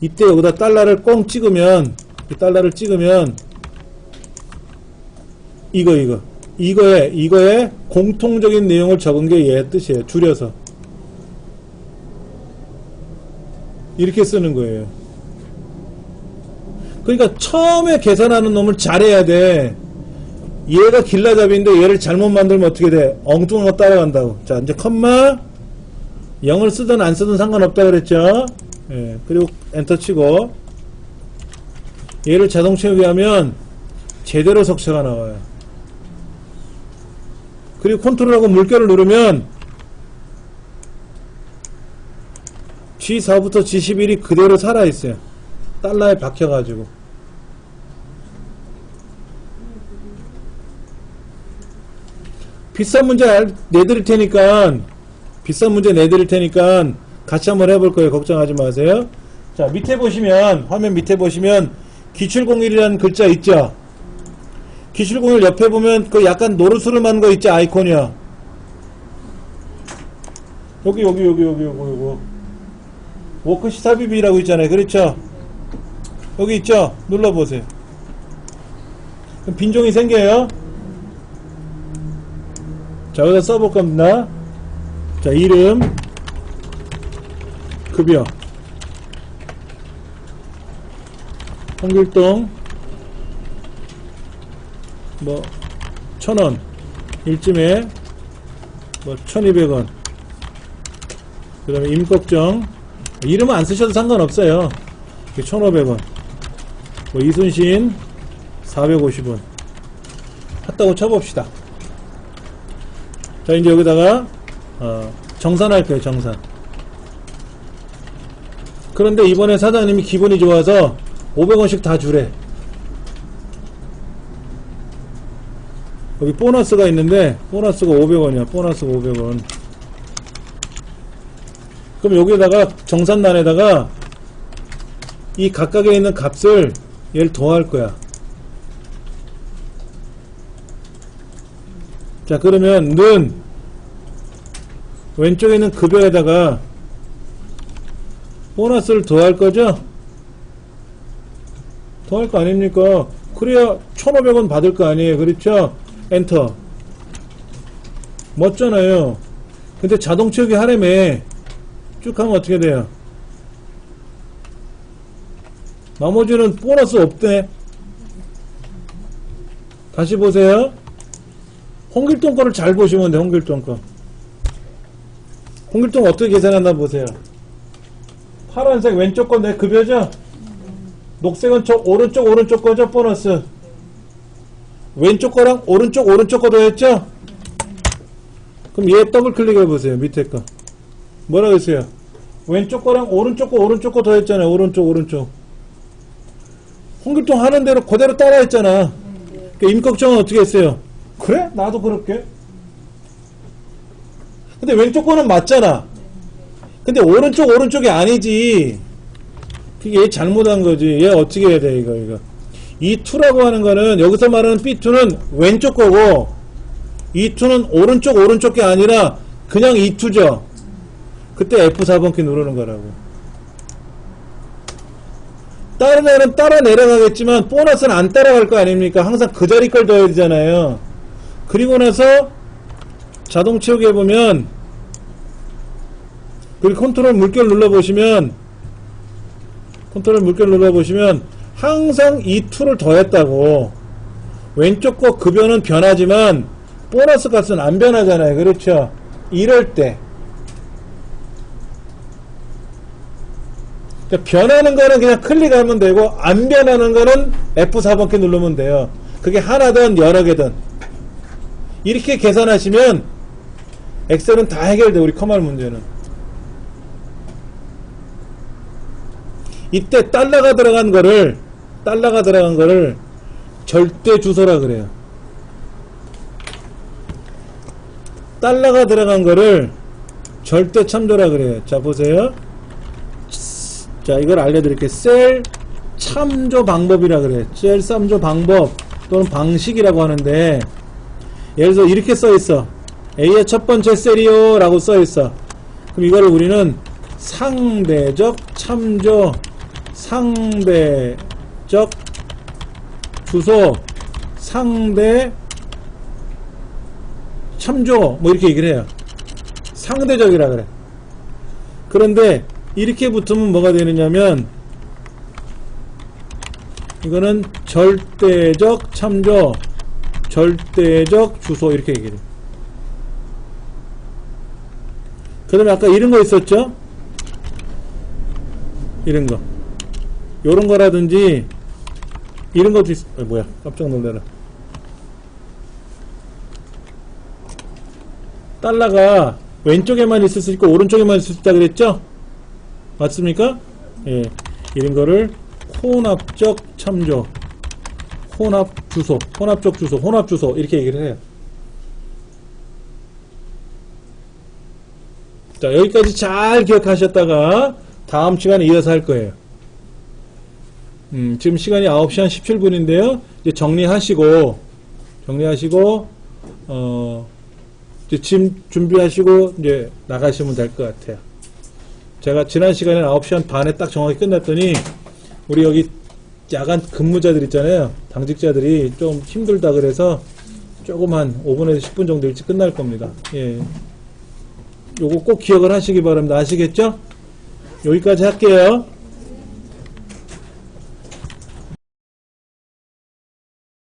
이때 여기다 달러를 꽁 찍으면 이 달러를 찍으면 이거에 공통적인 내용을 적은 게 얘의 뜻이에요. 줄여서 이렇게 쓰는 거예요. 그러니까 처음에 계산하는 놈을 잘해야 돼. 얘가 길라잡이인데 얘를 잘못 만들면 어떻게 돼? 엉뚱한 거 따라간다고. 자, 이제 컴마 0을 쓰든 안 쓰든 상관없다 그랬죠? 예, 그리고 엔터 치고 얘를 자동 채우기 하면 제대로 석체가 나와요. 그리고 컨트롤하고 물결을 누르면 G4부터 G11이 그대로 살아있어요. 달러에 박혀가지고. 비싼 문제 내드릴 테니까 같이 한번 해볼 거예요. 걱정하지 마세요. 자, 밑에 보시면, 화면 밑에 보시면 기출공일이라는 글자 있죠? 기출공일 옆에 보면 그 약간 노르스름한 거 있죠? 아이콘이요. 요거. 워크시사비비라고 있잖아요. 그렇죠? 여기 있죠? 눌러보세요. 그럼 빈종이 생겨요. 자, 여기다 써볼 겁니다. 자, 이름, 급여, 홍길동, 1,000원, 일쯤에 1,200원, 그 다음에 임꺽정, 이름은 안 쓰셔도 상관없어요. 1,500원, 이순신, 450원, 했다고 쳐봅시다. 자, 이제 여기다가 정산할 거예요. 정산. 그런데 이번에 사장님이 기분이 좋아서 500원씩 다 주래. 여기 보너스가 있는데 보너스가 500원이야. 보너스가 500원. 그럼 여기다가 정산란에다가 이 각각에 있는 값을 얘를 더할 거야. 자, 그러면 는 왼쪽에 있는 급여에다가 보너스를 더할 거죠? 더할 거 아닙니까? 그래야 1,500원 받을 거 아니에요. 그렇죠? 엔터. 멋잖아요. 근데 자동 채우기 하려면 쭉 하면 어떻게 돼요? 나머지는 보너스 없대. 다시 보세요. 홍길동 거를 잘 보시면 돼. 홍길동 거. 홍길동 어떻게 계산한다 보세요. 파란색 왼쪽 거 내 급여죠? 녹색은 오른쪽 거죠? 보너스. 왼쪽 거랑 오른쪽 거 더했죠? 그럼 얘 더블 클릭해 보세요. 밑에 거. 뭐라고 했어요? 왼쪽 거랑 오른쪽 거 더했잖아요. 오른쪽. 홍길동 하는 대로 그대로 따라 했잖아. 그러니까 임꺽정은 어떻게 했어요? 그래? 나도 그럴게. 근데 왼쪽 거는 맞잖아. 근데 오른쪽이 아니지. 그게 얘 잘못한 거지. 얘 어떻게 해야 돼, 이거. E2라고 하는 거는, 여기서 말하는 B2는 왼쪽 거고, E2는 오른쪽 게 아니라, 그냥 E2죠. 그때 F4번 키 누르는 거라고. 다른 애는 따라 내려가겠지만, 보너스는 안 따라갈 거 아닙니까? 항상 그 자리 걸 넣어야 되잖아요. 그리고 나서, 자동 채우기 해보면, 그리고 컨트롤 물결 눌러보시면, 항상 E2를 더했다고. 왼쪽 거 급여는 변하지만 보너스 값은 안 변하잖아요. 그렇죠? 이럴 때 그러니까 변하는 거는 그냥 클릭하면 되고 안 변하는 거는 F4번 키 누르면 돼요. 그게 하나든 여러 개든 이렇게 계산하시면 엑셀은 다 해결돼. 우리 커말 문제는. 이때 달러가 들어간 거를 절대 주소라 그래요. 달러가 들어간 거를 절대 참조라 그래요. 자, 보세요. 자, 이걸 알려드릴게요. 셀 참조 방법이라 그래요. 셀 참조 방법 또는 방식이라고 하는데, 예를 들어서 이렇게 써있어. A의 첫 번째 셀이요 라고 써있어. 그럼 이거를 우리는 상대적 참조, 상대적 주소, 상대 참조 뭐 이렇게 얘기를 해요. 상대적이라 그래. 그런데 이렇게 붙으면 뭐가 되느냐면 이거는 절대적 참조, 절대적 주소 이렇게 얘기를 해요. 그 다음에 아까 이런 거 있었죠? 이런 거. 요런 거라든지 이런 것도 뭐야 깜짝 놀래라. 달러가 왼쪽에만 있을 수 있고 오른쪽에만 있을 수 있다 그랬죠? 맞습니까? 예, 이런 거를 혼합적 참조, 혼합 주소, 혼합적 주소, 혼합 주소 이렇게 얘기를 해요. 자, 여기까지 잘 기억하셨다가 다음 시간에 이어서 할 거예요. 지금 시간이 9시 한 17분인데요. 이제 정리하시고, 이제 짐 준비하시고, 이제 나가시면 될 것 같아요. 제가 지난 시간에 9시 한 반에 딱 정확히 끝났더니, 우리 여기 야간 근무자들 있잖아요. 당직자들이 좀 힘들다 그래서 조금 한 5분에서 10분 정도 일찍 끝날 겁니다. 예. 요거 꼭 기억을 하시기 바랍니다. 아시겠죠? 여기까지 할게요.